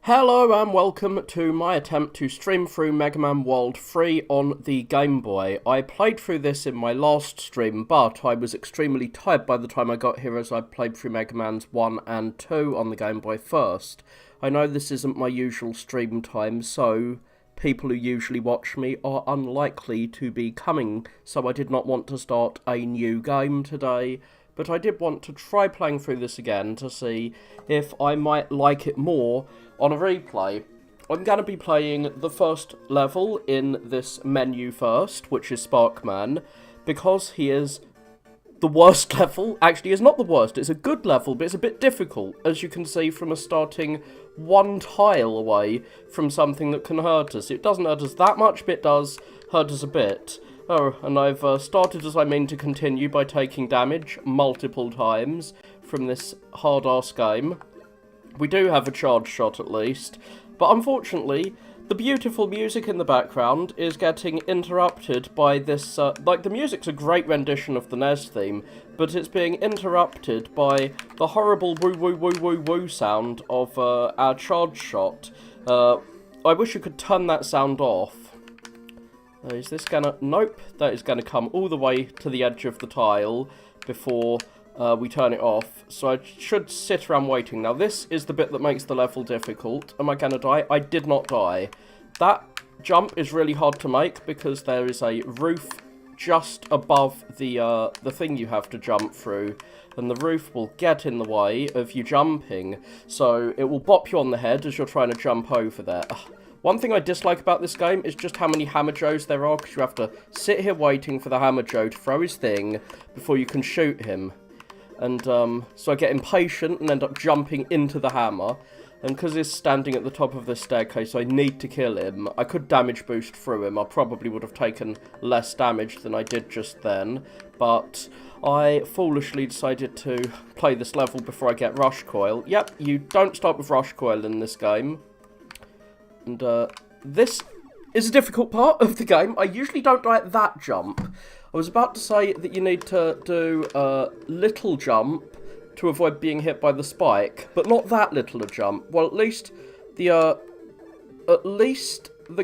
Hello and welcome to my attempt to stream through Mega Man World 3 on the Game Boy. I played through this in my last stream, but I was extremely tired by the time I got here as I played through Mega Man's 1 and 2 on the Game Boy first. I know this isn't my usual stream time, so people who usually watch me are unlikely to be coming, so I did not want to start a new game today. But I did want to try playing through this again to see if I might like it more on a replay. I'm going to be playing the first level in this menu first, which is Sparkman, because he is the worst level. Actually, it's not the worst, it's a good level, but it's a bit difficult, as you can see from us starting one tile away from something that can hurt us. It doesn't hurt us that much, but it does hurt us a bit. Oh, and I've started as I mean to continue by taking damage multiple times from this hard-ass game. We do have a charge shot at least, but unfortunately, the beautiful music in the background is getting interrupted by this, the music's a great rendition of the NES theme, but it's being interrupted by the horrible woo-woo-woo-woo-woo sound of our charge shot. I wish you could turn that sound off. Is this gonna... Nope, that is gonna come all the way to the edge of the tile before we turn it off. So I should sit around waiting. Now this is the bit that makes the level difficult. Am I gonna die? I did not die. That jump is really hard to make because there is a roof just above the thing you have to jump through. And the roof will get in the way of you jumping. So it will bop you on the head as you're trying to jump over there. One thing I dislike about this game is just how many Hammer Joes there are, because you have to sit here waiting for the Hammer Joe to throw his thing before you can shoot him. And so I get impatient and end up jumping into the hammer. And because he's standing at the top of the staircase, I need to kill him. I could damage boost through him. I probably would have taken less damage than I did just then. But I foolishly decided to play this level before I get Rush Coil. Yep, you don't start with Rush Coil in this game. And this is a difficult part of the game. I usually don't die at that jump. I was about to say that you need to do a little jump to avoid being hit by the spike, but not that little a jump. Well, at least the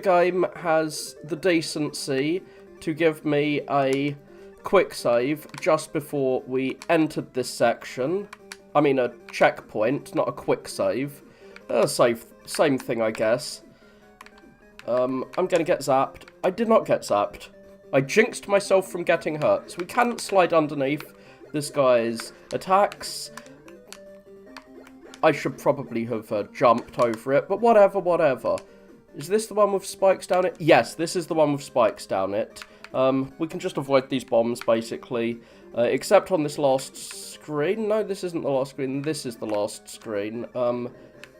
game has the decency to give me a quick save just before we entered this section. I mean a checkpoint, not a quick save. Same thing, I guess. I'm gonna get zapped. I did not get zapped. I jinxed myself from getting hurt. So we can't slide underneath this guy's attacks. I should probably have jumped over it, but whatever. Is this the one with spikes down it? Yes, this is the one with spikes down it. We can just avoid these bombs, basically. Except on this last screen. No, this isn't the last screen. This is the last screen.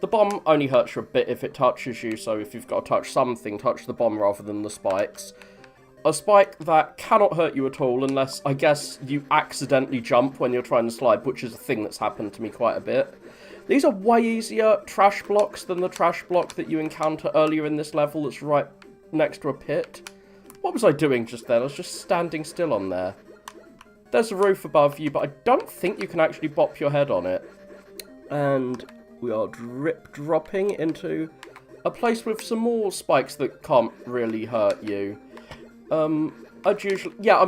The bomb only hurts you a bit if it touches you, so if you've got to touch something, touch the bomb rather than the spikes. A spike that cannot hurt you at all unless, I guess, you accidentally jump when you're trying to slide, which is a thing that's happened to me quite a bit. These are way easier trash blocks than the trash block that you encounter earlier in this level that's right next to a pit. What was I doing just then? I was just standing still on there. There's a roof above you, but I don't think you can actually bop your head on it. And we are drip-dropping into a place with some more spikes that can't really hurt you. I'm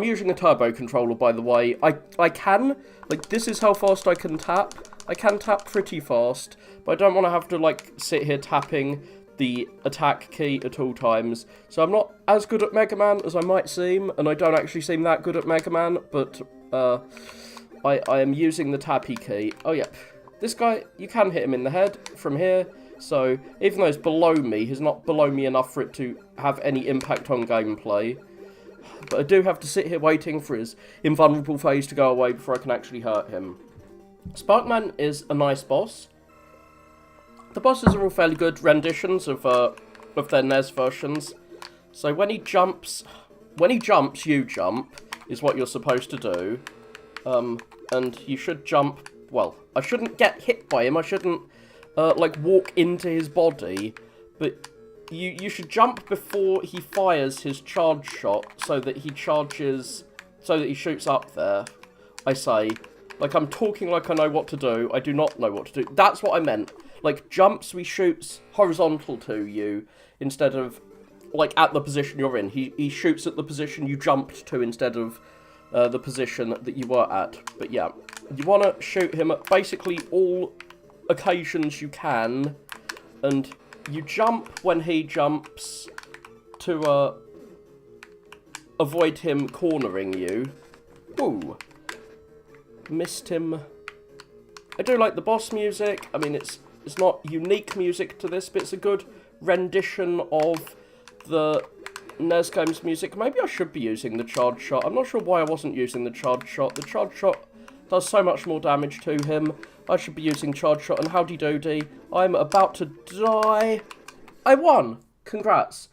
using a turbo controller, by the way. I can, this is how fast I can tap. I can tap pretty fast, but I don't want to have to, sit here tapping the attack key at all times. So I'm not as good at Mega Man as I might seem, and I don't actually seem that good at Mega Man, but, I am using the tappy key. Oh, yeah. This guy, you can hit him in the head from here, so even though he's below me, he's not below me enough for it to have any impact on gameplay. But I do have to sit here waiting for his invulnerable phase to go away before I can actually hurt him. Sparkman is a nice boss. The bosses are all fairly good renditions of their NES versions. So when he jumps, you jump, is what you're supposed to do. And you should jump. Well, I shouldn't get hit by him, I shouldn't, walk into his body, but you should jump before he fires his charge shot, so that he shoots up there, I say. I'm talking like I know what to do, I do not know what to do. That's what I meant. like, jumps, so he shoots horizontal to you instead of, like, at the position you're in. He shoots at the position you jumped to instead of the position that you were at. But yeah, you want to shoot him at basically all occasions you can, and you jump when he jumps to avoid him cornering you. Ooh. Missed him. I do like the boss music. I mean, it's not unique music to this, but it's a good rendition of the NES game's music. Maybe I should be using the charge shot. I'm not sure why I wasn't using the charge shot. The charge shot does so much more damage to him. I should be using charge shot, and howdy doody. I'm about to die. I won! Congrats.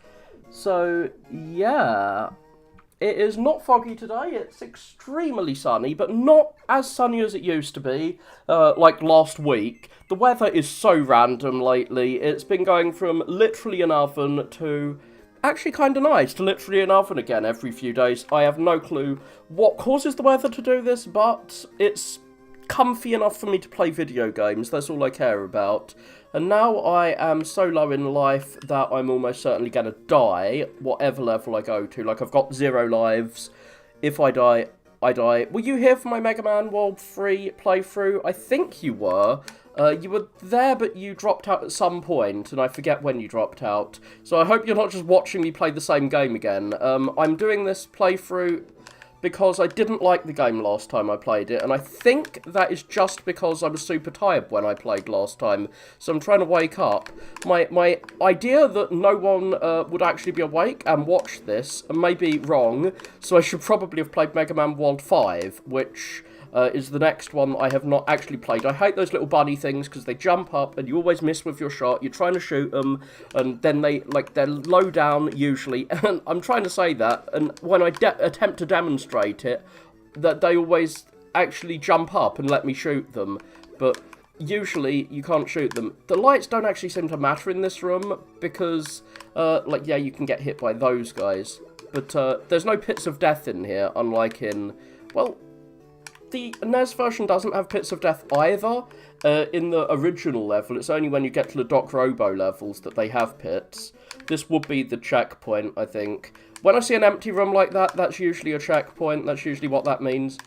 So, yeah. It is not foggy today, it's extremely sunny, but not as sunny as it used to be, like last week. The weather is so random lately. It's been going from literally an oven to actually kind of nice to literally an oven again every few days. I have no clue what causes the weather to do this, but it's comfy enough for me to play video games. That's all I care about. And now I am so low in life that I'm almost certainly going to die, whatever level I go to. Like, I've got 0 lives. If I die, I die. Were you here for my Mega Man World 3 playthrough? I think you were. You were there, but you dropped out at some point, and I forget when you dropped out. So I hope you're not just watching me play the same game again. I'm doing this playthrough because I didn't like the game last time I played it, and I think that is just because I was super tired when I played last time, so I'm trying to wake up. My idea that no one would actually be awake and watch this may be wrong, so I should probably have played Mega Man World 5, which is the next one I have not actually played. I hate those little bunny things because they jump up and you always miss with your shot. You're trying to shoot them and then they're low down usually. And I'm trying to say that, and when I attempt to demonstrate it, that they always actually jump up and let me shoot them. But usually you can't shoot them. The lights don't actually seem to matter in this room because, yeah, you can get hit by those guys. But there's no pits of death in here, unlike in, well, the NES version doesn't have pits of death either. In the original level, it's only when you get to the Doc Robo levels that they have pits. This would be the checkpoint, I think. When I see an empty room like that, that's usually a checkpoint. That's usually what that means.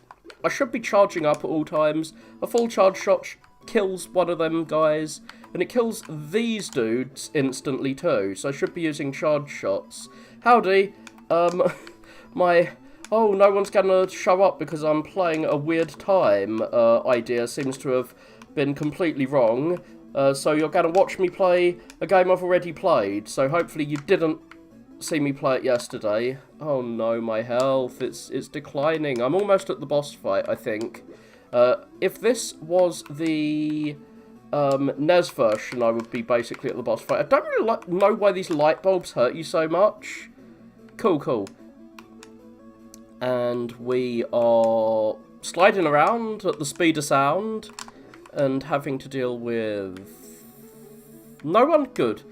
I should be charging up at all times. A full charge shot kills one of them guys, and it kills these dudes instantly too. So I should be using charge shots. Howdy. Oh, no one's gonna show up because I'm playing a weird time idea seems to have been completely wrong. So you're gonna watch me play a game I've already played. So hopefully you didn't see me play it yesterday. Oh no, my health, it's declining. I'm almost at the boss fight, I think. If this was the NES version, I would be basically at the boss fight. I don't really know why these light bulbs hurt you so much. Cool. And we are sliding around at the speed of sound and having to deal with no one. Good.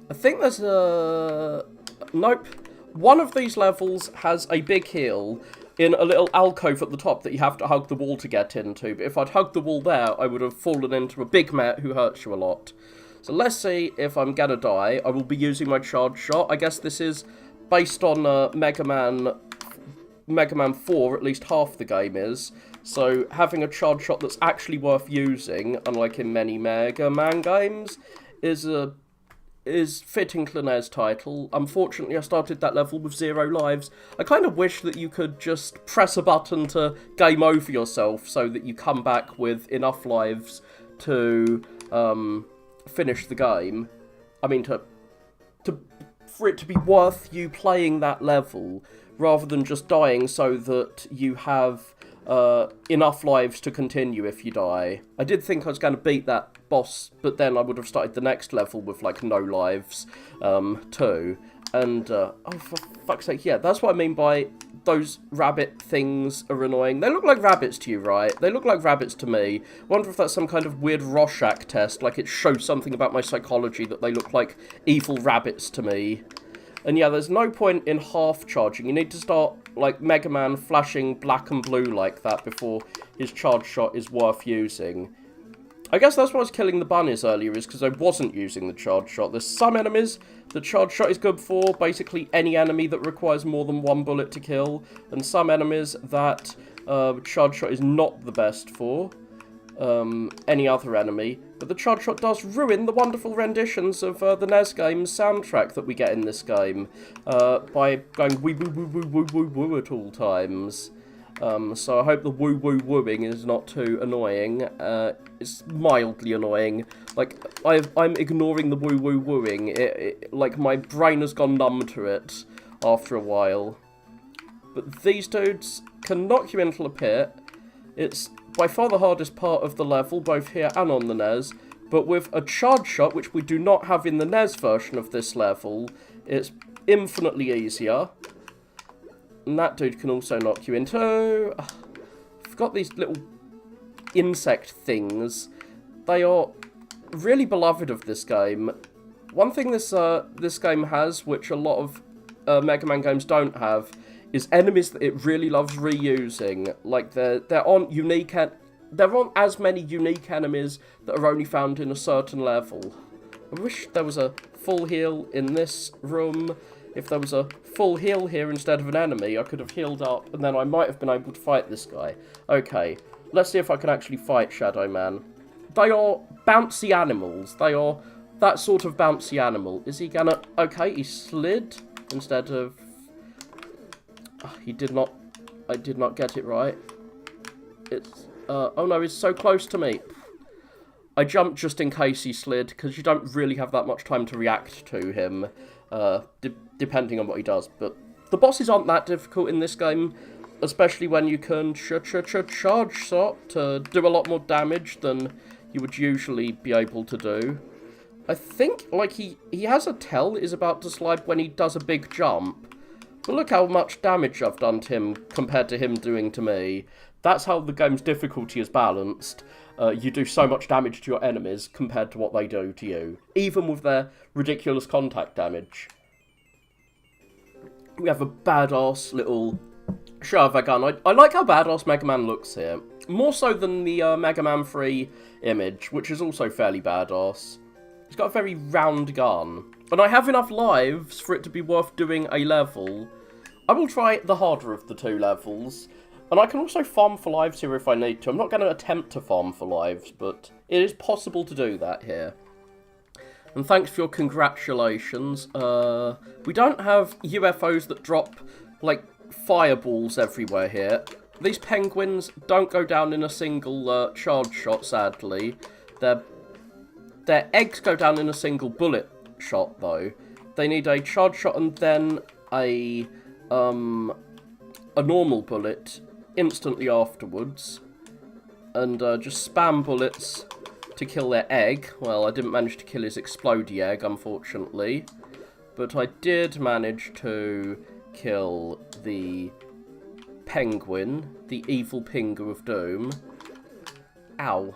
I think there's a... Nope. One of these levels has a big hill in a little alcove at the top that you have to hug the wall to get into. But if I'd hugged the wall there, I would have fallen into a big mate who hurts you a lot. So let's see if I'm gonna die. I will be using my charge shot. I guess this is based on Mega Man 4, at least half the game is, so having a charge shot that's actually worth using, unlike in many Mega Man games, is fitting to the NES title. Unfortunately, I started that level with 0 lives. I kind of wish that you could just press a button to game over yourself so that you come back with enough lives to finish the game. I mean, for it to be worth you playing that level, rather than just dying so that you have enough lives to continue if you die. I did think I was going to beat that boss, but then I would have started the next level with, like, no lives, too. And, oh, for fuck's sake, yeah, that's what I mean by those rabbit things are annoying. They look like rabbits to you, right? They look like rabbits to me. I wonder if that's some kind of weird Rorschach test, like it shows something about my psychology that they look like evil rabbits to me. And yeah, there's no point in half charging. You need to start, like, Mega Man flashing black and blue like that before his charge shot is worth using. I guess that's why I was killing the bunnies earlier, is because I wasn't using the charge shot. There's some enemies the charge shot is good for, basically any enemy that requires more than one bullet to kill, and some enemies that charge shot is not the best for any other enemy. But the charge shot does ruin the wonderful renditions of the NES game's soundtrack that we get in this game by going wee woo woo woo woo woo woo at all times. So I hope the woo-woo-wooing is not too annoying. It's mildly annoying. Like, I'm ignoring the woo-woo-wooing. Like, my brain has gone numb to it after a while. But these dudes can knock you into a pit. It's by far the hardest part of the level, both here and on the NES. But with a charge shot, which we do not have in the NES version of this level, it's infinitely easier. And that dude can also knock you into... I've got these little insect things. They are really beloved of this game. One thing this game has, which a lot of Mega Man games don't have, is enemies that it really loves reusing. Like, there aren't as many unique enemies that are only found in a certain level. I wish there was a full heal in this room. If there was a full heal here instead of an enemy, I could have healed up, and then I might have been able to fight this guy. Okay, let's see if I can actually fight Shadow Man. They are bouncy animals. They are that sort of bouncy animal. Is he gonna... Okay, he slid instead of... he did not... I did not get it right. It's... oh no, he's so close to me. I jumped just in case he slid, because you don't really have that much time to react to him. Depending on what he does, but the bosses aren't that difficult in this game, especially when you can charge shot to do a lot more damage than you would usually be able to do. I think, like, he has a tell that is about to slide when he does a big jump, but look how much damage I've done to him compared to him doing to me. That's how the game's difficulty is balanced. You do so much damage to your enemies compared to what they do to you, even with their ridiculous contact damage. We have a badass little Shava gun. I like how badass Mega Man looks here. More so than the Mega Man 3 image, which is also fairly badass. He's got a very round gun. And I have enough lives for it to be worth doing a level. I will try the harder of the two levels. And I can also farm for lives here if I need to. I'm not going to attempt to farm for lives, but it is possible to do that here. And thanks for your congratulations. We don't have UFOs that drop, like, fireballs everywhere here. These penguins don't go down in a single charge shot, sadly. Their eggs go down in a single bullet shot, though. They need a charge shot and then a normal bullet instantly afterwards. And just spam bullets to kill their egg. Well, I didn't manage to kill his explodey egg, unfortunately. But I did manage to kill the penguin, the evil Pingu of Doom. Ow.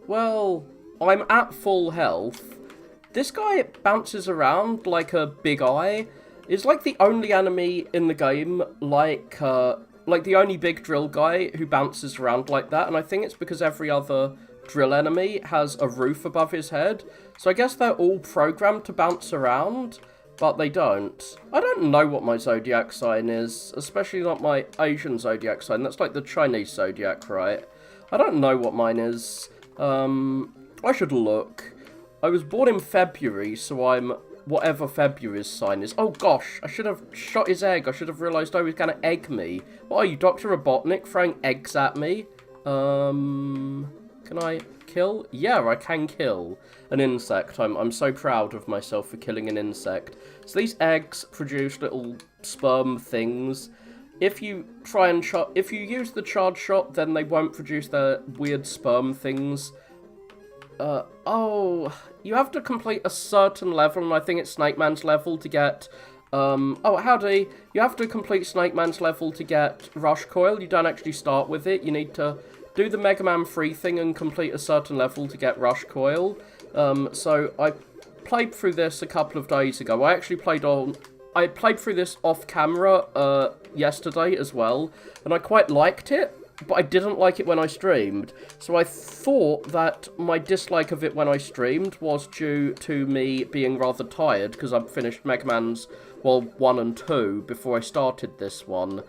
Well, I'm at full health. This guy bounces around like a big eye. It's like the only enemy in the game, like the only big drill guy who bounces around like that, and I think it's because every other drill enemy has a roof above his head. So I guess they're all programmed to bounce around, but they don't. I don't know what my zodiac sign is, especially not my Asian zodiac sign. That's like the Chinese zodiac, right? I don't know what mine is. I should look. I was born in February, so I'm whatever February's sign is. Oh gosh, I should have shot his egg. I should have realised I was going to egg me. What are you, Dr. Robotnik, throwing eggs at me? Can I kill? Yeah, I can kill an insect. I'm so proud of myself for killing an insect. So these eggs produce little sperm things. If you try and if you use the charge shot, then they won't produce their weird sperm things. Oh, you have to complete a certain level, and I think it's Snake Man's level to get, oh, howdy. You have to complete Snake Man's level to get Rush Coil. You don't actually start with it. You need to do the Mega Man 3 thing and complete a certain level to get Rush Coil. So I played through this a couple of days ago. I played through this off camera, yesterday as well, and I quite liked it. but I didn't like it when I streamed. So I thought that my dislike of it when I streamed was due to me being rather tired, because I've finished Mega Man's, well, 1 and 2 before I started this one.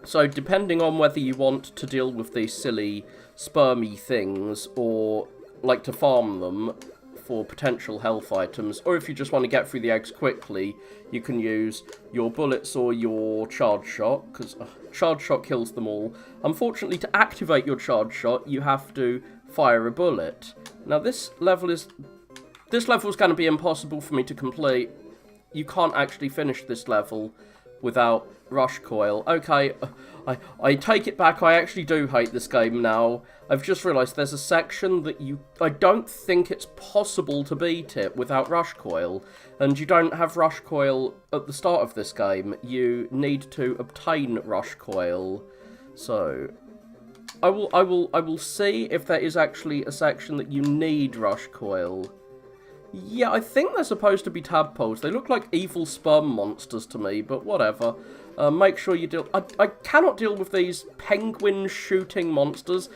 So depending on whether you want to deal with these silly spermy things, or like to farm them for potential health items, or if you just want to get through the eggs quickly, you can use your bullets or your charge shot, because charge shot kills them all. Unfortunately, to activate your charge shot, you have to fire a bullet. Now this level is going to be impossible for me to complete. You can't actually finish this level without rush coil. Okay, I take it back, I actually do hate this game now. I've just realised there's a section that I don't think it's possible to beat it without rush coil, and you don't have rush coil at the start of this game. You need to obtain rush coil. So I will see if there is actually a section that you need rush coil. Yeah, I think they're supposed to be tadpoles. They look like evil sperm monsters to me, but whatever. Make sure you deal... I cannot deal with these penguin-shooting monsters.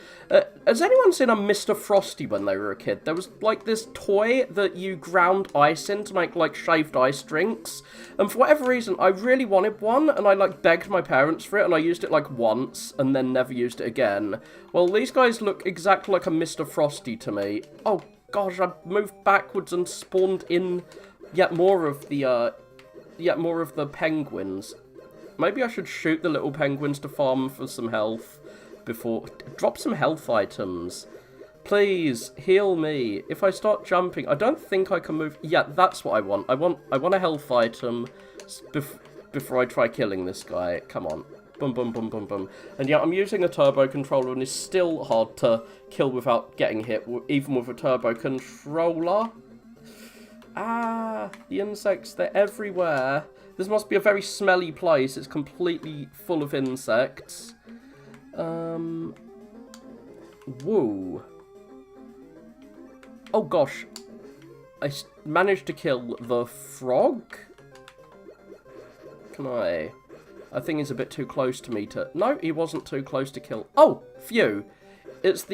Has anyone seen a Mr. Frosty when they were a kid? There was, like, this toy that you ground ice in to make, like, shaved ice drinks. And for whatever reason, I really wanted one, and I, like, begged my parents for it, and I used it, like, once, and then never used it again. Well, these guys look exactly like a Mr. Frosty to me. Oh, gosh, I moved backwards and spawned in yet more of the penguins. Maybe I should shoot the little penguins to farm for some health before... Drop some health items. Please, heal me. If I start jumping, I don't think I can move... Yeah, that's what I want. I want a health item before I try killing this guy. Come on. Boom, boom, boom, boom, boom. And yeah, I'm using a turbo controller, and it's still hard to kill without getting hit, even with a turbo controller. Ah, the insects, they're everywhere. This must be a very smelly place. It's completely full of insects. Woo. Oh gosh. I managed to kill the frog? Can I think he's a bit too close to me to... No, he wasn't too close to kill... Oh, phew. This is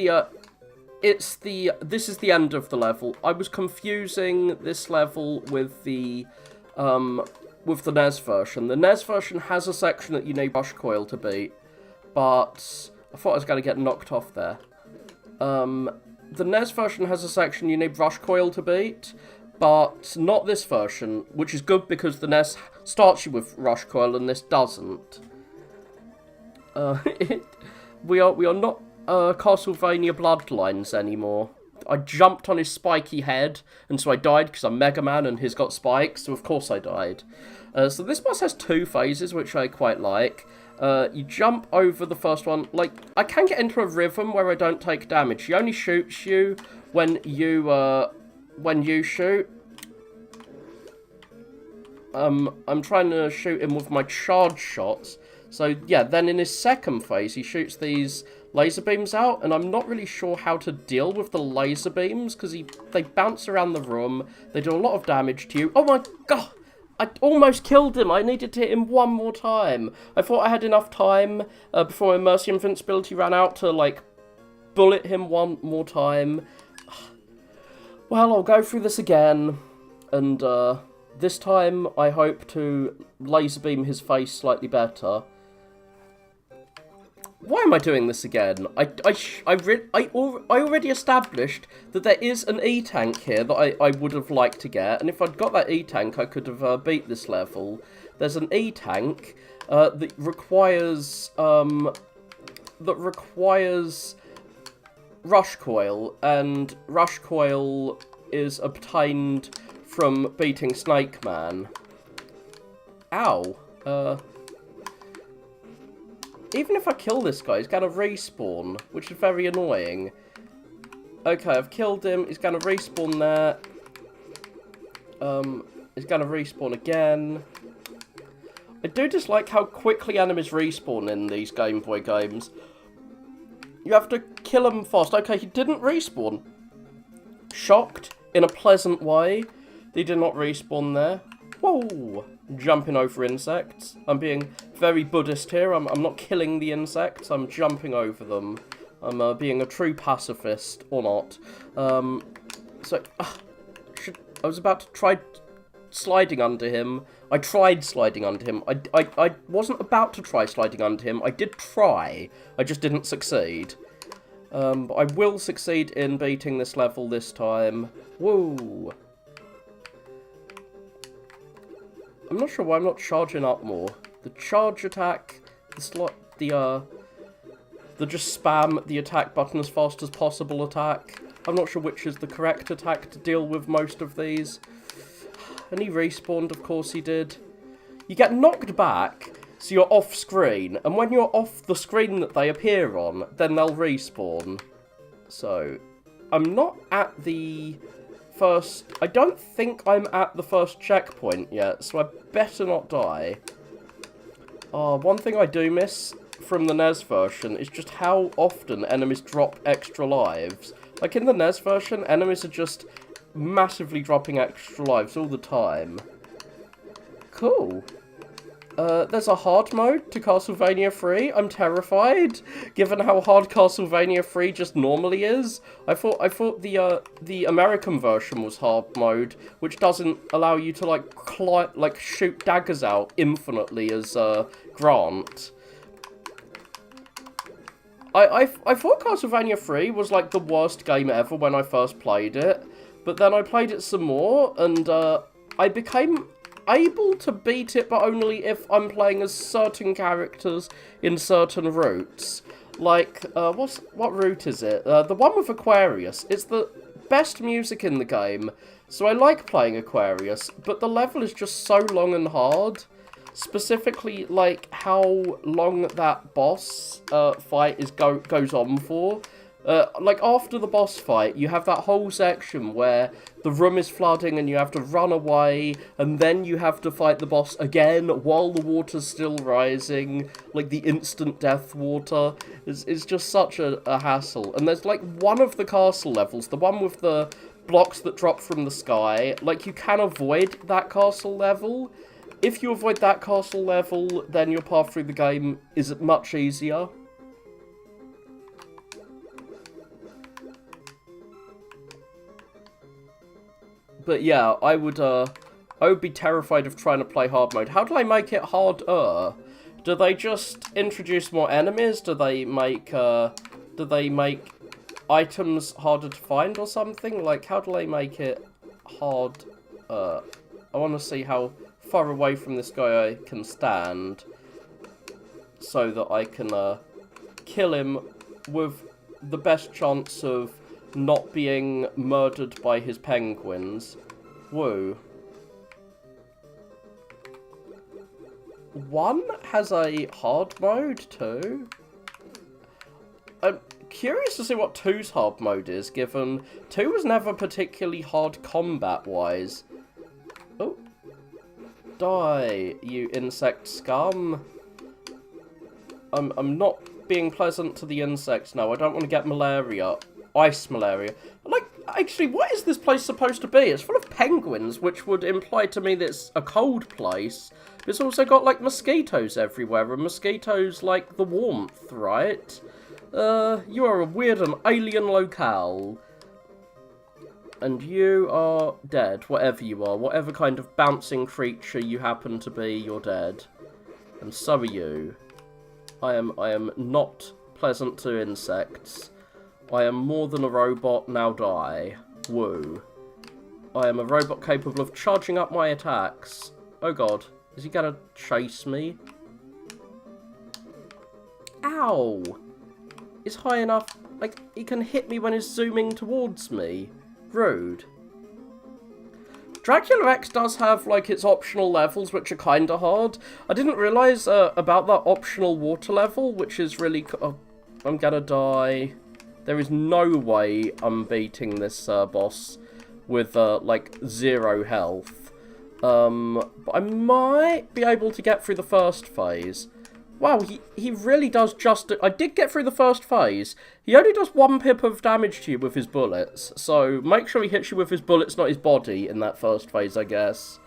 the end of the level. I was confusing this level with the NES version. The NES version has a section that you need rush coil to beat, but I thought I was going to get knocked off there. The NES version has a section you need rush coil to beat, but not this version, which is good because the NES starts you with rush coil and this doesn't. We are not Castlevania Bloodlines anymore. I jumped on his spiky head, and so I died because I'm Mega Man and he's got spikes, so of course I died. So this boss has 2 phases, which I quite like. You jump over the first one. Like, I can get into a rhythm where I don't take damage. He only shoots you when you shoot. I'm trying to shoot him with my charge shots. So, yeah, then in his second phase, he shoots these laser beams out, and I'm not really sure how to deal with the laser beams, because they bounce around the room, they do a lot of damage to you. Oh my god! I almost killed him! I needed to hit him one more time. I thought I had enough time before my Mercy Invincibility ran out to, like, bullet him one more time. Well, I'll go through this again, and this time I hope to laser beam his face slightly better. Why am I doing this again? I already established that there is an E-tank here that I would have liked to get, and if I'd got that E-tank, I could have beat this level. There's an E-tank that requires rush coil, and rush coil is obtained from beating Snake Man. Ow. Even if I kill this guy, he's gonna respawn, which is very annoying. Okay, I've killed him. He's gonna respawn there. He's gonna respawn again. I do dislike how quickly enemies respawn in these Game Boy games. You have to kill them fast. Okay, he didn't respawn. Shocked in a pleasant way. He did not respawn there. Whoa. jumping over insects. I'm being very Buddhist here. I'm not killing the insects. I'm jumping over them. I'm being a true pacifist, or not. So, I was about to try sliding under him. I tried sliding under him. I wasn't about to try sliding under him. I did try. I just didn't succeed. But I will succeed in beating this level this time. Woo! I'm not sure why I'm not charging up more. The charge attack, the just spam the attack button as fast as possible attack. I'm not sure which is the correct attack to deal with most of these. And he respawned, of course he did. You get knocked back, so you're off screen, and when you're off the screen that they appear on, then they'll respawn. So, I'm not at the first... I don't think I'm at the first checkpoint yet, so I better not die. One thing I do miss from the NES version is just how often enemies drop extra lives. Like in the NES version, enemies are just massively dropping extra lives all the time. Cool. There's a hard mode to Castlevania 3. I'm terrified, given how hard Castlevania 3 just normally is. I thought the American version was hard mode, which doesn't allow you to like shoot daggers out infinitely as Grant. I thought Castlevania 3 was like the worst game ever when I first played it, but then I played it some more and I became able to beat it, but only if I'm playing as certain characters in certain routes. Like, what route is it? The one with Aquarius. It's the best music in the game, so I like playing Aquarius, but the level is just so long and hard. Specifically, like, how long that boss fight goes on for. Like, after the boss fight, you have that whole section where the room is flooding and you have to run away, and then you have to fight the boss again while the water's still rising. Like, the instant death water is just such a hassle. And there's, like, one of the castle levels, the one with the blocks that drop from the sky. Like, you can avoid that castle level. If you avoid that castle level, then your path through the game is much easier. But yeah, I would be terrified of trying to play hard mode. How do I make it harder? Do they just introduce more enemies? Do they make items harder to find or something? Like, how do they make it hard? I want to see how far away from this guy I can stand, so that I can kill him with the best chance of not being murdered by his penguins. Woo. One has a hard mode too. I'm curious to see what 2's hard mode is, given 2 was never particularly hard combat-wise. Oh. Die, you insect scum. I'm not being pleasant to the insects now. I don't want to get malaria. Ice malaria. Like, actually, what is this place supposed to be? It's full of penguins, which would imply to me that it's a cold place. It's also got, like, mosquitoes everywhere, and mosquitoes like the warmth, right? You are a weird and alien locale. And you are dead, whatever you are. Whatever kind of bouncing creature you happen to be, you're dead. And so are you. I am not pleasant to insects. I am more than a robot, now die. Woo. I am a robot capable of charging up my attacks. Oh god, is he gonna chase me? Ow! It's high enough, like, he can hit me when he's zooming towards me. Rude. Dracula X does have, like, its optional levels, which are kinda hard. I didn't realise about that optional water level, which is really... Oh, I'm gonna die. There is no way I'm beating this boss with, like, 0 health. But I might be able to get through the first phase. Wow, he really does just... I did get through the first phase. He only does 1 pip of damage to you with his bullets. So make sure he hits you with his bullets, not his body, in that first phase, I guess.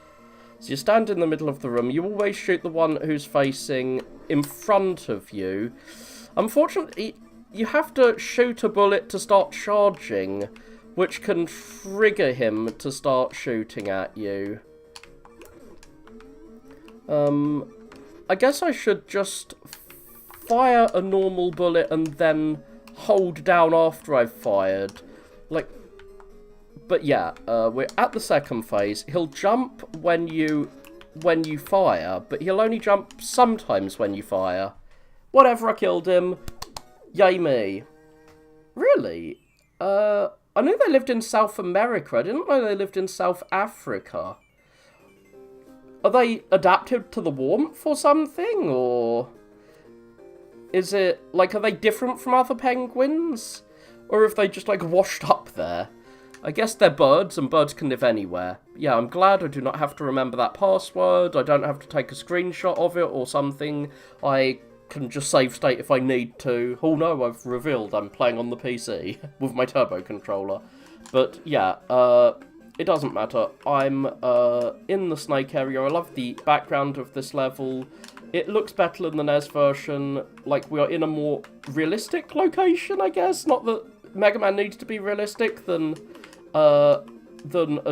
So you stand in the middle of the room. You always shoot the one who's facing in front of you. Unfortunately, you have to shoot a bullet to start charging, which can trigger him to start shooting at you. I guess I should just fire a normal bullet and then hold down after I've fired. Like, but yeah, we're at the second phase. He'll jump when you fire, but he'll only jump sometimes when you fire. Whatever, I killed him. Yay me. Really? I knew they lived in South America. I didn't know they lived in South Africa. Are they adapted to the warmth or something, or is it, like, are they different from other penguins? Or have they just, like, washed up there? I guess they're birds, and birds can live anywhere. Yeah, I'm glad I do not have to remember that password. I don't have to take a screenshot of it or something. I can just save state if I need to. Oh no, I've revealed I'm playing on the PC with my turbo controller. But yeah, it doesn't matter. I'm in the snake area. I love the background of this level. It looks better than the NES version. Like, we are in a more realistic location, I guess. Not that Mega Man needs to be realistic than a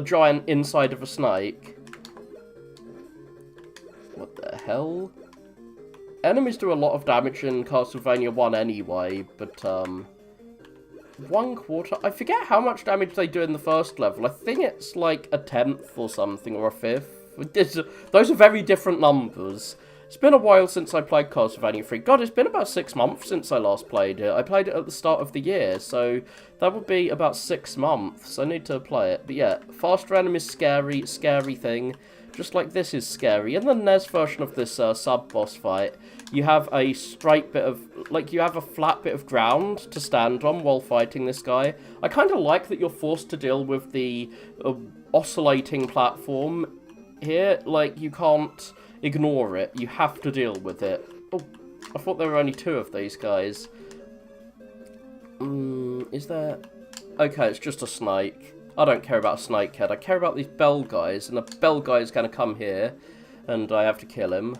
giant inside of a snake. What the hell? Enemies do a lot of damage in Castlevania 1 anyway, but 1/4. I forget how much damage they do in the first level. I think it's like a 10th or something, or a 5th. Those are very different numbers. It's been a while since I played Castlevania 3. God, it's been about 6 months since I last played it. I played it at the start of the year, so that would be about 6 months. I need to play it. But yeah, faster enemies, scary, scary thing. Just like this is scary. In the NES version of this sub-boss fight, you have a straight bit of, like, you have a flat bit of ground to stand on while fighting this guy. I kind of like that you're forced to deal with the oscillating platform here. Like, you can't ignore it. You have to deal with it. Oh, I thought there were only 2 of these guys. Is there... Okay, it's just a snake. I don't care about a snake head. I care about these bell guys, and the bell guy is going to come here, and I have to kill him.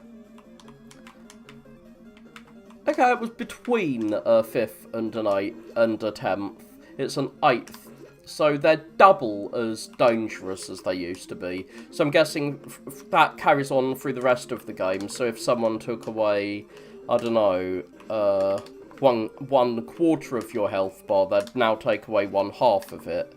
Okay, it was between a 5th and an 8th and a 10th. It's an 8th. So they're double as dangerous as they used to be. So I'm guessing that carries on through the rest of the game. So if someone took away, I don't know, 1/4 of your health bar, they'd now take away 1/2 of it.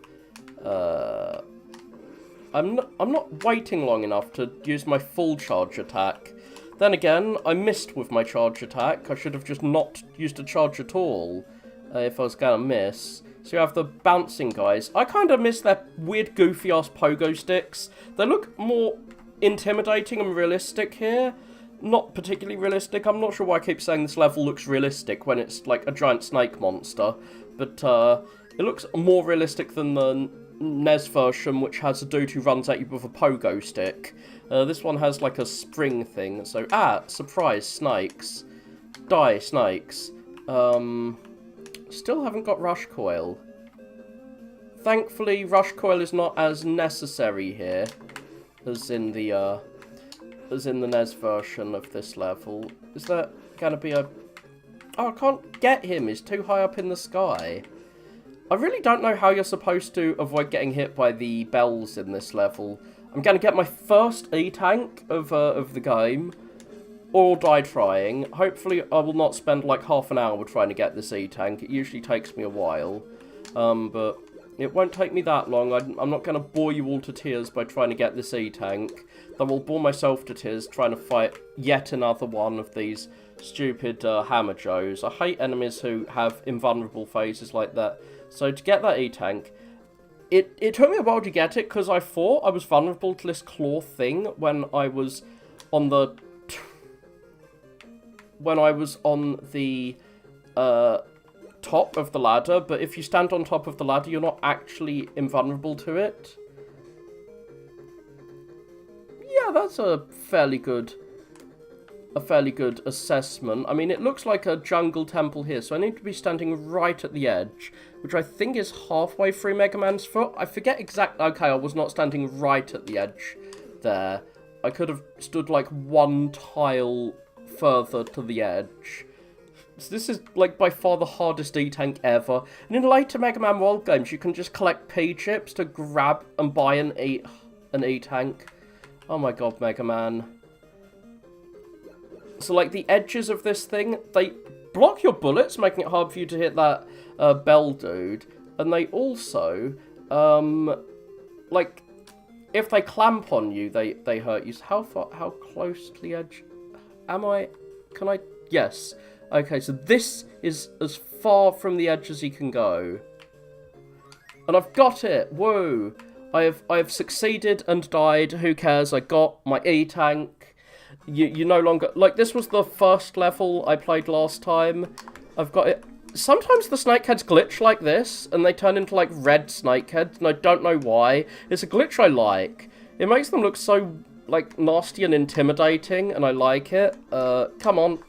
I'm not waiting long enough to use my full charge attack. Then again, I missed with my charge attack. I should have just not used a charge at all if I was gonna miss. So you have the bouncing guys. I kind of miss their weird, goofy-ass pogo sticks. They look more intimidating and realistic here. Not particularly realistic. I'm not sure why I keep saying this level looks realistic when it's like a giant snake monster. But it looks more realistic than the NES version, which has a dude who runs at you with a pogo stick. This one has like a spring thing. So, surprise, snakes. Die, snakes. Still haven't got Rush Coil. Thankfully, Rush Coil is not as necessary here as in the NES version of this level. Is there gonna be a... Oh, I can't get him. He's too high up in the sky. I really don't know how you're supposed to avoid getting hit by the bells in this level. I'm gonna get my first E-tank of the game, or die trying. Hopefully I will not spend like half an hour trying to get this E-tank. It usually takes me a while, but it won't take me that long. I'm not gonna bore you all to tears by trying to get this E-tank. I will bore myself to tears trying to fight yet another one of these stupid Hammer Joes. I hate enemies who have invulnerable phases like that. So to get that E-tank, it took me a while to get it because I thought I was vulnerable to this claw thing when I was on the top of the ladder, but if you stand on top of the ladder, you're not actually invulnerable to it. Yeah, that's a fairly good assessment. I mean, it looks like a jungle temple here, so I need to be standing right at the edge, which I think is halfway through Mega Man's foot. I forget exactly. Okay, I was not standing right at the edge there. I could have stood, like, one tile further to the edge. So this is, like, by far the hardest E-Tank ever. And in later Mega Man World games, you can just collect P-chips to grab and buy an E-Tank. Oh my god, Mega Man. So, like, the edges of this thing, they block your bullets, making it hard for you to hit that bell dude. And they also, like, if they clamp on you, they hurt you. So how close to the edge am I? Can I? Yes. Okay, so this is as far from the edge as you can go. And I've got it! Whoa! I have succeeded and died. Who cares? I got my E-Tank. You no longer... Like, this was the first level I played last time. I've got it. Sometimes the snakeheads glitch like this, and they turn into, like, red snakeheads, and I don't know why. It's a glitch I like. It makes them look so, like, nasty and intimidating, and I like it. Come on.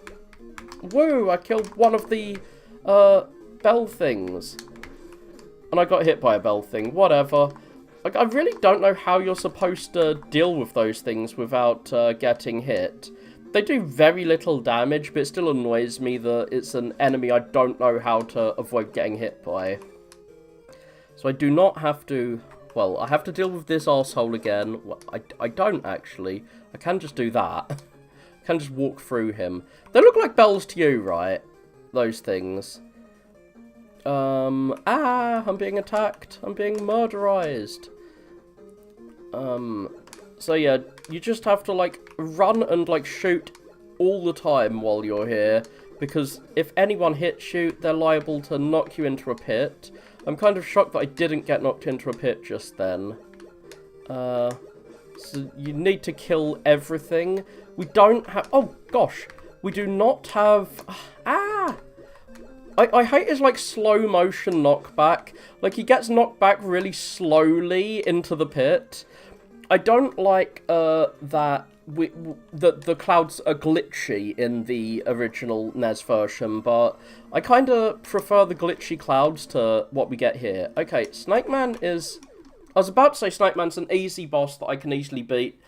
Woo! I killed one of the, bell things. And I got hit by a bell thing. Whatever. Like, I really don't know how you're supposed to deal with those things without getting hit. They do very little damage, but it still annoys me that it's an enemy I don't know how to avoid getting hit by. So I do not have to... Well, I have to deal with this arsehole again. Well, I don't, actually. I can just do that. I can just walk through him. They look like bells to you, right? Those things. I'm being attacked. I'm being murderized. So yeah, you just have to, like, run and, like, shoot all the time while you're here, because if anyone hits you, they're liable to knock you into a pit. I'm kind of shocked that I didn't get knocked into a pit just then. So you need to kill everything. We don't have... Oh, gosh. We do not have... I hate his, like, slow motion knockback. Like, he gets knocked back really slowly into the pit. I don't like that the clouds are glitchy in the original NES version, but I kind of prefer the glitchy clouds to what we get here. Okay, Snake Man is... I was about to say Snake Man's an easy boss that I can easily beat.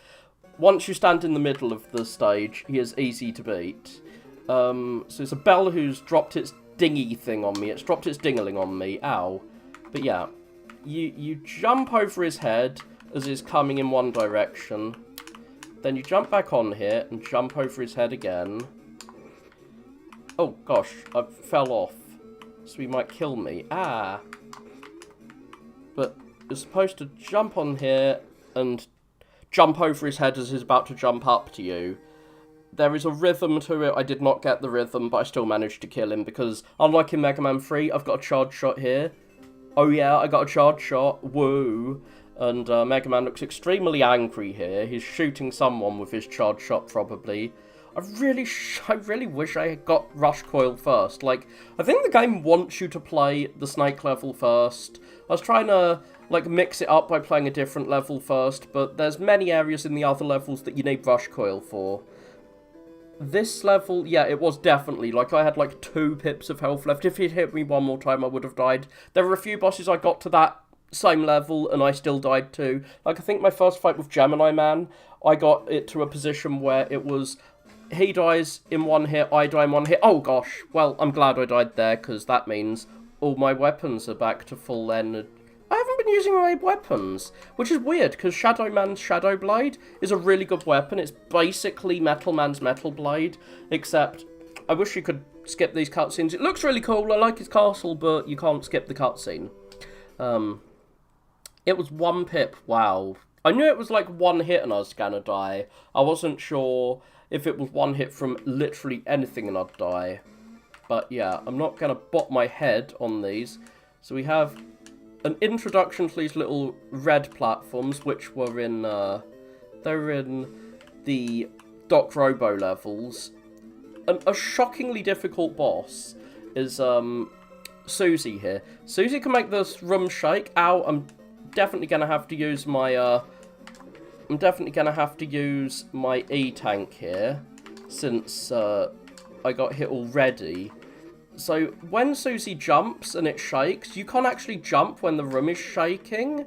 Once you stand in the middle of the stage, he is easy to beat. So it's a bell who's dropped its dingy thing on me. It's dropped its dingling on me. Ow. But yeah, you jump over his head as he's coming in one direction. Then you jump back on here and jump over his head again. Oh gosh, I fell off. So he might kill me. Ah. But you're supposed to jump on here and jump over his head as he's about to jump up to you. There is a rhythm to it. I did not get the rhythm, but I still managed to kill him because, unlike in Mega Man 3, I've got a charge shot here. Oh yeah, I got a charge shot. Woo. And Mega Man looks extremely angry here. He's shooting someone with his charge shot, probably. I really wish I had got Rush Coil first. Like, I think the game wants you to play the Snake level first. I was trying to, like, mix it up by playing a different level first, but there's many areas in the other levels that you need Rush Coil for. This level, yeah, it was definitely, like, I had, like, 2 pips of health left. If he'd hit me one more time, I would have died. There were a few bosses I got to that same level, and I still died too. Like, I think my first fight with Gemini Man, I got it to a position where it was, he dies in one hit, I die in one hit. Oh, gosh. Well, I'm glad I died there, because that means all my weapons are back to full then. I haven't been using my weapons, which is weird, because Shadow Man's Shadow Blade is a really good weapon. It's basically Metal Man's Metal Blade, except I wish you could skip these cutscenes. It looks really cool, I like his castle, but you can't skip the cutscene. It was 1 pip, wow. I knew it was like 1 hit and I was gonna die. I wasn't sure if it was 1 hit from literally anything and I'd die. But yeah, I'm not gonna bop my head on these. So we have an introduction to these little red platforms, which were in, they're in the Doc Robo levels. A shockingly difficult boss is, Susie here. Susie can make this room shake. Ow, I'm definitely gonna have to use my, E-Tank here, since, I got hit already. So, when Susie jumps and it shakes, you can't actually jump when the room is shaking,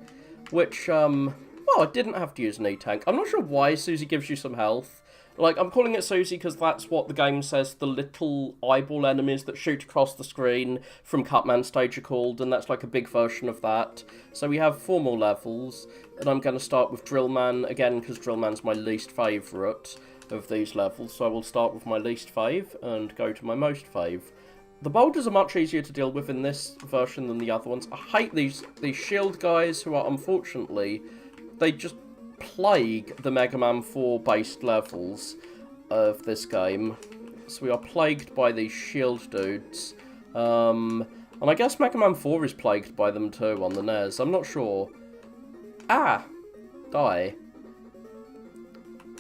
which, well, Oh, I didn't have to use an E-Tank. I'm not sure why Susie gives you some health. Like, I'm calling it Susie because that's what the game says the little eyeball enemies that shoot across the screen from Cutman stage are called, and that's like a big version of that. So we have 4 more levels, and I'm going to start with Drillman again because Drillman's my least favourite of these levels, so I will start with my least fave and go to my most fave. The boulders are much easier to deal with in this version than the other ones. I hate these shield guys who are, unfortunately, they just plague the Mega Man 4 based levels of this game. So we are plagued by these shield dudes. And I guess Mega Man 4 is plagued by them too on the NES. I'm not sure. Ah! Die.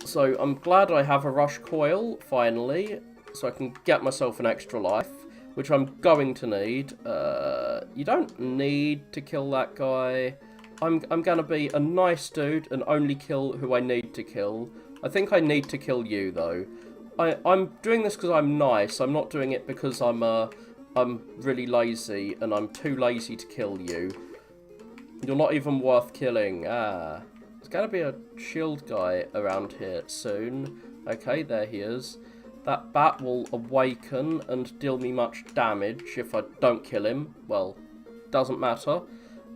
So I'm glad I have a rush coil, finally, so I can get myself an extra life, which I'm going to need. You don't need to kill that guy. I'm going to be a nice dude and only kill who I need to kill. I think I need to kill you, though. I'm doing this because I'm nice. I'm not doing it because I'm really lazy, and I'm too lazy to kill you. You're not even worth killing. Ah. There's going to be a shield guy around here soon. Okay, there he is. That bat will awaken and deal me much damage if I don't kill him. Well, doesn't matter.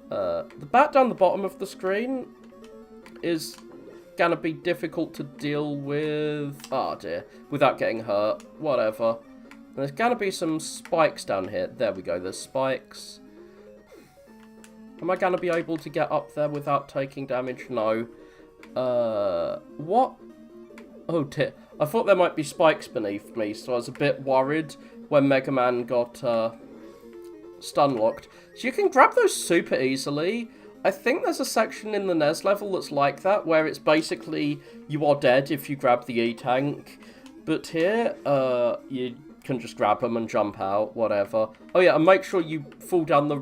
The bat down the bottom of the screen is going to be difficult to deal with. Oh dear. Without getting hurt. Whatever. And there's going to be some spikes down here. There we go. There's spikes. Am I going to be able to get up there without taking damage? No. What? Oh dear. I thought there might be spikes beneath me, so I was a bit worried when Mega Man got stun locked. So you can grab those super easily. I think there's a section in the NES level that's like that, where it's basically you are dead if you grab the E-Tank. But here, you can just grab them and jump out, whatever. Oh yeah, and make sure you fall down the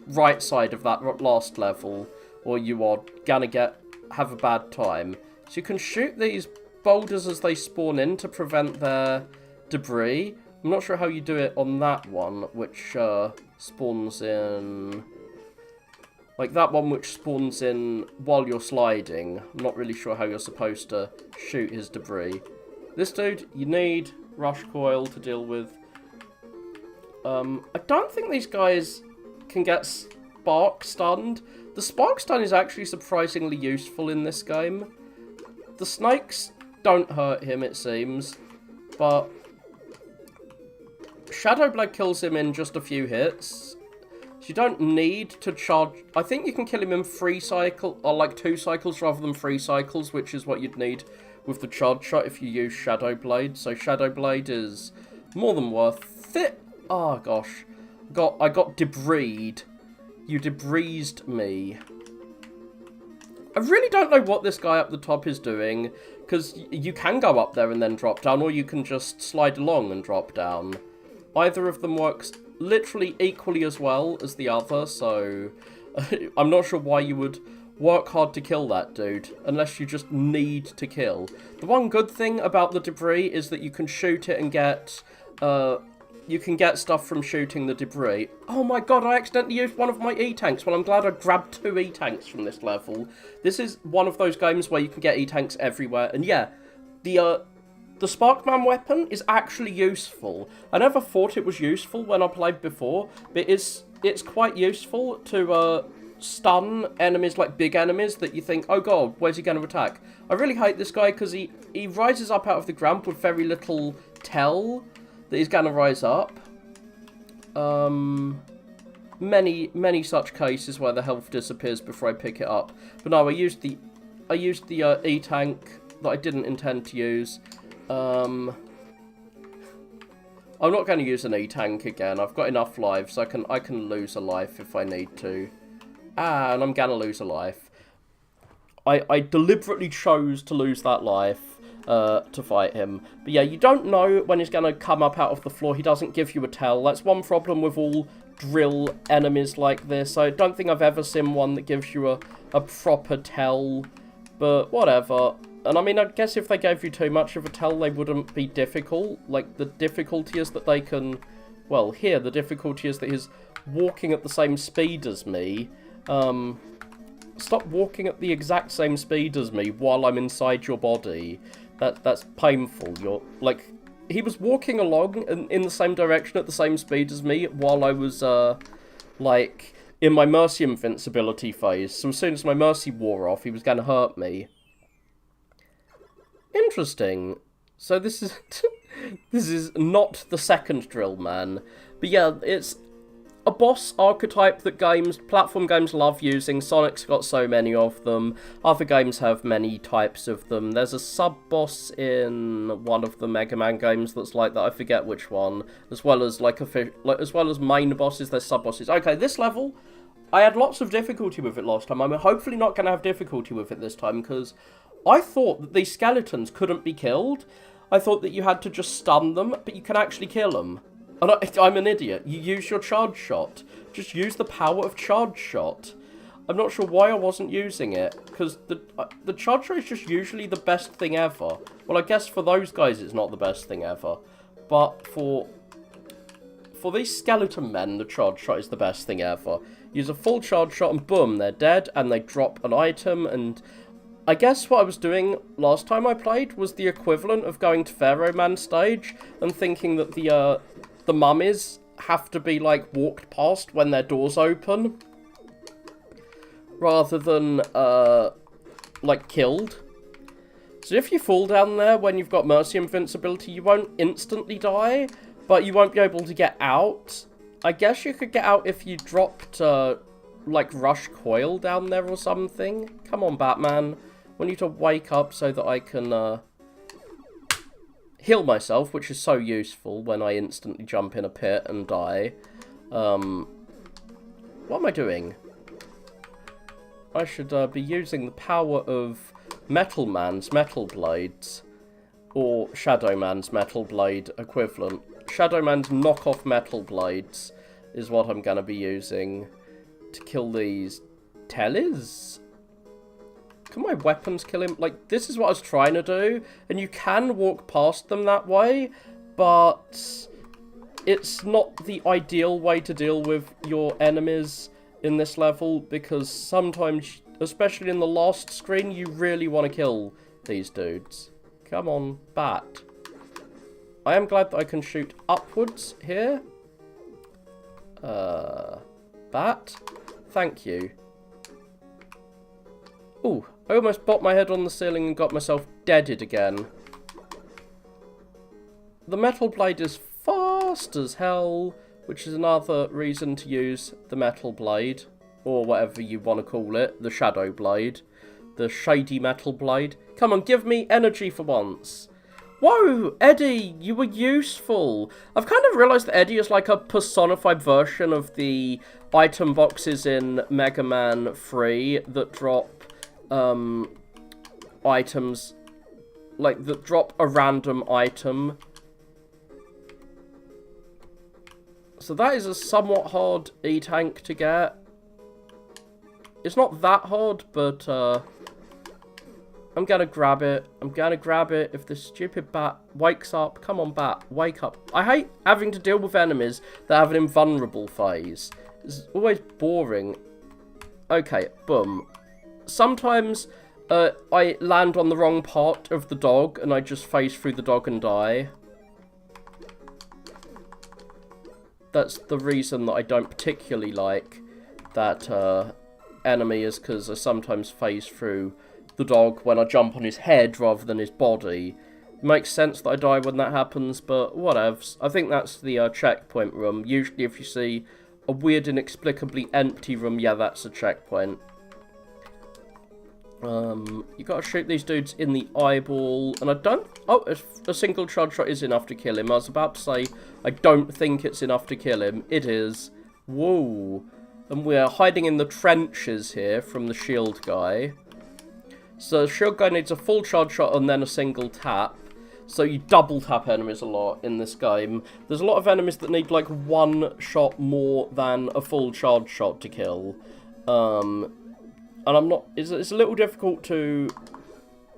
right side of that last level, or you are gonna have a bad time. So you can shoot these boulders as they spawn in to prevent their debris. I'm not sure how you do it on that one, which spawns in... Like that one which spawns in while you're sliding. I'm not really sure how you're supposed to shoot his debris. This dude, you need rush coil to deal with. I don't think these guys can get spark stunned. The spark stun is actually surprisingly useful in this game. The snakes don't hurt him, it seems, but Shadow Blade kills him in just a few hits. So you don't need to charge. I think you can kill him in 3 cycles, or like 2 cycles rather than 3 cycles, which is what you'd need with the charge shot if you use Shadow Blade. So Shadow Blade is more than worth it. Oh gosh. I got debrised. You debrised me. I really don't know what this guy up the top is doing, because you can go up there and then drop down, or you can just slide along and drop down. Either of them works literally equally as well as the other, so I'm not sure why you would work hard to kill that dude, unless you just need to kill. The one good thing about the debris is that you can shoot it and get... you can get stuff from shooting the debris. Oh my god, I accidentally used one of my E-Tanks. Well, I'm glad I grabbed 2 E-Tanks from this level. This is one of those games where you can get E-Tanks everywhere. And yeah, the Sparkman weapon is actually useful. I never thought it was useful when I played before, but it's quite useful to stun enemies, like big enemies, that you think, oh god, where's he going to attack? I really hate this guy because he rises up out of the ground with very little tell that he's going to rise up. Many such cases where the health disappears before I pick it up. But no, I used the E-Tank that I didn't intend to use. I'm not going to use an E-Tank again. I've got enough lives. I can lose a life if I need to. Ah, and I'm going to lose a life. I deliberately chose to lose that life. To fight him. But yeah, you don't know when he's going to come up out of the floor. He doesn't give you a tell. That's one problem with all drill enemies like this. I don't think I've ever seen one that gives you a proper tell. But whatever. And I mean, I guess if they gave you too much of a tell, they wouldn't be difficult. Like, the difficulty is that they can... Well, here, the difficulty is that he's walking at the same speed as me. Stop walking at the exact same speed as me while I'm inside your body. That's painful. You're, like... He was walking along in the same direction at the same speed as me while I was, like, in my Mercy invincibility phase. So as soon as my Mercy wore off, he was going to hurt me. Interesting. So this is... this is not the second drill man. But yeah, it's a boss archetype that platform games love using. Sonic's got so many of them. Other games have many types of them. There's a sub-boss in one of the Mega Man games that's like that. I forget which one. As well as as well as main bosses, there's sub-bosses. Okay, this level, I had lots of difficulty with it last time. I'm hopefully not going to have difficulty with it this time, because I thought that these skeletons couldn't be killed. I thought that you had to just stun them, but you can actually kill them. And I'm an idiot. You use your charge shot. Just use the power of charge shot. I'm not sure why I wasn't using it, because the charge shot is just usually the best thing ever. Well, I guess for those guys it's not the best thing ever, but for these skeleton men, the charge shot is the best thing ever. Use a full charge shot and boom, they're dead, and they drop an item. And I guess what I was doing last time I played was the equivalent of going to Pharaoh Man stage and thinking that the mummies have to be, like, walked past when their doors open, rather than, like, killed. So if you fall down there when you've got Mercy invincibility, you won't instantly die, but you won't be able to get out. I guess you could get out if you dropped, like, Rush Coil down there or something. Come on, Batman. I need to wake up so that I can, heal myself, which is so useful when I instantly jump in a pit and die. What am I doing? I should be using the power of Metal Man's Metal Blades, or Shadow Man's Metal Blade equivalent. Shadow Man's knockoff Metal Blades is what I'm going to be using to kill these tellies. Can my weapons kill him? Like, this is what I was trying to do, and you can walk past them that way, but it's not the ideal way to deal with your enemies in this level, because sometimes, especially in the last screen, you really want to kill these dudes. Come on, bat. I am glad that I can shoot upwards here. Bat. Thank you. Ooh, I almost bopped my head on the ceiling and got myself deaded again. The Metal Blade is fast as hell, which is another reason to use the Metal Blade, or whatever you want to call it, the Shadow Blade, the Shady Metal Blade. Come on, give me energy for once. Whoa, Eddie, you were useful. I've kind of realised that Eddie is like a personified version of the item boxes in Mega Man 3 that drop items, like, that drop a random item. So that is a somewhat hard E-Tank to get. It's not that hard, but I'm gonna grab it. I'm gonna grab it if this stupid bat wakes up. Come on, bat, wake up. I hate having to deal with enemies that have an invulnerable phase. It's always boring. Okay, boom. Sometimes I land on the wrong part of the dog and I just phase through the dog and die. That's the reason that I don't particularly like that enemy, is because I sometimes phase through the dog when I jump on his head rather than his body. It makes sense that I die when that happens, but whatevs. I think that's the checkpoint room. Usually if you see a weird inexplicably empty room, yeah, that's a checkpoint. You gotta shoot these dudes in the eyeball, and I don't... Oh, a single charge shot is enough to kill him. I was about to say, I don't think it's enough to kill him. It is. Whoa. And we're hiding in the trenches here from the shield guy. So the shield guy needs a full charge shot and then a single tap. So you double tap enemies a lot in this game. There's a lot of enemies that need, like, one shot more than a full charge shot to kill. And I'm not... It's a little difficult to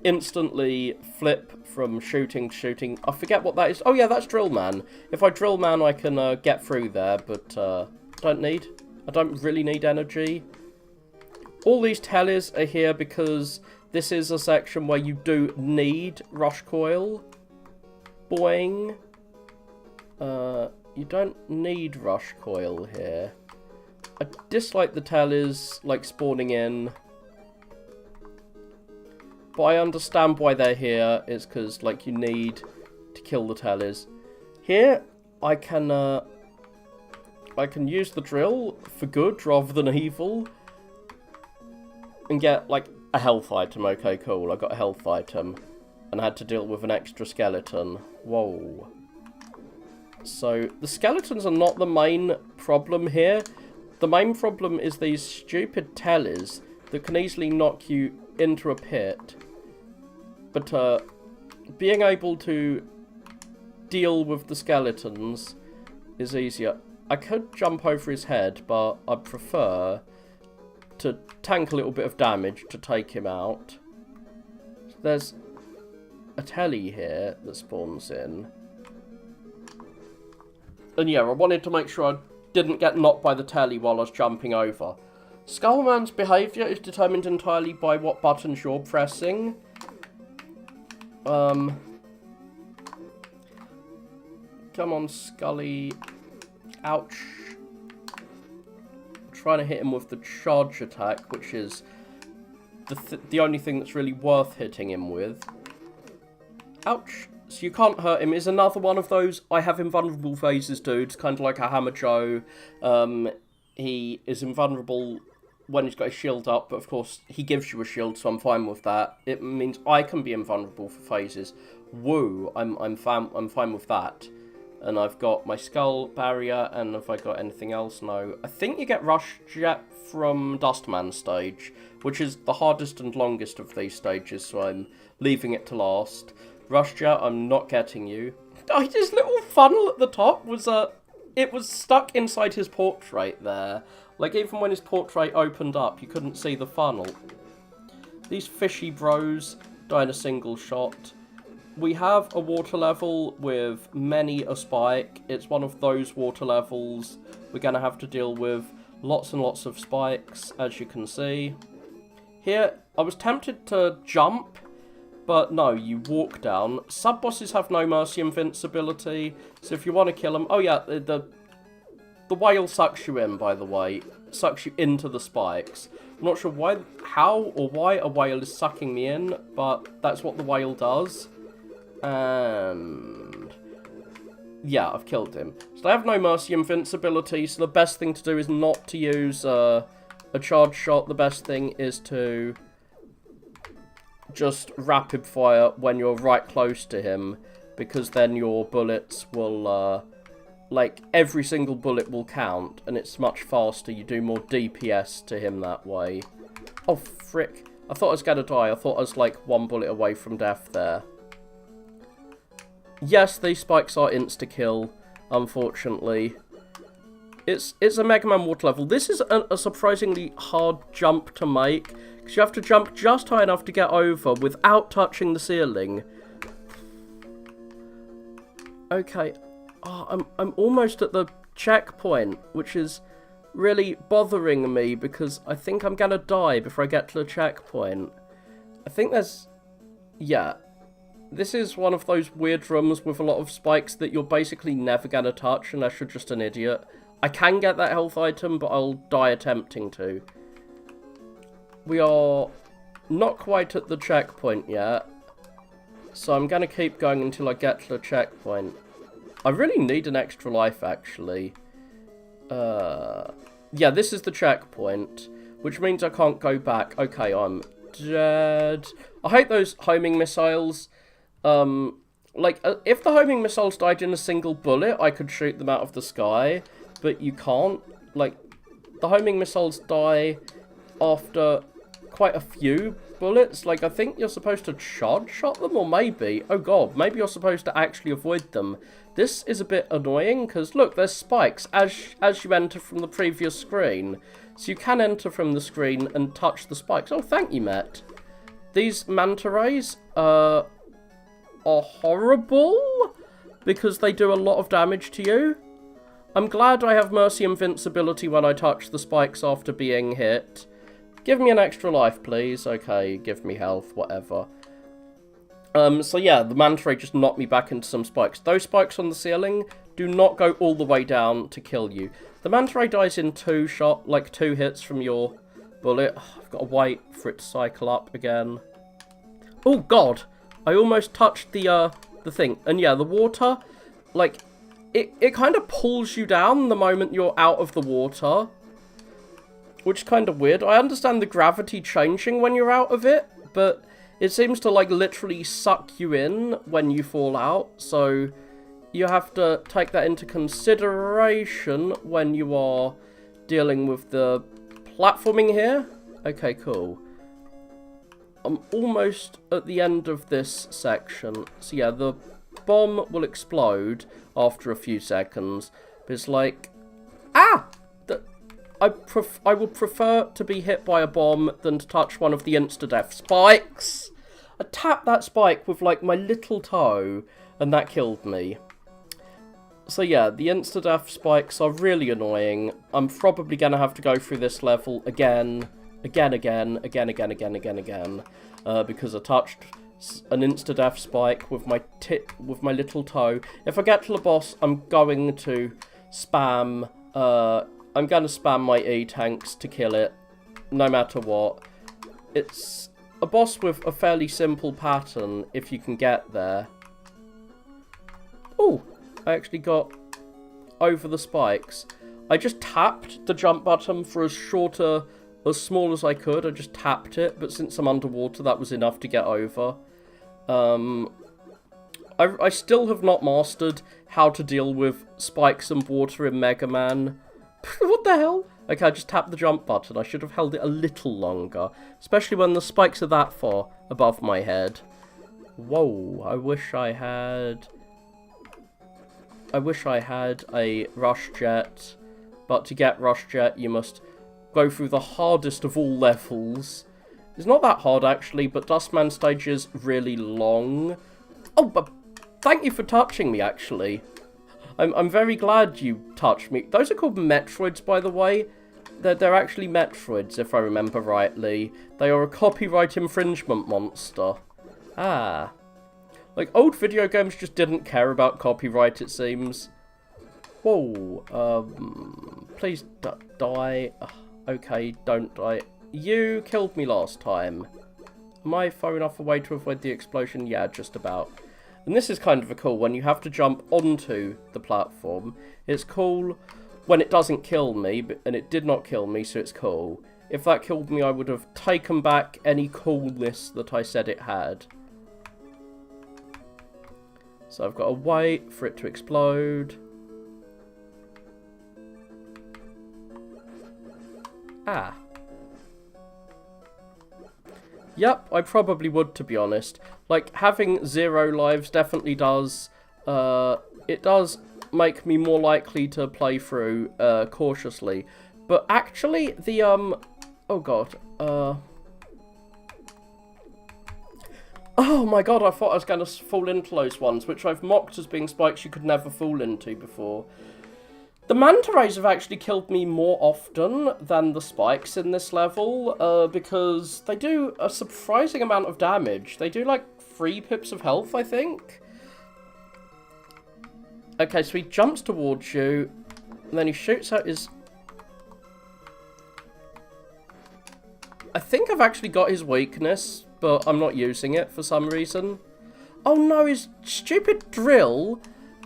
instantly flip from shooting to shooting. I forget what that is. Oh yeah, that's Drill Man. If I Drill Man, I can get through there, but I don't really need energy. All these tellies are here because this is a section where you do need rush coil. Boing. You don't need rush coil here. I dislike the tellies, like, spawning in. But I understand why they're here. It's because, like, you need to kill the tellies. Here, I can use the drill for good rather than evil. And get, like, a health item. Okay, cool. I got a health item. And I had to deal with an extra skeleton. Whoa. So, the skeletons are not the main problem here. The main problem is these stupid tellies that can easily knock you into a pit. But, being able to deal with the skeletons is easier. I could jump over his head, but I prefer to tank a little bit of damage to take him out. There's a telly here that spawns in. And yeah, I wanted to make sure I didn't get knocked by the telly while I was jumping over. Skullman's behaviour is determined entirely by what buttons you're pressing. Come on, Scully. Ouch. I'm trying to hit him with the charge attack, which is the only thing that's really worth hitting him with. Ouch. So you can't hurt him. Is another one of those I have invulnerable phases dudes, kind of like a Hammer Joe. He is invulnerable when he's got his shield up, but of course he gives you a shield, so I'm fine with that. It means I can be invulnerable for phases. Woo, I'm fine with that. And I've got my skull barrier, and have I got anything else? No. I think you get Rush Jet from Dustman stage, which is the hardest and longest of these stages, so I'm leaving it to last. Rush Jet, I'm not getting you. Oh, his little funnel at the top was, it was stuck inside his portrait there. Like, even when his portrait opened up, you couldn't see the funnel. These fishy bros die in a single shot. We have a water level with many a spike. It's one of those water levels. We're going to have to deal with lots and lots of spikes, as you can see. Here, I was tempted to jump, but no, you walk down. Sub-bosses have no mercy invincibility, so if you want to kill them... Oh yeah, the whale sucks you in, by the way. Sucks you into the spikes. I'm not sure how or why a whale is sucking me in, but that's what the whale does. And yeah, I've killed him. So they have no mercy invincibility, so the best thing to do is not to use a charge shot. The best thing is to just rapid fire when you're right close to him, because then your bullets will, like, every single bullet will count, and it's much faster. You do more DPS to him that way. Oh, frick. I thought I was gonna die. I thought I was, like, one bullet away from death there. Yes, these spikes are insta-kill, unfortunately. It's a Mega Man water level. This is a surprisingly hard jump to make, because you have to jump just high enough to get over without touching the ceiling. Okay. Oh, I'm almost at the checkpoint, which is really bothering me, because I think I'm gonna die before I get to the checkpoint. I think there's... yeah. This is one of those weird rooms with a lot of spikes that you're basically never gonna touch unless you're just an idiot. I can get that health item, but I'll die attempting to. We are not quite at the checkpoint yet, so I'm gonna keep going until I get to the checkpoint. I really need an extra life, actually. Yeah, this is the checkpoint, which means I can't go back. Okay, I'm dead. I hate those homing missiles. If the homing missiles died in a single bullet, I could shoot them out of the sky, but you can't. Like, the homing missiles die after quite a few bullets. Like, I think you're supposed to charge shot them, or maybe, oh god, maybe you're supposed to actually avoid them. This is a bit annoying, because look, there's spikes as you enter from the previous screen. So you can enter from the screen and touch the spikes. Oh, thank you, Met. These manta rays, are horrible, because they do a lot of damage to you. I'm glad I have mercy invincibility when I touch the spikes after being hit, Give me an extra life, please. Okay, give me health, whatever. So yeah, the manta ray just knocked me back into some spikes. Those spikes on the ceiling do not go all the way down to kill you. The manta ray dies in 2 hits from your bullet. Oh, I've got to wait for it to cycle up again. Oh god, I almost touched the thing. And yeah, the water, like, it kind of pulls you down the moment you're out of the water, which is kind of weird. I understand the gravity changing when you're out of it, but it seems to, like, literally suck you in when you fall out, so you have to take that into consideration when you are dealing with the platforming here. Okay, cool. I'm almost at the end of this section. So yeah, the bomb will explode after a few seconds, but it's like, ah! I would prefer to be hit by a bomb than to touch one of the insta-death spikes. I tapped that spike with, like, my little toe, and that killed me. So yeah, the insta-death spikes are really annoying. I'm probably going to have to go through this level again, because I touched an insta-death spike with my little toe. If I get to the boss, I'm going to spam my E-tanks to kill it, no matter what. It's a boss with a fairly simple pattern, if you can get there. Oh, I actually got over the spikes. I just tapped the jump button for as small as I could. I just tapped it, but since I'm underwater, that was enough to get over. I still have not mastered how to deal with spikes and water in Mega Man. What the hell? Okay, I just tapped the jump button. I should have held it a little longer, especially when the spikes are that far above my head. Whoa, I wish I had a rush jet, but to get rush jet, you must go through the hardest of all levels. It's not that hard, actually, but Dustman stage is really long. Oh, but thank you for touching me, actually. I'm very glad you touched me. Those are called Metroids, by the way. They're actually Metroids, if I remember rightly. They are a copyright infringement monster. Ah. Like, old video games just didn't care about copyright, it seems. Whoa. Please die. Okay, don't die. You killed me last time. Am I far enough away to avoid the explosion? Yeah, just about. And this is kind of a cool one. You have to jump onto the platform. It's cool when it doesn't kill me, and it did not kill me, so it's cool. If that killed me, I would have taken back any coolness that I said it had. So I've got to wait for it to explode. Ah. Yep, I probably would, to be honest. Like, having 0 lives definitely does, it does make me more likely to play through, cautiously. But actually, the, oh god, oh my god, I thought I was going to fall into those ones, which I've mocked as being spikes you could never fall into before. The manta rays have actually killed me more often than the spikes in this level, because they do a surprising amount of damage. They do like 3 pips of health, I think. Okay, so he jumps towards you, and then he shoots out his... I think I've actually got his weakness, but I'm not using it for some reason. Oh no, his stupid drill...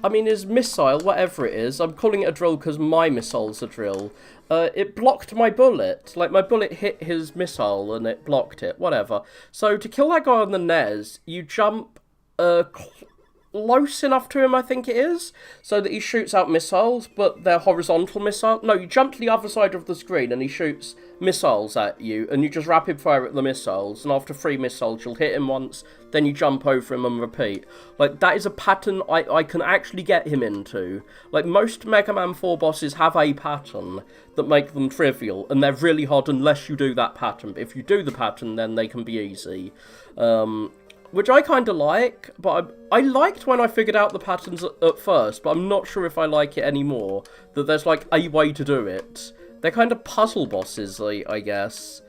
I mean, his missile, whatever it is, I'm calling it a drill because my missile's a drill. It blocked my bullet. Like, my bullet hit his missile and it blocked it, whatever. So, to kill that guy on the NES, you jump close enough to him, I think it is, so that he shoots out missiles, but they're horizontal missiles. No, you jump to the other side of the screen and he shoots missiles at you, and you just rapid fire at the missiles, and after 3 missiles, you'll hit him once, then you jump over him and repeat. Like, that is a pattern I can actually get him into. Like, most Mega Man 4 bosses have a pattern that make them trivial, and they're really hard unless you do that pattern. But if you do the pattern, then they can be easy. Which I kind of like, but I liked when I figured out the patterns at first, but I'm not sure if I like it anymore, that there's like a way to do it. They're kind of puzzle bosses, I guess.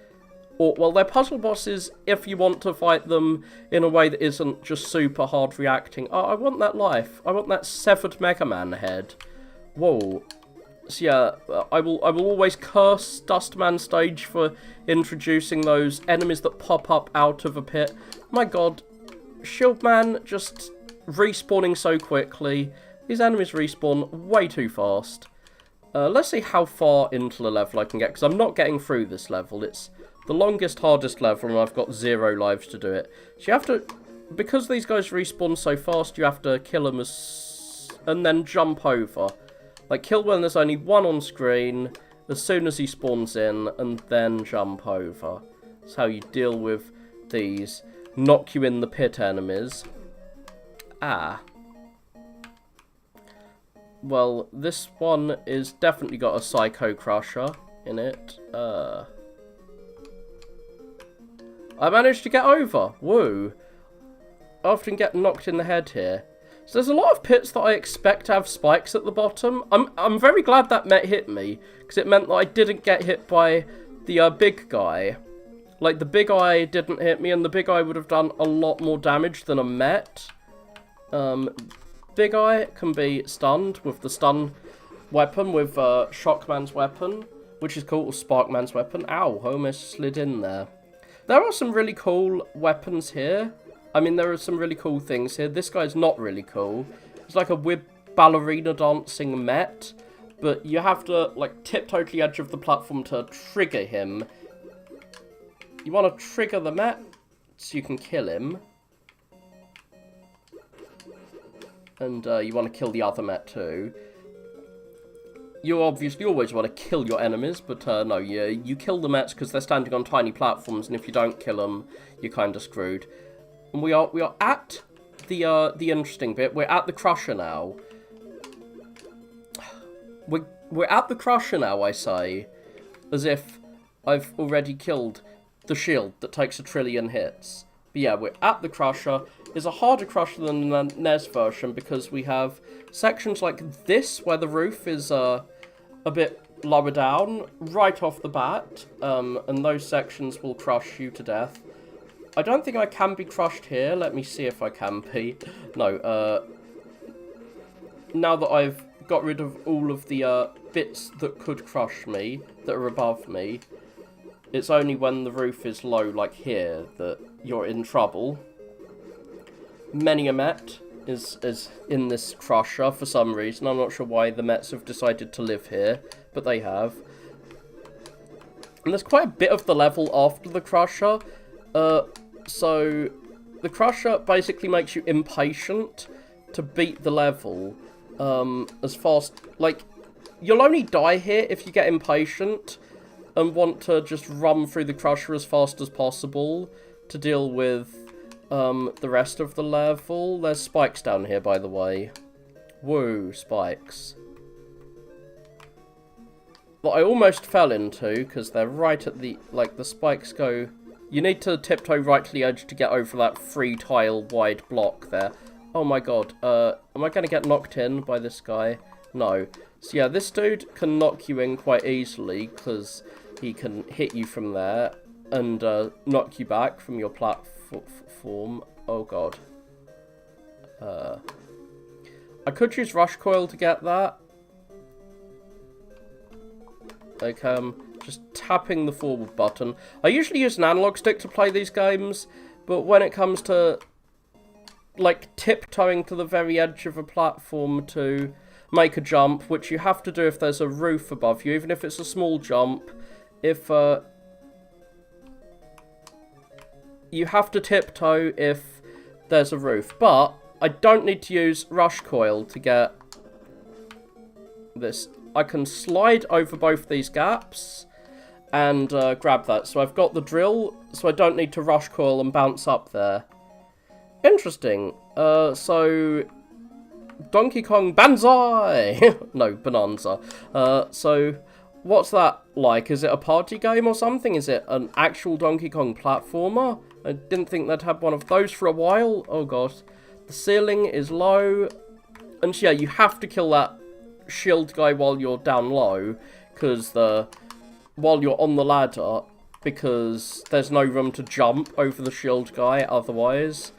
Or, well, they're puzzle bosses if you want to fight them in a way that isn't just super hard reacting. Oh, I want that life. I want that severed Mega Man head. Whoa. So yeah, I will always curse Dustman stage for introducing those enemies that pop up out of a pit. My god, Shieldman just respawning so quickly. These enemies respawn way too fast. Let's see how far into the level I can get, because I'm not getting through this level. It's the longest, hardest level, and I've got 0 lives to do it. So you have to, because these guys respawn so fast, you have to kill them and then jump over. Like, kill when there's only one on screen, as soon as he spawns in, and then jump over. That's how you deal with these knock you in the pit enemies. Ah. Well, this one is definitely got a Psycho Crusher in it. I managed to get over. Woo. I often get knocked in the head here. So there's a lot of pits that I expect to have spikes at the bottom. I'm very glad that Met hit me, because it meant that I didn't get hit by the big guy. Like, the big eye didn't hit me, and the big eye would have done a lot more damage than a Met. Big eye can be stunned with the stun weapon, with Shockman's weapon, which is called Sparkman's weapon. Ow, I almost slid in there. There are some really cool weapons here. I mean, there are some really cool things here. This guy's not really cool. It's like a weird ballerina dancing Met, but you have to, like, tiptoe to the edge of the platform to trigger him. You want to trigger the Met so you can kill him. And you want to kill the other Met too. You obviously always want to kill your enemies, but no, you kill the Mets because they're standing on tiny platforms, and if you don't kill them, you're kind of screwed. And we are at the interesting bit. We're at the Crusher now. We're at the Crusher now, I say, as if I've already killed the shield that takes 1 trillion hits. But yeah, we're at the Crusher. It's a harder Crusher than the NES version because we have sections like this where the roof is a bit lower down right off the bat, and those sections will crush you to death. I don't think I can be crushed here. Let me see if I can be. No, now that I've got rid of all of the bits that could crush me, that are above me, it's only when the roof is low, like here, that you're in trouble. Many a Met is in this Crusher for some reason. I'm not sure why the Mets have decided to live here, but they have. And there's quite a bit of the level after the Crusher. So the Crusher basically makes you impatient to beat the level as fast. Like, you'll only die here if you get impatient and want to just run through the Crusher as fast as possible to deal with the rest of the level. There's spikes down here, by the way. Woo, spikes. That I almost fell into, because they're right at the, like, the spikes go... You need to tiptoe right to the edge to get over that 3-tile wide block there. Oh my god, am I going to get knocked in by this guy? No. So yeah, this dude can knock you in quite easily, because he can hit you from there, and knock you back from your platform. Oh god. I could use Rush Coil to get that. Like, just tapping the forward button. I usually use an analog stick to play these games, but when it comes to, like, tiptoeing to the very edge of a platform to make a jump, which you have to do if there's a roof above you, even if it's a small jump, if, you have to tiptoe if there's a roof. But I don't need to use Rush Coil to get this. I can slide over both these gaps and grab that. So I've got the drill, so I don't need to Rush Coil and bounce up there. Interesting. So Donkey Kong Banzai! No, Bonanza. So what's that like? Is it a party game or something? Is it an actual Donkey Kong platformer? I didn't think they'd have one of those for a while. Oh god. The ceiling is low. And yeah, you have to kill that shield guy while you're down low, because while you're on the ladder, because there's no room to jump over the shield guy otherwise.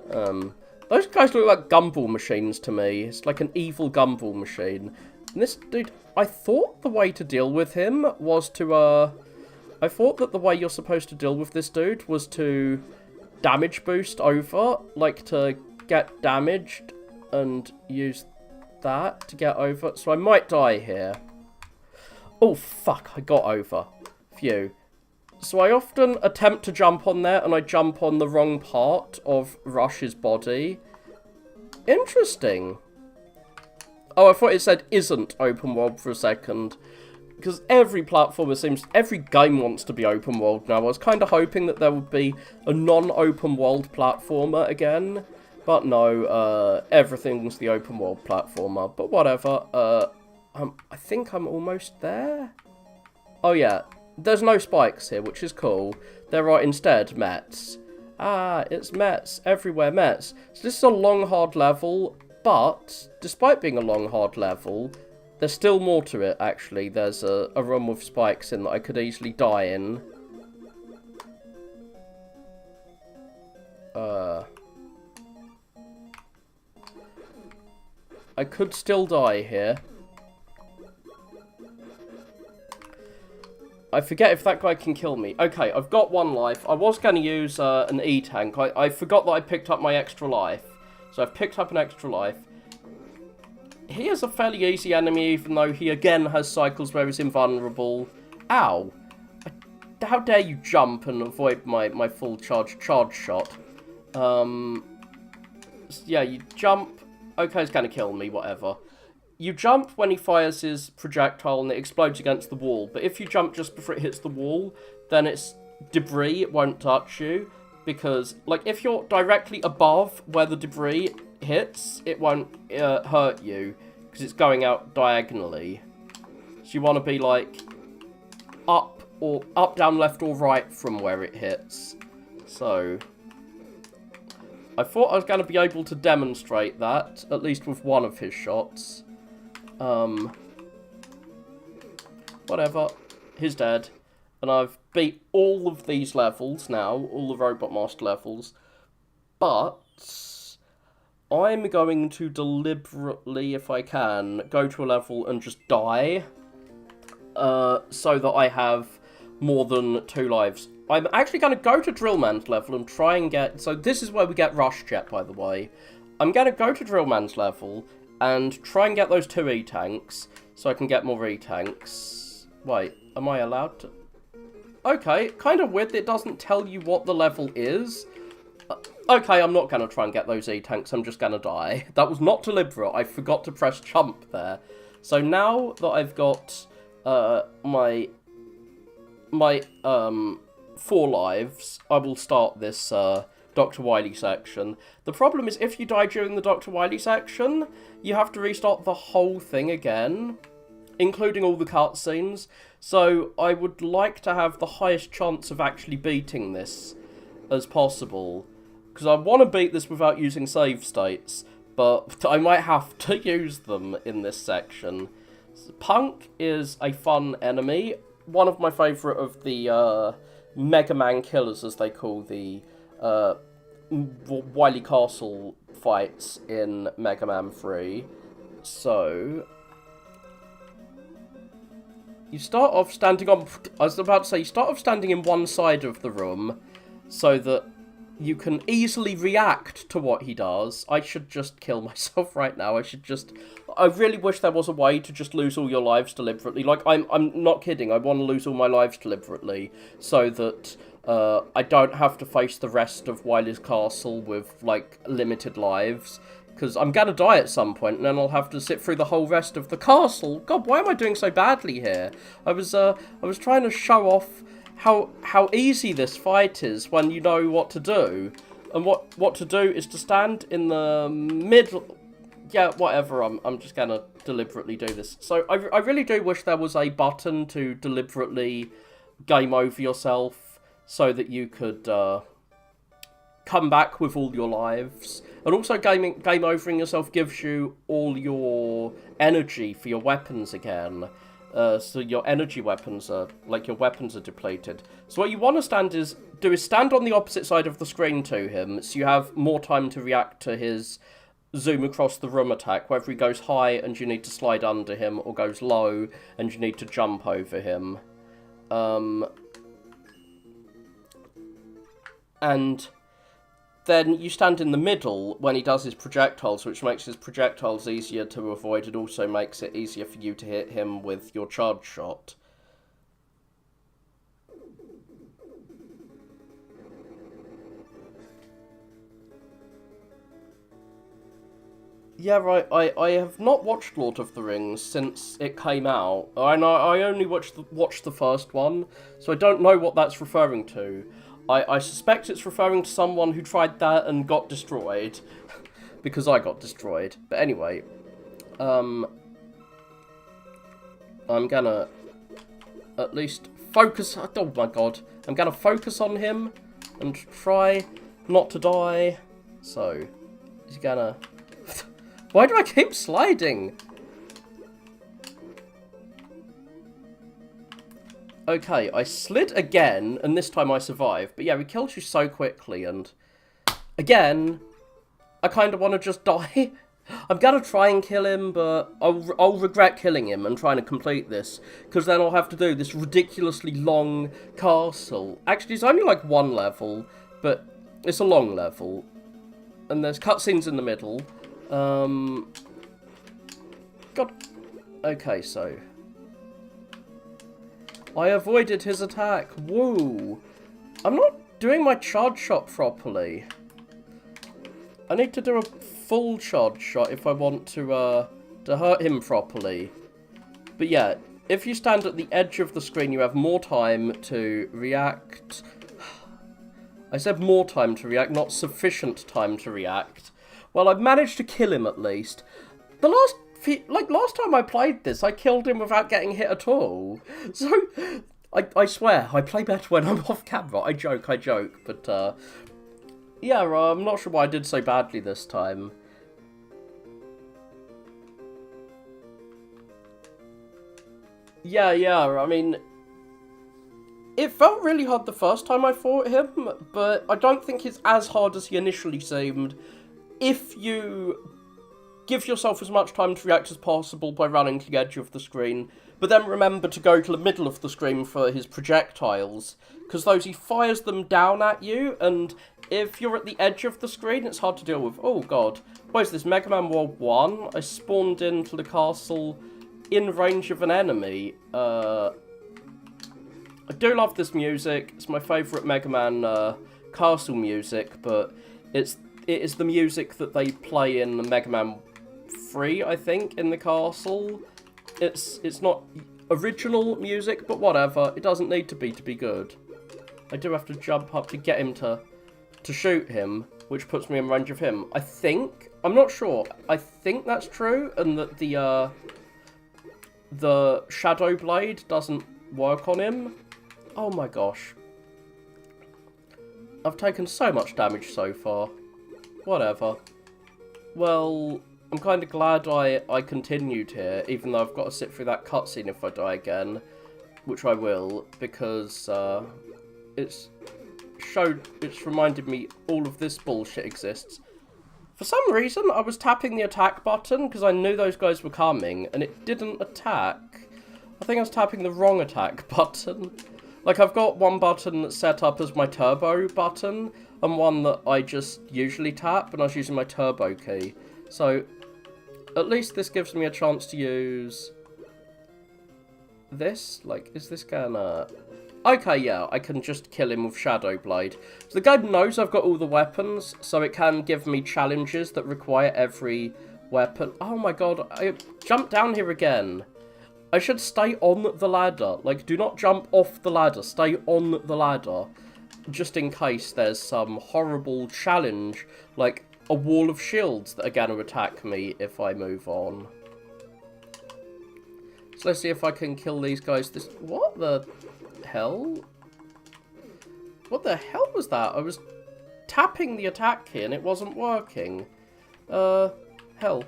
Those guys look like gumball machines to me. It's like an evil gumball machine. And this dude, I thought the way to deal with him was to, I thought that the way you're supposed to deal with this dude was to damage boost over, like to get damaged and use that to get over. So I might die here. Oh, fuck, I got over. Phew. So I often attempt to jump on there, and I jump on the wrong part of Rush's body. Interesting. Oh, I thought it said isn't open world for a second. Because every platformer seems... every game wants to be open world now. I was kind of hoping that there would be a non-open world platformer again. But no, everything's the open world platformer. But whatever. I think I'm almost there. Oh, yeah. There's no spikes here, which is cool. There are instead Mets. Ah, it's Mets. Everywhere Mets. So this is a long, hard level, but despite being a long, hard level, there's still more to it, actually. There's a room with spikes in that I could easily die in. I could still die here. I forget if that guy can kill me. Okay, I've got 1 life. I was going to use an E-tank. I forgot that I picked up my extra life. So I've picked up an extra life. He is a fairly easy enemy, even though he again has cycles where he's invulnerable. Ow. How dare you jump and avoid my full charge shot. Yeah, you jump. Okay, it's going to kill me, whatever. You jump when he fires his projectile and it explodes against the wall. But if you jump just before it hits the wall, then it's debris. It won't touch you. Because, like, if you're directly above where the debris hits, it won't hurt you. Because it's going out diagonally. So you want to be, like, up, down, left, or right from where it hits. So... I thought I was going to be able to demonstrate that, at least with one of his shots. Whatever. He's dead. And I've beat all of these levels now, all the Robot Master levels. But I'm going to deliberately, if I can, go to a level and just die. So that I have more than 2 lives. I'm actually going to go to Drillman's level and try and get... So this is where we get Rush Jet, by the way. I'm going to go to Drillman's level and try and get those 2 E-tanks so I can get more E-tanks. Wait, am I allowed to... Okay, kind of weird that it doesn't tell you what the level is. Okay, I'm not going to try and get those E-tanks. I'm just going to die. That was not deliberate. I forgot to press jump there. So now that I've got my 4 lives, I will start this Dr. Wily section. The problem is if you die during the Dr. Wily section, you have to restart the whole thing again, including all the cutscenes. So I would like to have the highest chance of actually beating this as possible, because I want to beat this without using save states, but I might have to use them in this section. Punk is a fun enemy, one of my favourite of the Mega Man killers, as they call the Wily Castle fights in Mega Man 3. So you start off standing on... I was about to say, you start off standing in one side of the room so that you can easily react to what he does. I should just kill myself right now. I really wish there was a way to just lose all your lives deliberately. Like, I'm not kidding. I want to lose all my lives deliberately so that I don't have to face the rest of Wily's Castle with, like, limited lives. Because I'm going to die at some point, and then I'll have to sit through the whole rest of the castle. God, why am I doing so badly here? I was trying to show off how easy this fight is when you know what to do. And what to do is to stand in the middle... Yeah, whatever, I'm just going to deliberately do this. So I really do wish there was a button to deliberately game over yourself so that you could come back with all your lives. And also game overing yourself gives you all your energy for your weapons again. So your energy weapons are, like, your weapons are depleted. So what you want to do is stand on the opposite side of the screen to him, so you have more time to react to his zoom across the room attack, whether he goes high and you need to slide under him, or goes low and you need to jump over him. And then you stand in the middle when he does his projectiles, which makes his projectiles easier to avoid. It also makes it easier for you to hit him with your charge shot. Yeah, right, I have not watched Lord of the Rings since it came out. I only watched the first one, so I don't know what that's referring to. I suspect it's referring to someone who tried that and got destroyed. Because I got destroyed. But anyway. I'm gonna at least focus... Oh my god. I'm gonna focus on him and try not to die. So, he's gonna... Why do I keep sliding? Okay, I slid again, and this time I survived. But yeah, he kills you so quickly, and... Again, I kind of want to just die. I'm gonna try and kill him, but I'll regret killing him and trying to complete this. Because then I'll have to do this ridiculously long castle. Actually, it's only like one level, but it's a long level. And there's cutscenes in the middle. God. Okay, so... I avoided his attack. Woo! I'm not doing my charge shot properly. I need to do a full charge shot if I want to hurt him properly. But yeah, if you stand at the edge of the screen, you have more time to react. I said more time to react, not sufficient time to react. Well, I've managed to kill him at least. Last time I played this, I killed him without getting hit at all. So, I swear, I play better when I'm off camera. I joke, but, yeah, I'm not sure why I did so badly this time. Yeah, I mean, it felt really hard the first time I fought him, but I don't think it's as hard as he initially seemed. If you give yourself as much time to react as possible by running to the edge of the screen, but then remember to go to the middle of the screen for his projectiles, because those, he fires them down at you, and if you're at the edge of the screen, it's hard to deal with. Oh god, what is this, Mega Man World 1? I spawned into the castle in range of an enemy. I do love this music. It's my favourite Mega Man castle music, but it is the music that they play in the Mega Man 3, I think, in the castle. It's not original music, but whatever. It doesn't need to be good. I do have to jump up to get him to shoot him, which puts me in range of him. I think. I'm not sure. I think that's true, and that the Shadow Blade doesn't work on him. Oh my gosh. I've taken so much damage so far. Whatever. Well, I'm kind of glad I continued here, even though I've got to sit through that cutscene if I die again, which I will, because it's reminded me all of this bullshit exists. For some reason, I was tapping the attack button because I knew those guys were coming, and it didn't attack. I think I was tapping the wrong attack button. Like, I've got one button that's set up as my turbo button, and one that I just usually tap, and I was using my turbo key. So, at least this gives me a chance to use this. Like, is this gonna... Okay, yeah, I can just kill him with Shadow Blade. So the guy knows I've got all the weapons, so it can give me challenges that require every weapon. Oh my god, I jumped down here again. I should stay on the ladder. Like, do not jump off the ladder. Stay on the ladder. Just in case there's some horrible challenge, like a wall of shields that are going to attack me if I move on. So let's see if I can kill these guys. What the hell? What the hell was that? I was tapping the attack key and it wasn't working. Hell.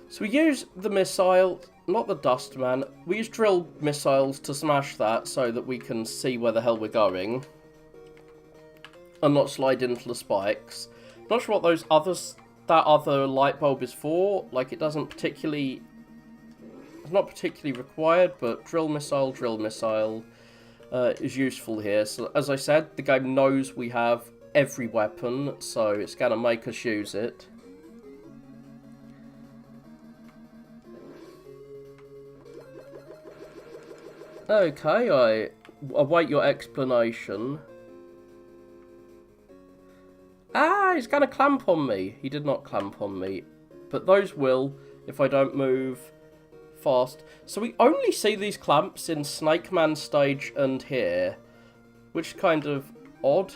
So we use the missile. not the Dust Man. We use drill missiles to smash that so that we can see where the hell we're going. And not slide into the spikes. Not sure what that other light bulb is for. Like, it doesn't particularly... It's not particularly required, but drill missile is useful here. So, as I said, the game knows we have every weapon, so it's going to make us use it. Okay, I await your explanation. Ah, he's going to clamp on me. He did not clamp on me. But those will, if I don't move fast. So we only see these clamps in Snake Man stage and here. Which is kind of odd.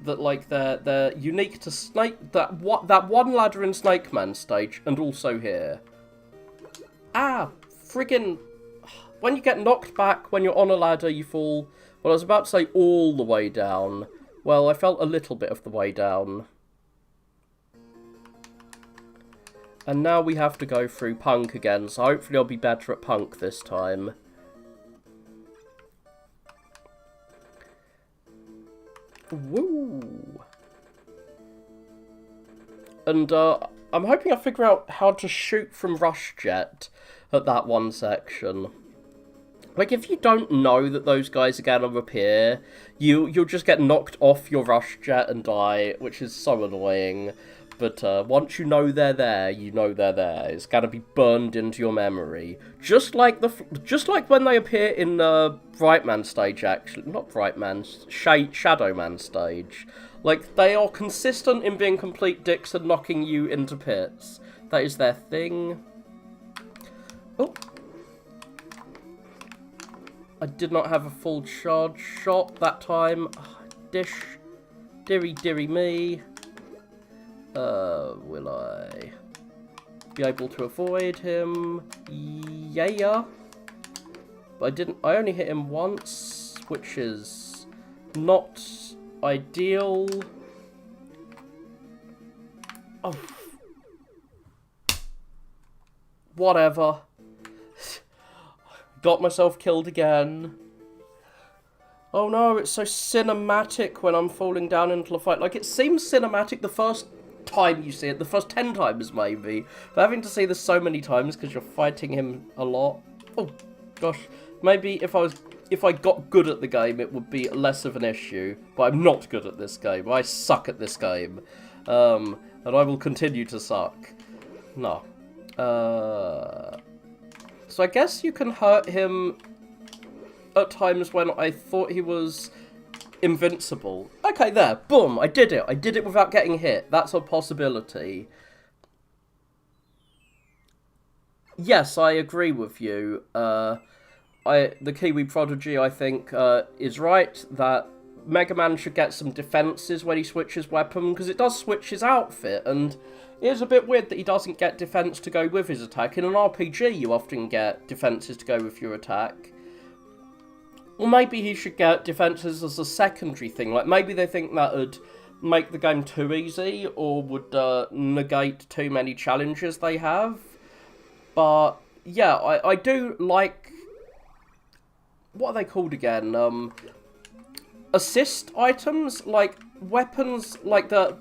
That, like, they're unique to Snake... That one ladder in Snake Man stage, and also here. Ah, friggin'... When you get knocked back, when you're on a ladder, you fall... Well, I was about to say all the way down. Well, I felt a little bit of the way down. And now we have to go through Punk again, so hopefully I'll be better at Punk this time. Woo! And, I'm hoping I figure out how to shoot from Rush Jet at that one section. Like, if you don't know that those guys are going to appear, you'll just get knocked off your Rush Jet and die, which is so annoying. But once you know they're there, you know they're there. It's going to be burned into your memory. Just like when they appear in Bright Man stage, actually. Not Bright Man, Shadow Man stage. Like, they are consistent in being complete dicks and knocking you into pits. That is their thing. Oh. I did not have a full charge shot that time. Dish. Deary me. Will I be able to avoid him? Yeah. But I only hit him once, which is not ideal. Oh. Whatever. Got myself killed again. Oh no, it's so cinematic when I'm falling down into the fight. Like, it seems cinematic the first time you see it, the first 10 times maybe. But having to see this so many times because you're fighting him a lot. Oh, gosh. Maybe if I got good at the game, it would be less of an issue. But I'm not good at this game. I suck at this game. And I will continue to suck. No. So I guess you can hurt him at times when I thought he was invincible. Okay, there. Boom. I did it. I did it without getting hit. That's a possibility. Yes, I agree with you. The Kiwi Prodigy, I think, is right that Mega Man should get some defenses when he switches weapon, because it does switch his outfit, and it is a bit weird that he doesn't get defense to go with his attack. In an RPG, you often get defenses to go with your attack. Or maybe he should get defenses as a secondary thing. Like, maybe they think that would make the game too easy, or would negate too many challenges they have. But, yeah, I do like... What are they called again? Assist items? Like, weapons, like the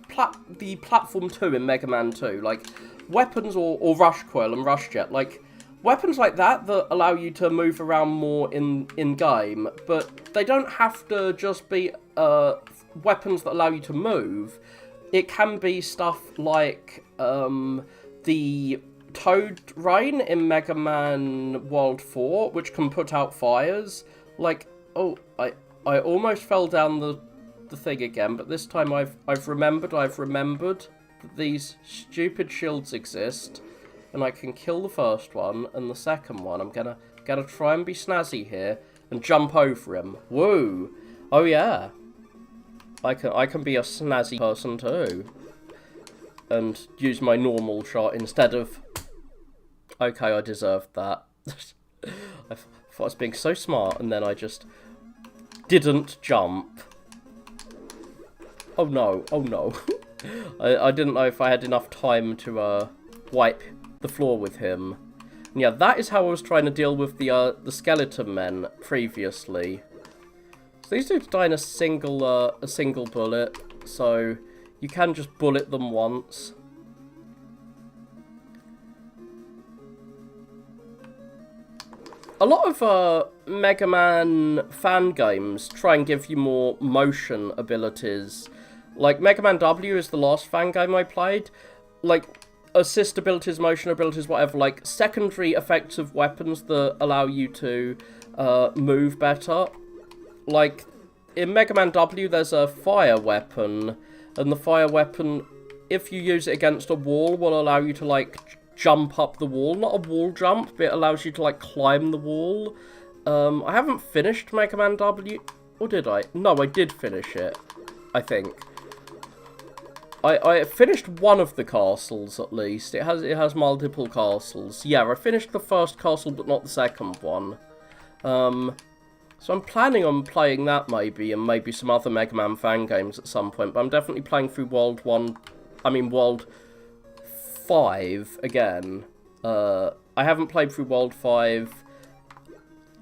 Platform 2 in Mega Man 2. Like, weapons or Rush Coil and Rush Jet. Like, weapons like that allow you to move around more in-game. But they don't have to just be weapons that allow you to move. It can be stuff like the Toad Rain in Mega Man World 4, which can put out fires. Like, oh, I almost fell down the thing again, but this time I've remembered that these stupid shields exist, and I can kill the first one, and the second one I'm gonna try and be snazzy here and jump over him. Woo! Oh yeah, I can be a snazzy person too, and use my normal shot instead of. Okay, I deserved that. I thought I was being so smart, and then I just didn't jump. Oh no, oh no. I didn't know if I had enough time to wipe the floor with him. And yeah, that is how I was trying to deal with the skeleton men previously. So these dudes die in a single bullet, so you can just bullet them once. A lot of Mega Man fan games try and give you more motion abilities. Like, Mega Man W is the last fan game I played. Like, assist abilities, motion abilities, whatever. Like, secondary effects of weapons that allow you to move better. Like, in Mega Man W, there's a fire weapon. And the fire weapon, if you use it against a wall, will allow you to, like, jump up the wall. Not a wall jump, but it allows you to, like, climb the wall. I haven't finished Mega Man W. Or did I? No, I did finish it, I think. I finished one of the castles, at least. It has multiple castles. Yeah, I finished the first castle, but not the second one. So I'm planning on playing that, maybe, and maybe some other Mega Man fan games at some point. But I'm definitely playing through World 5 again. I haven't played through World 5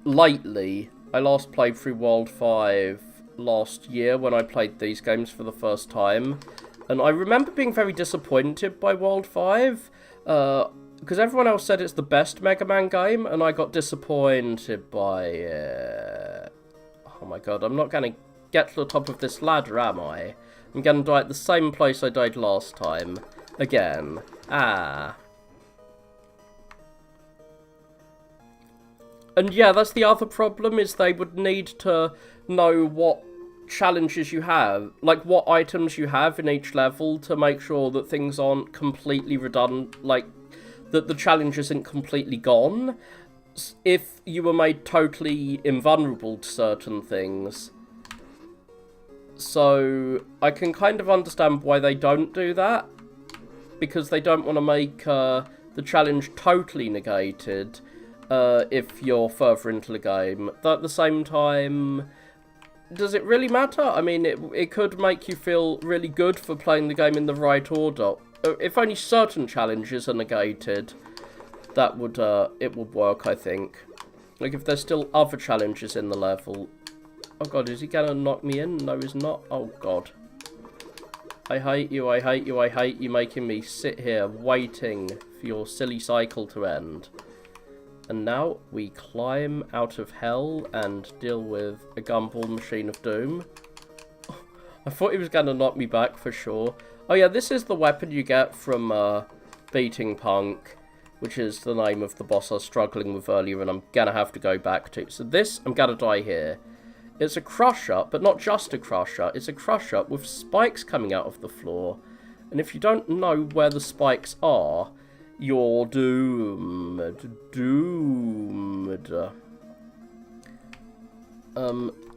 lately. I last played through World 5 last year when I played these games for the first time. And I remember being very disappointed by World 5. Because everyone else said it's the best Mega Man game, and I got disappointed by it. Oh my god, I'm not going to get to the top of this ladder, am I? I'm going to die at the same place I died last time. Again. Ah. And yeah, that's the other problem, is they would need to know what challenges you have, like what items you have in each level, to make sure that things aren't completely redundant, like that the challenge isn't completely gone if you were made totally invulnerable to certain things. So I can kind of understand why they don't do that, because they don't want to make the challenge totally negated if you're further into the game. Though at the same time, does it really matter? I mean, it could make you feel really good for playing the game in the right order. If only certain challenges are negated, that would it would work, I think. Like, if there's still other challenges in the level. Oh god, is he gonna knock me in? No, he's not. Oh god. I hate you, I hate you, I hate you, making me sit here waiting for your silly cycle to end. And now we climb out of hell and deal with a gumball machine of doom. I thought he was going to knock me back for sure. Oh yeah, this is the weapon you get from beating Punk, which is the name of the boss I was struggling with earlier, and I'm going to have to go back to. So this, I'm going to die here. It's a crusher, but not just a crusher. It's a crusher with spikes coming out of the floor. And if you don't know where the spikes are, you're doomed. Doomed.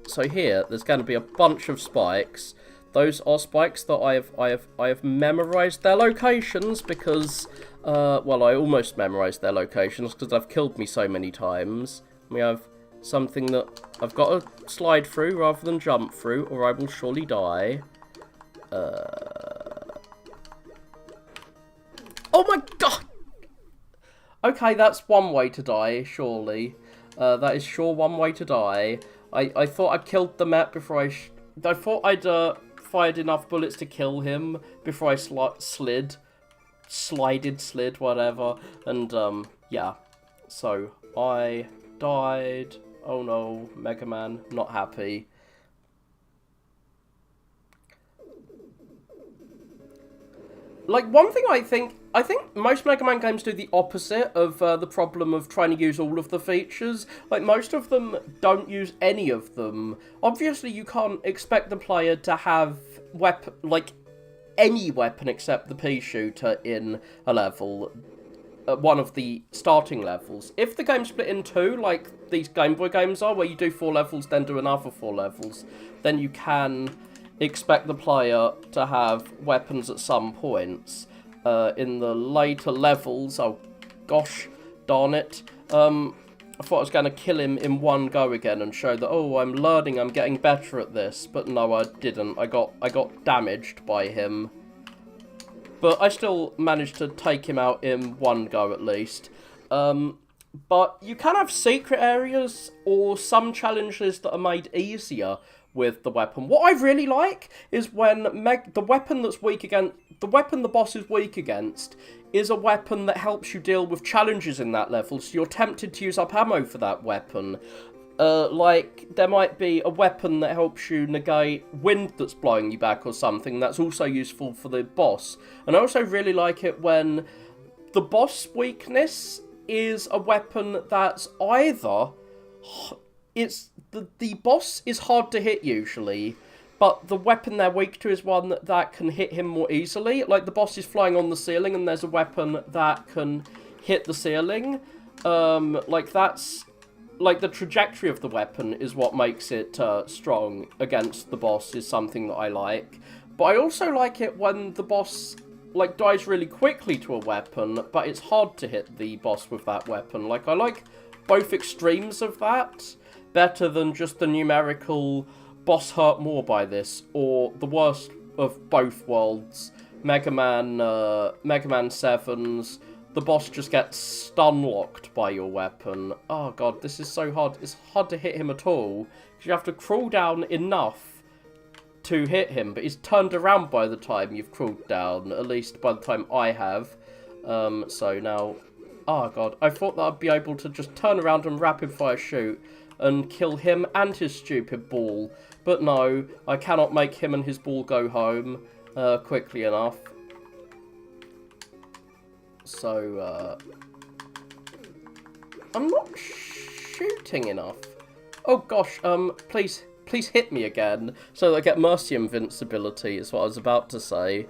So here, there's going to be a bunch of spikes. Those are spikes that I have memorized their locations because, well, I almost memorized their locations because they've killed me so many times. We have something that I've got to slide through rather than jump through, or I will surely die. Oh my god! Okay, that's one way to die, surely. That is sure one way to die. I thought I killed the Met before I thought I'd fired enough bullets to kill him before I slid, whatever. And, yeah. So, I died. Oh no, Mega Man, not happy. Like, one thing I think most Mega Man games do the opposite of the problem of trying to use all of the features. Like, most of them don't use any of them. Obviously, you can't expect the player to have any weapon except the pea shooter in a level, one of the starting levels. If the game's split in two, like these Game Boy games are, where you do 4 levels, then do another 4 levels, then you can expect the player to have weapons at some points. In the later levels, oh gosh darn it, I thought I was going to kill him in one go again and show that, oh, I'm learning, I'm getting better at this, but no, I didn't. I got damaged by him. But I still managed to take him out in one go at least. But you can have secret areas or some challenges that are made easier with the weapon. What I really like is when the weapon the boss is weak against is a weapon that helps you deal with challenges in that level, so you're tempted to use up ammo for that weapon. Like, there might be a weapon that helps you negate wind that's blowing you back or something. That's also useful for the boss. And I also really like it when the boss weakness is a weapon that's either... The boss is hard to hit usually, but the weapon they're weak to is one that can hit him more easily. Like, the boss is flying on the ceiling and there's a weapon that can hit the ceiling. Like, the trajectory of the weapon is what makes it strong against the boss, is something that I like. But I also like it when the boss, like, dies really quickly to a weapon, but it's hard to hit the boss with that weapon. Like, I like both extremes of that better than just the numerical boss hurt more by this, or the worst of both worlds, Mega Man 7's, the boss just gets stun-locked by your weapon. Oh god, this is so hard. It's hard to hit him at all, because you have to crawl down enough to hit him, but he's turned around by the time you've crawled down, at least by the time I have. So now... Oh god, I thought that I'd be able to just turn around and rapid-fire shoot and kill him and his stupid ball. But no, I cannot make him and his ball go home quickly enough. So, I'm not shooting enough. Oh gosh, please hit me again, so that I get Mercy Invincibility, is what I was about to say.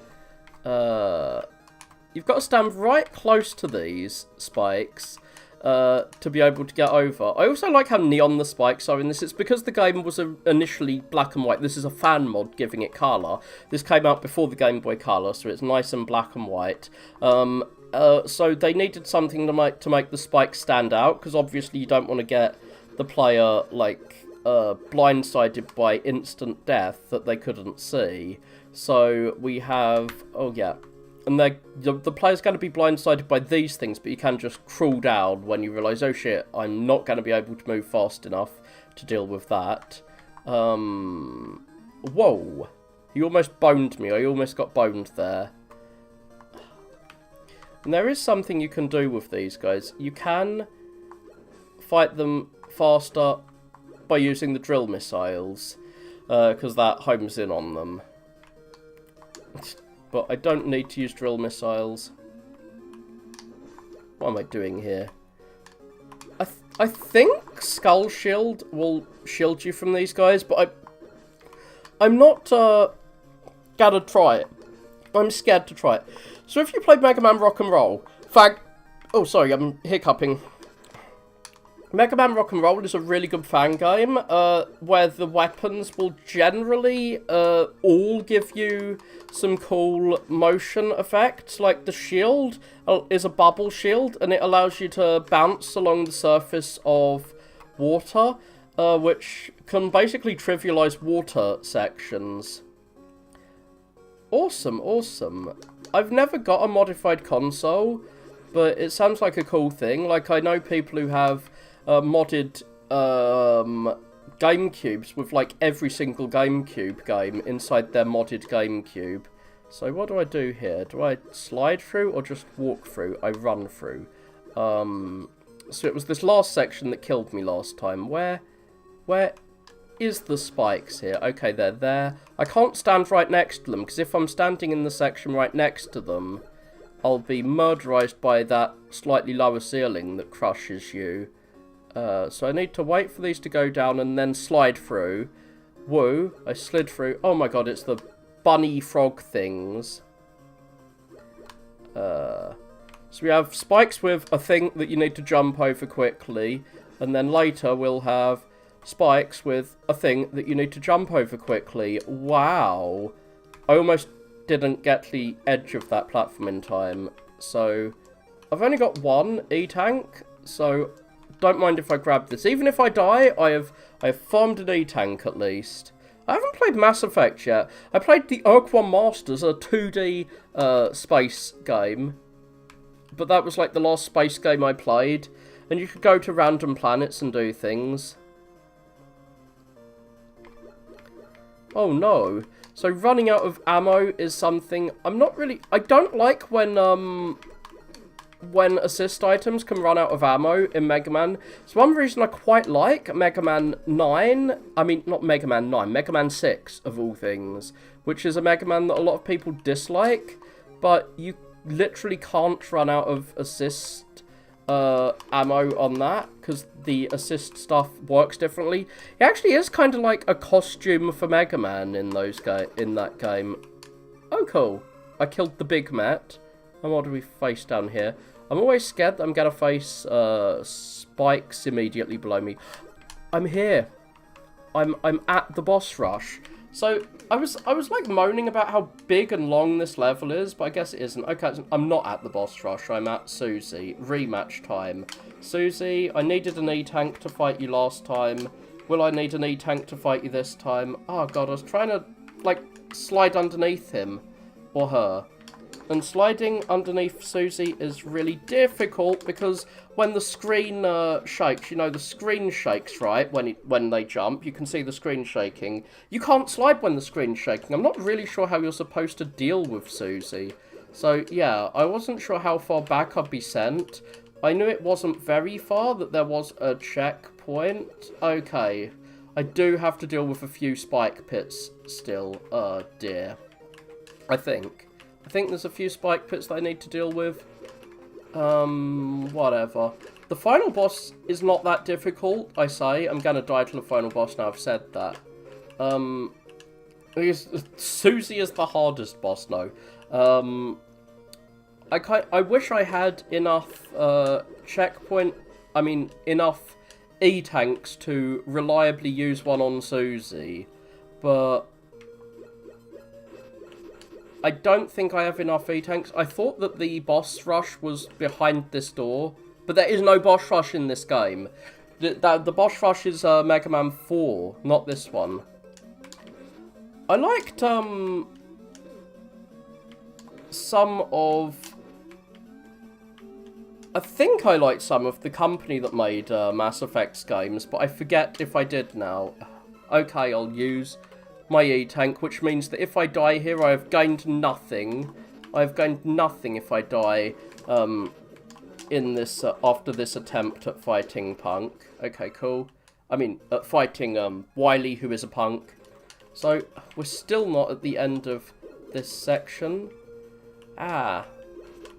You've got to stand right close to these spikes to be able to get over. I also like how neon the spikes are in this. It's because the game was initially black and white. This is a fan mod giving it colour. This came out before the Game Boy Color, so it's nice and black and white. So they needed something to make the spikes stand out, because obviously you don't want to get the player, like, blindsided by instant death that they couldn't see. So we have... Oh, yeah. And the player's going to be blindsided by these things, but you can just crawl down when you realise, oh shit, I'm not going to be able to move fast enough to deal with that. Whoa. He almost boned me. I almost got boned there. And there is something you can do with these guys. You can fight them faster by using the drill missiles, because that homes in on them. But I don't need to use drill missiles. What am I doing here? I think Skull Shield will shield you from these guys, but I'm not gonna try it. I'm scared to try it. So if you played Mega Man Rock and Roll, oh sorry, I'm hiccuping. Mega Man Rock and Roll is a really good fan game, where the weapons will generally all give you some cool motion effects. Like the shield is a bubble shield, and it allows you to bounce along the surface of water, which can basically trivialize water sections. Awesome, awesome. I've never got a modified console, but it sounds like a cool thing. Like, I know people who have modded GameCubes with like every single GameCube game inside their modded GameCube. So what do I do here? Do I slide through or just walk through? I run through. So it was this last section that killed me last time. Where is the spikes here? Okay, they're there. I can't stand right next to them, because if I'm standing in the section right next to them, I'll be murderized by that slightly lower ceiling that crushes you. So I need to wait for these to go down and then slide through. Whoa, I slid through. Oh my god, it's the bunny frog things. So we have spikes with a thing that you need to jump over quickly, and then later we'll have spikes with a thing that you need to jump over quickly. Wow. I almost didn't get the edge of that platform in time. So I've only got one E-Tank, so don't mind if I grab this. Even if I die, I have farmed an E-Tank at least. I haven't played Mass Effect yet. I played the Urk 1 Masters, a 2D space game. but that was like the last space game I played. And you could go to random planets and do things. Oh no. So running out of ammo is something I'm not really... I don't like when assist items can run out of ammo in Mega Man. It's one reason I quite like Mega Man 9. I mean, not Mega Man 9, Mega Man 6 of all things. Which is a Mega Man that a lot of people dislike. But you literally can't run out of assist ammo on that, because the assist stuff works differently. It actually is kind of like a costume for Mega Man in that game. Oh, cool. I killed the Big Met. And what do we face down here? I'm always scared that I'm going to face spikes immediately below me. I'm here. I'm at the boss rush. So, I was like moaning about how big and long this level is, but I guess it isn't. Okay, I'm not at the boss rush, I'm at Susie. Rematch time. Susie, I needed an E-Tank to fight you last time. Will I need an E-Tank to fight you this time? Oh god, I was trying to, like, slide underneath him. Or her. And sliding underneath Susie is really difficult because when the screen shakes, you know, the screen shakes, right? When they jump, you can see the screen shaking. You can't slide when the screen's shaking. I'm not really sure how you're supposed to deal with Susie. So, yeah, I wasn't sure how far back I'd be sent. I knew it wasn't very far, that there was a checkpoint. Okay, I do have to deal with a few spike pits still. Oh, dear. I think there's a few spike pits that I need to deal with. Whatever. The final boss is not that difficult, I say. I'm gonna die to the final boss now, I've said that. Susie is the hardest boss, no. I wish I had enough, enough E-Tanks to reliably use one on Susie. But I don't think I have enough E-Tanks. I thought that the boss rush was behind this door, but there is no boss rush in this game. The boss rush is Mega Man 4, not this one. I liked some of... I think I liked some of the company that made Mass Effects games, but I forget if I did now. Okay, I'll use my E-Tank, which means that if I die here, I have gained nothing. I've gained nothing if I die in this after this attempt at fighting Punk. Okay, cool. I mean, at fighting Wily, who is a punk. So, we're still not at the end of this section. Ah.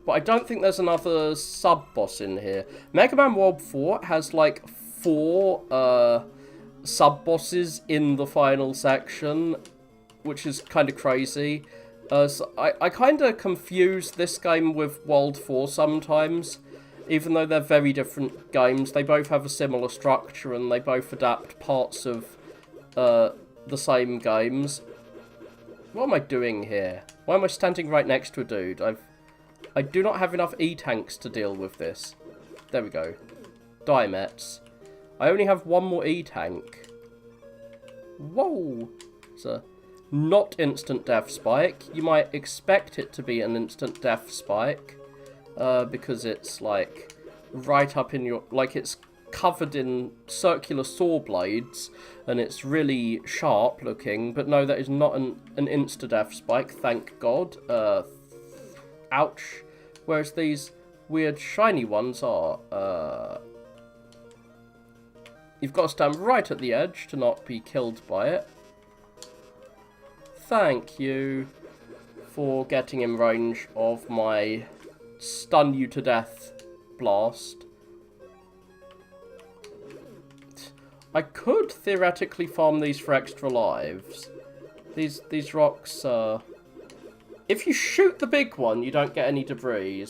But I don't think there's another sub-boss in here. Mega Man World 4 has, like, 4 sub-bosses in the final section, which is kind of crazy. So I kind of confuse this game with World 4 sometimes, even though they're very different games. They both have a similar structure, and they both adapt parts of the same games. What am I doing here? Why am I standing right next to a dude? I do not have enough E-Tanks to deal with this. There we go. Dimets. I only have one more E-Tank. Whoa! It's a not instant death spike. You might expect it to be an instant death spike. Because it's, like, right up in your... Like, it's covered in circular saw blades, and it's really sharp looking. But no, that is not an insta-death spike, thank God. Ouch. Whereas these weird shiny ones are, you've got to stand right at the edge to not be killed by it. Thank you for getting in range of my stun you to death blast. I could theoretically farm these for extra lives. These rocks, if you shoot the big one, you don't get any debris.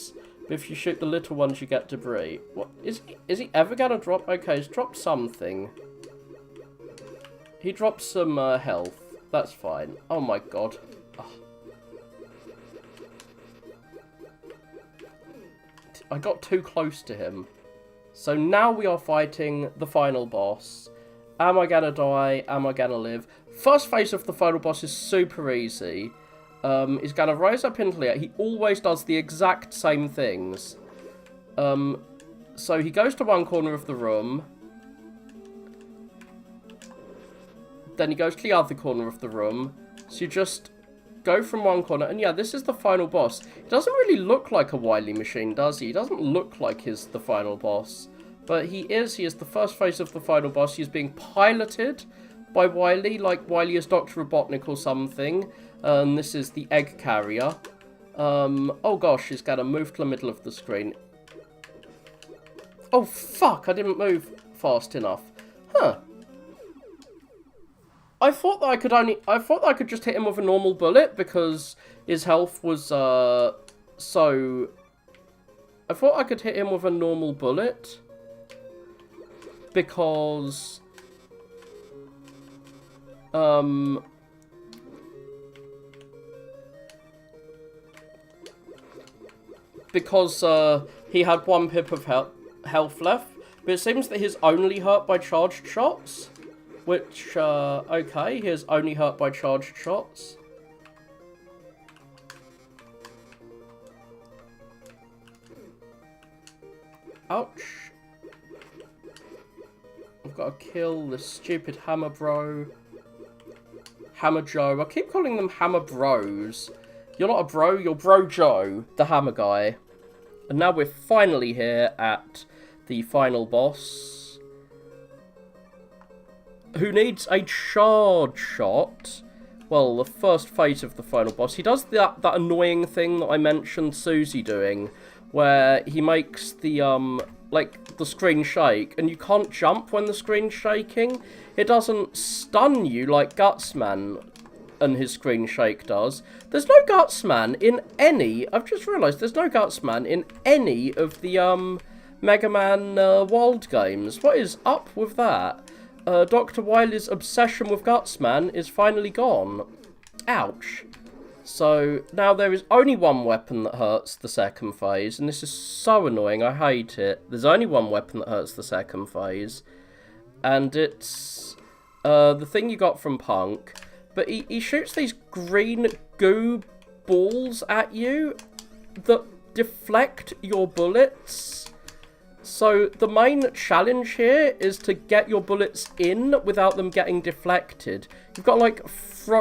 But if you shoot the little ones, you get debris. What is he ever gonna drop? Okay, he's dropped something. He dropped some health. That's fine. Oh my god. Ugh. I got too close to him. So now we are fighting the final boss. Am I gonna die? Am I gonna live? First phase of the final boss is super easy. He's gonna rise up into the air. He always does the exact same things. So he goes to one corner of the room. Then he goes to the other corner of the room. So you just go from one corner. And yeah, this is the final boss. He doesn't really look like a Wily machine, does he? He doesn't look like he's the final boss. But he is. He is the first phase of the final boss. He's being piloted by Wily, like Wily is Dr. Robotnik or something. And this is the egg carrier. Oh gosh, he's got to move to the middle of the screen. Oh fuck, I didn't move fast enough. Huh. I thought that I could just hit him with a normal bullet because his health was, so... I thought I could hit him with a normal bullet because... he had one pip of health left, but it seems that he's only hurt by charged shots, which, okay, he is only hurt by charged shots. Ouch. I've got to kill this stupid Hammer Bro. Hammer Joe. I keep calling them Hammer Bros. You're not a bro, you're Bro Joe, the Hammer guy. And now we're finally here at the final boss, who needs a charge shot. Well, the first phase of the final boss. He does that annoying thing that I mentioned Susie doing, where he makes the, like, the screen shake, and you can't jump when the screen's shaking. It doesn't stun you like Gutsman and his screen shake does. There's no Gutsman in any... I've just realised there's no Gutsman in any of the, Mega Man World games. What is up with that? Dr. Wily's obsession with Gutsman is finally gone. Ouch. So, now there is only one weapon that hurts the second phase, and this is so annoying, I hate it. There's only one weapon that hurts the second phase, and it's the thing you got from Punk. But he shoots these green goo balls at you that deflect your bullets. So the main challenge here is to get your bullets in without them getting deflected. You've got, like,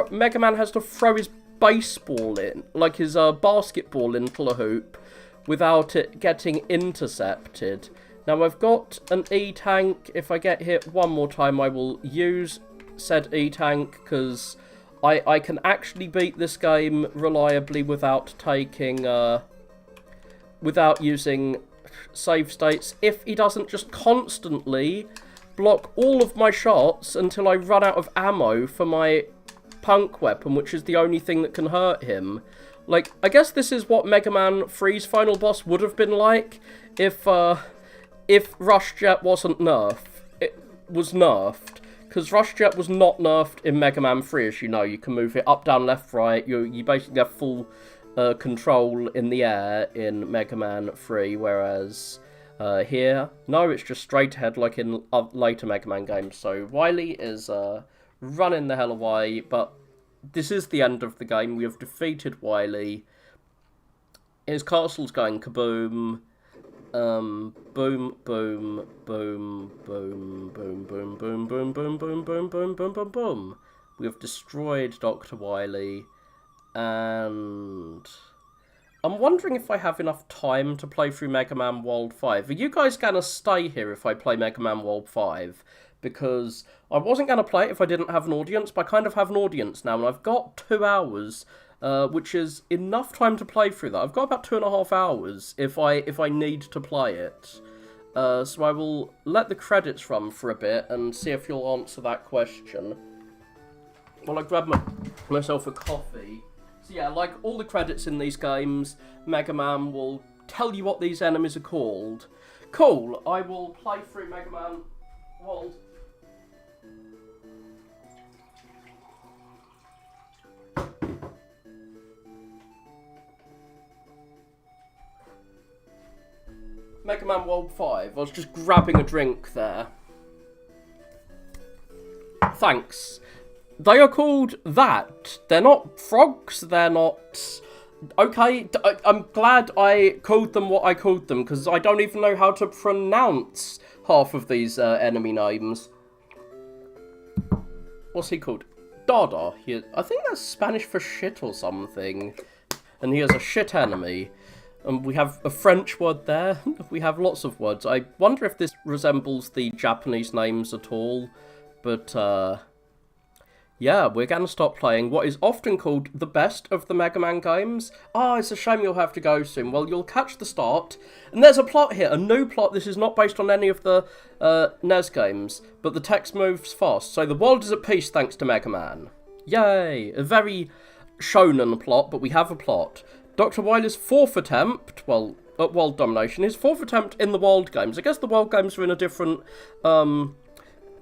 Mega Man has to throw his baseball in, like his basketball into the hoop, without it getting intercepted. Now I've got an E-Tank. If I get hit one more time, I will use said E-Tank, because I can actually beat this game reliably without taking, without using save states, if he doesn't just constantly block all of my shots until I run out of ammo for my Punk weapon, which is the only thing that can hurt him. Like, I guess this is what Mega Man 3's final boss would have been like if Rush Jet wasn't nerfed. It was nerfed. Because Rush Jet was not nerfed in Mega Man 3, as you know. You can move it up, down, left, right. You basically have full control in the air in Mega Man 3, whereas here, no, it's just straight ahead like in later Mega Man games. So Wily is running the hell away, but this is the end of the game. We have defeated Wily. His castle's going kaboom. Boom, boom, boom, boom, boom, boom, boom, boom, boom, boom, boom, boom, boom, boom, boom, boom. We have destroyed Dr. Wily, and I'm wondering if I have enough time to play through Mega Man World 5. Are you guys gonna stay here if I play Mega Man World 5? Because I wasn't gonna play it if I didn't have an audience, but I kind of have an audience now, and I've got 2 hours. Which is enough time to play through that. I've got about 2.5 hours if I need to play it. So I will let the credits run for a bit and see if you'll answer that question. While I grab myself a coffee. So yeah, like all the credits in these games, Mega Man will tell you what these enemies are called. Cool, I will play through Mega Man World. Mega Man World 5. I was just grabbing a drink there. Thanks. They are called that. They're not frogs, they're not Okay, I'm glad I called them what I called them, because I don't even know how to pronounce half of these enemy names. What's he called? Dada. I think that's Spanish for shit or something. And he is a shit enemy. And we have a French word there. We have lots of words. I wonder if this resembles the Japanese names at all. But, yeah, we're going to start playing what is often called the best of the Mega Man games. Ah, it's a shame you'll have to go soon. Well, you'll catch the start. And there's a plot here, a new plot. This is not based on any of the NES games, but the text moves fast. So the world is at peace thanks to Mega Man. Yay! A very shonen plot, but we have a plot. Dr. Wily's fourth attempt, well, at world domination, his fourth attempt in the world games. I guess the world games are in a different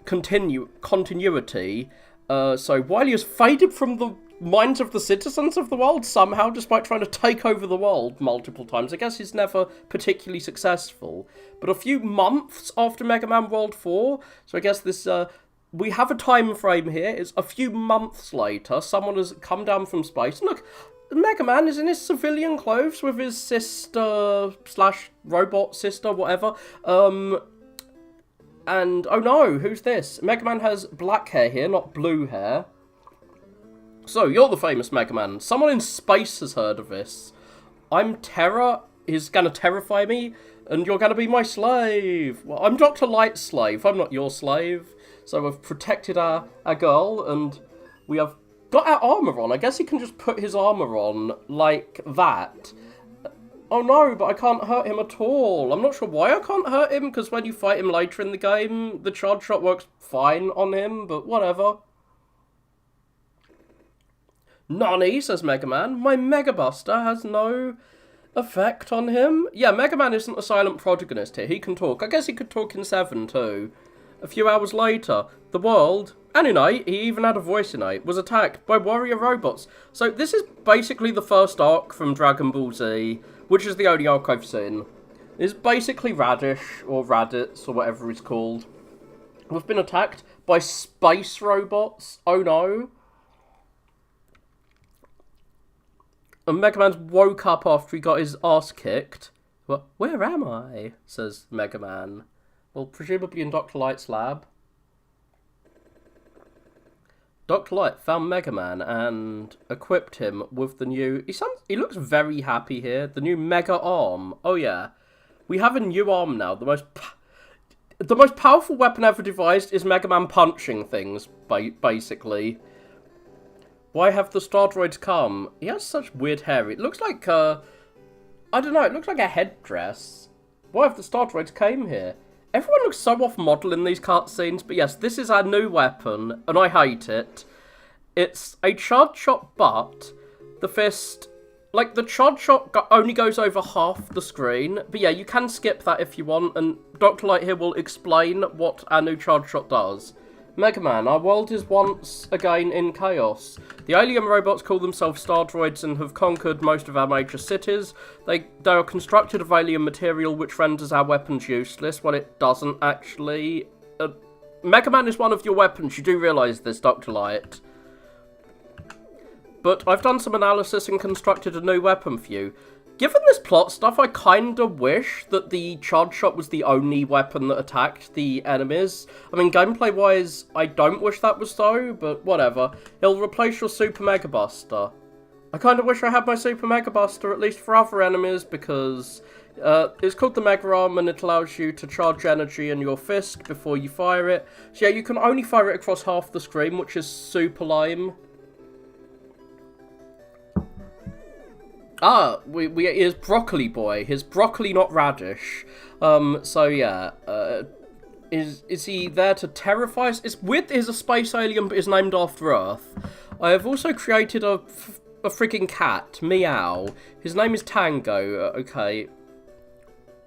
continuity. So Wily has faded from the minds of the citizens of the world somehow, despite trying to take over the world multiple times. I guess he's never particularly successful. But a few months after Mega Man World 4, so I guess this, we have a time frame here. It's a few months later, someone has come down from space. And look, Mega Man is in his civilian clothes with his sister / robot sister, whatever. And, oh no, who's this? Mega Man has black hair here, not blue hair. So, you're the famous Mega Man. Someone in space has heard of this. I'm Terra, he's gonna terrify me, and you're gonna be my slave. Well, I'm Dr. Light's slave, I'm not your slave. So we've protected our girl, and we have got our armour on. I guess he can just put his armour on like that. Oh no, but I can't hurt him at all. I'm not sure why I can't hurt him, because when you fight him later in the game, the charge shot works fine on him, but whatever. Nani, says Mega Man. My Mega Buster has no effect on him. Yeah, Mega Man isn't a silent protagonist here. He can talk. I guess he could talk in 7 too. A few hours later, the world, and in 8, he even had a voice in 8, was attacked by warrior robots. So this is basically the first arc from Dragon Ball Z, which is the only arc I've seen. It's basically Radish, or Raditz, or whatever it's called. We've been attacked by space robots. Oh no. And Mega Man's woke up after he got his ass kicked. Well, where am I? Says Mega Man. Well, presumably in Dr. Light's lab. Dr. Light found Mega Man and equipped him with the new... He looks very happy here. The new Mega Arm. Oh yeah. We have a new arm now. The most powerful weapon ever devised is Mega Man punching things, basically. Why have the Star Droids come? He has such weird hair. It looks like, I don't know, it looks like a headdress. Why have the Star Droids came here? Everyone looks so off-model in these cutscenes, but yes, this is our new weapon, and I hate it. It's a charge shot, but the fist... Like, the charge shot only goes over half the screen, but yeah, you can skip that if you want, and Dr. Light here will explain what our new charge shot does. Mega Man, our world is once again in chaos. The alien robots call themselves Star Droids and have conquered most of our major cities. They are constructed of alien material which renders our weapons useless. Well, it doesn't actually. Mega Man is one of your weapons, you do realise this, Dr. Light. But I've done some analysis and constructed a new weapon for you. Given this plot stuff, I kinda wish that the charge shot was the only weapon that attacked the enemies. I mean, gameplay-wise, I don't wish that was so, but whatever. It'll replace your Super Mega Buster. I kinda wish I had my Super Mega Buster, at least for other enemies, because it's called the Mega Arm, and it allows you to charge energy in your fist before you fire it. So yeah, you can only fire it across half the screen, which is super lame. Ah, here's Broccoli Boy. Here's Broccoli, not Radish. So yeah, is he there to terrify us? It's weird that he's a space alien, but is named after Earth. I have also created a freaking cat, Meow. His name is Tango, okay.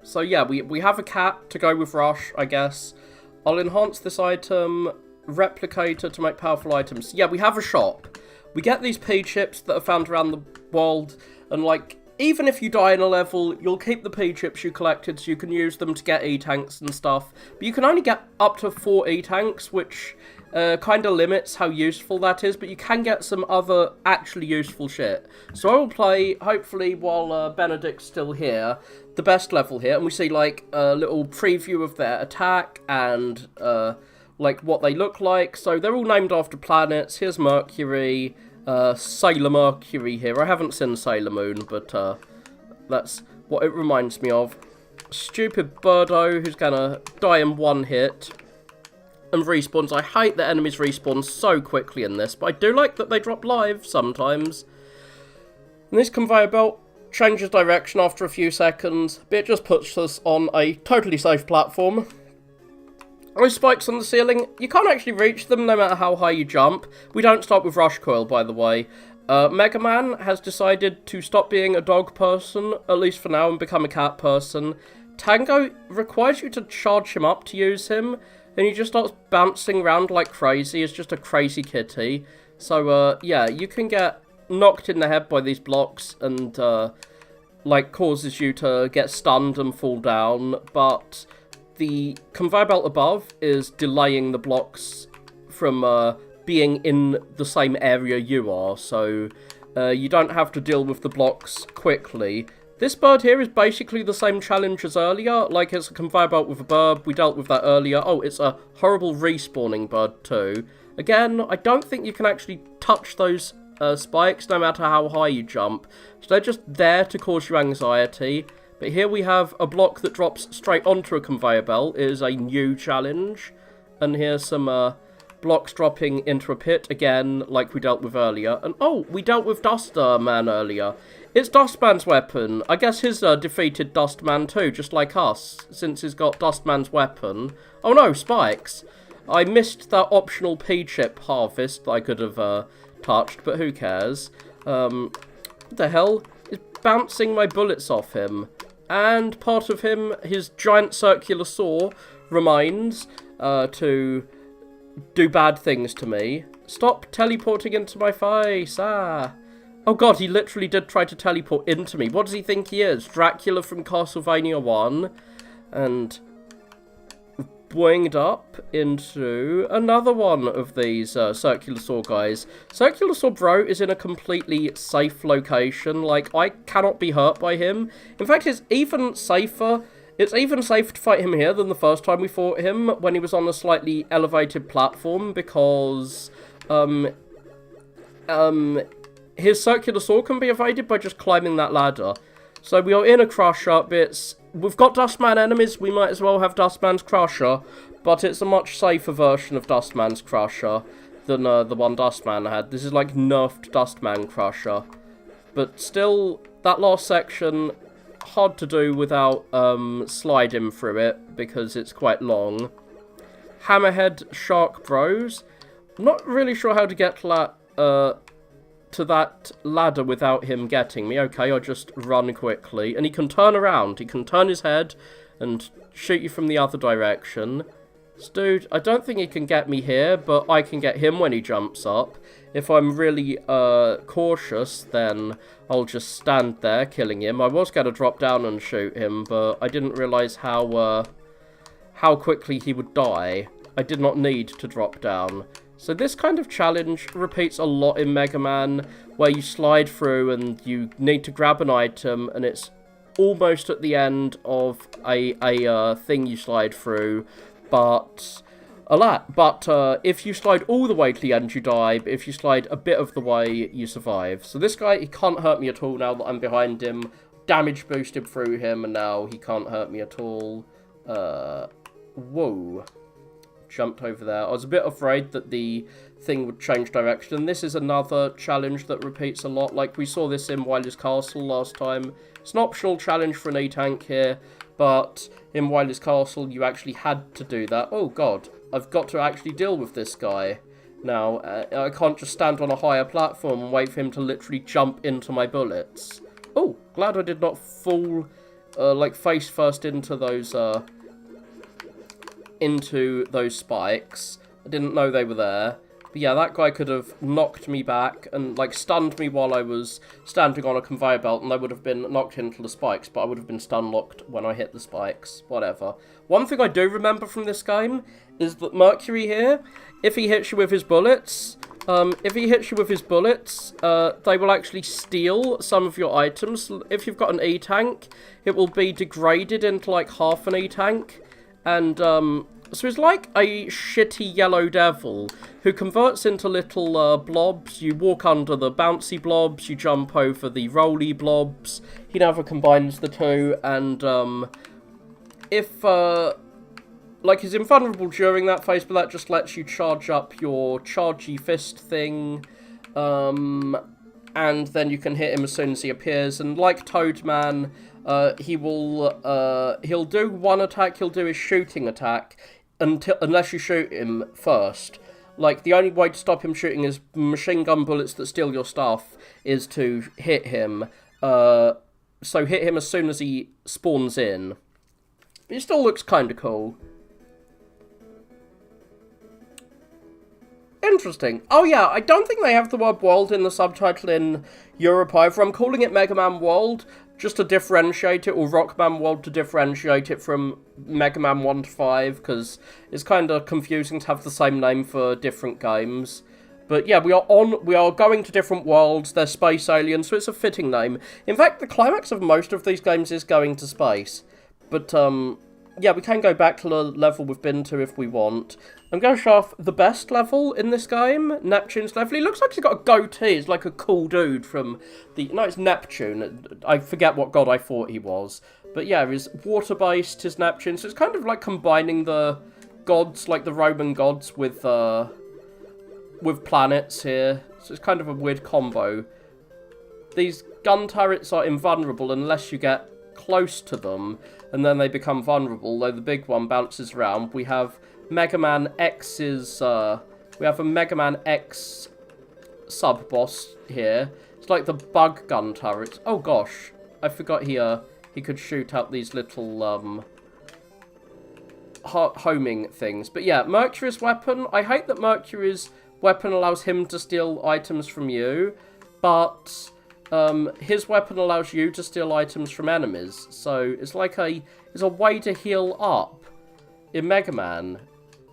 So yeah, we have a cat to go with Rush, I guess. I'll enhance this item, replicator to make powerful items. Yeah, we have a shop. We get these pea chips that are found around the world, and like, even if you die in a level, you'll keep the P-chips you collected so you can use them to get E-tanks and stuff. But you can only get up to 4 E-tanks, which kind of limits how useful that is, but you can get some other actually useful shit. So I will play, hopefully while Benedict's still here, the best level here, and we see like a little preview of their attack and like what they look like. So they're all named after planets. Here's Mercury, Sailor Mercury here. I haven't seen Sailor Moon, but that's what it reminds me of. Stupid Birdo who's gonna die in one hit and respawns. I hate that enemies respawn so quickly in this, but I do like that they drop live sometimes. And this conveyor belt changes direction after a few seconds, but it just puts us on a totally safe platform. Those spikes on the ceiling, you can't actually reach them no matter how high you jump. We don't start with Rush Coil, by the way. Mega Man has decided to stop being a dog person, at least for now, and become a cat person. Tango requires you to charge him up to use him, and he just starts bouncing around like crazy. It's just a crazy kitty. So, yeah, you can get knocked in the head by these blocks and, like, causes you to get stunned and fall down, but the conveyor belt above is delaying the blocks from being in the same area you are, so you don't have to deal with the blocks quickly. This bird here is basically the same challenge as earlier, like it's a conveyor belt with a bird, we dealt with that earlier. Oh, it's a horrible respawning bird too. Again, I don't think you can actually touch those spikes no matter how high you jump, so they're just there to cause you anxiety. But here we have a block that drops straight onto a conveyor belt. It is a new challenge. And here's some blocks dropping into a pit again, like we dealt with earlier. And oh, we dealt with Dustman earlier. It's Dustman's weapon. I guess his defeated Dustman too, just like us, since he's got Dustman's weapon. Oh no, spikes. I missed that optional P-chip harvest that I could have touched, but who cares? What the hell? It's bouncing my bullets off him. And part of him, his giant circular saw, reminds to do bad things to me. Stop teleporting into my face, ah. Oh god, he literally did try to teleport into me. What does he think he is? Dracula from Castlevania 1? And boinged up into another one of these circular saw guys. Circular saw bro is in a completely safe location. Like, I cannot be hurt by him. In fact, it's even safer. It's even safer to fight him here than the first time we fought him when he was on a slightly elevated platform, because his circular saw can be evaded by just climbing that ladder. So we are in a crusher, but we've got Dustman enemies, we might as well have Dustman's Crusher, but it's a much safer version of Dustman's Crusher than the one Dustman had. This is like nerfed Dustman Crusher. But still, that last section, hard to do without sliding through it, because it's quite long. Hammerhead Shark Bros. I'm not really sure how to get to that ladder without him getting me. Okay, I'll just run quickly. And he can turn around. He can turn his head and shoot you from the other direction. This dude, I don't think he can get me here, but I can get him when he jumps up. If I'm really cautious, then I'll just stand there killing him. I was going to drop down and shoot him, but I didn't realise how quickly he would die. I did not need to drop down. So this kind of challenge repeats a lot in Mega Man, where you slide through and you need to grab an item, and it's almost at the end of a thing you slide through, but if you slide all the way to the end, you die, but if you slide a bit of the way, you survive. So this guy, he can't hurt me at all now that I'm behind him. Damage boosted through him, and now he can't hurt me at all. Whoa. Jumped over there. I was a bit afraid that the thing would change direction. This is another challenge that repeats a lot. Like, we saw this in Wily's Castle last time. It's an optional challenge for an E-tank here, but in Wily's Castle, you actually had to do that. Oh, God. I've got to actually deal with this guy. Now, I can't just stand on a higher platform and wait for him to literally jump into my bullets. Oh, glad I did not fall, like, face first into those spikes. I didn't know they were there. But yeah, that guy could have knocked me back and, like, stunned me while I was standing on a conveyor belt, and I would have been knocked into the spikes, but I would have been stun-locked when I hit the spikes. Whatever. One thing I do remember from this game is that Mercury here, if he hits you with his bullets, they will actually steal some of your items. If you've got an E-tank, it will be degraded into, like, half an E-tank, and, so he's like a shitty yellow devil who converts into little blobs. You walk under the bouncy blobs, you jump over the roly blobs. He never combines the two, and if like, he's invulnerable during that phase, but that just lets you charge up your chargy fist thing, and then you can hit him as soon as he appears. And like Toadman, he'll do one attack. He'll do his shooting attack unless you shoot him first. Like, the only way to stop him shooting his machine gun bullets that steal your stuff is to hit him. So hit him as soon as he spawns in. It still looks kind of cool. Interesting. Oh yeah, I don't think they have the word world in the subtitle in Europe either. I'm calling it Mega Man World just to differentiate it, or Rockman World to differentiate it from Mega Man 1 to 5, because it's kind of confusing to have the same name for different games. But yeah, we are going to different worlds. They're space aliens, so it's a fitting name. In fact, the climax of most of these games is going to space. But yeah, we can go back to the level we've been to if we want. I'm going to show off the best level in this game, Neptune's level. He looks like he's got a goatee. He's like a cool dude from the... No, it's Neptune. I forget what god I thought he was. But yeah, he's water-based, his Neptune. So it's kind of like combining the gods, like the Roman gods, with planets here. So it's kind of a weird combo. These gun turrets are invulnerable unless you get close to them, and then they become vulnerable, though the big one bounces around. We have Mega Man X's, we have a Mega Man X sub-boss here. It's like the bug gun turret. Oh gosh, I forgot he could shoot out these little, homing things. But yeah, Mercury's weapon. I hate that Mercury's weapon allows him to steal items from you, but his weapon allows you to steal items from enemies. So it's like it's a way to heal up in Mega Man,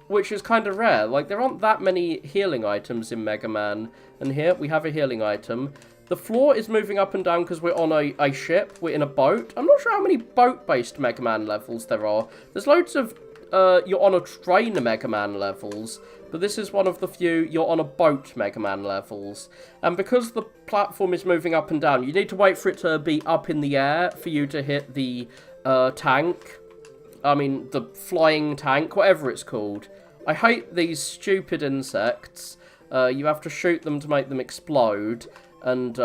which is kind of rare. Like, there aren't that many healing items in Mega Man, and here we have a healing item. The floor is moving up and down because we're on a ship. We're in a boat. I'm not sure how many boat-based Mega Man levels there are. There's loads of you're on a train Mega Man levels, but this is one of the few you're on a boat Mega Man levels. And because the platform is moving up and down, you need to wait for it to be up in the air for you to hit the tank. I mean, the flying tank, whatever it's called. I hate these stupid insects. You have to shoot them to make them explode, and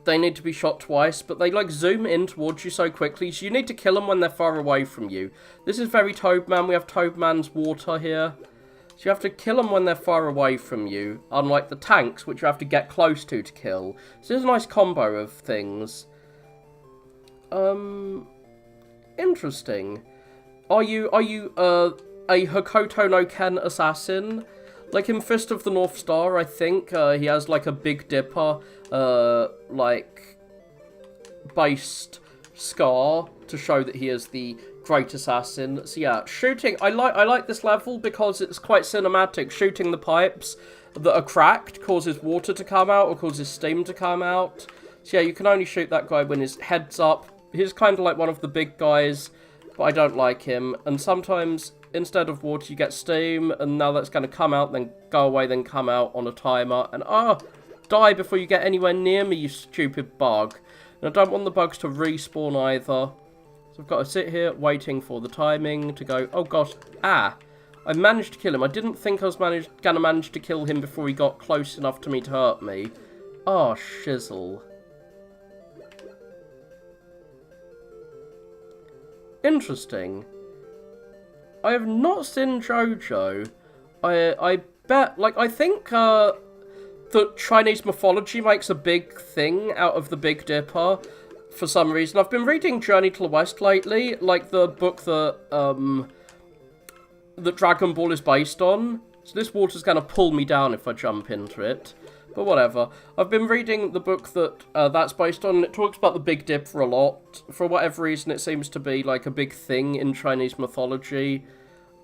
they need to be shot twice, but they, like, zoom in towards you so quickly, so you need to kill them when they're far away from you. This is very Toadman. We have Toadman's water here. So you have to kill them when they're far away from you, unlike the tanks, which you have to get close to kill. So there's a nice combo of things. Interesting. Are you a Hokoto-no-Ken assassin? Like in Fist of the North Star, I think, he has, like, a Big Dipper, like, based scar to show that he is the great assassin. So yeah, shooting, I like this level because it's quite cinematic. Shooting the pipes that are cracked causes water to come out or causes steam to come out. So yeah, you can only shoot that guy when his head's up. He's kind of like one of the big guys, but I don't like him. And sometimes, instead of water, you get steam, and now that's going to come out, then go away, then come out on a timer. And, die before you get anywhere near me, you stupid bug. And I don't want the bugs to respawn either. So I've got to sit here waiting for the timing to go. Oh gosh, I managed to kill him. I didn't think I was going to manage to kill him before he got close enough to me to hurt me. Oh, shizzle. Interesting. I have not seen JoJo. I bet, like, I think, that Chinese mythology makes a big thing out of the Big Dipper for some reason. I've been reading Journey to the West lately, like the book that, that Dragon Ball is based on. So this water's going to pull me down if I jump into it. But whatever. I've been reading the book that that's based on. It talks about the Big Dipper a lot. For whatever reason, it seems to be like a big thing in Chinese mythology.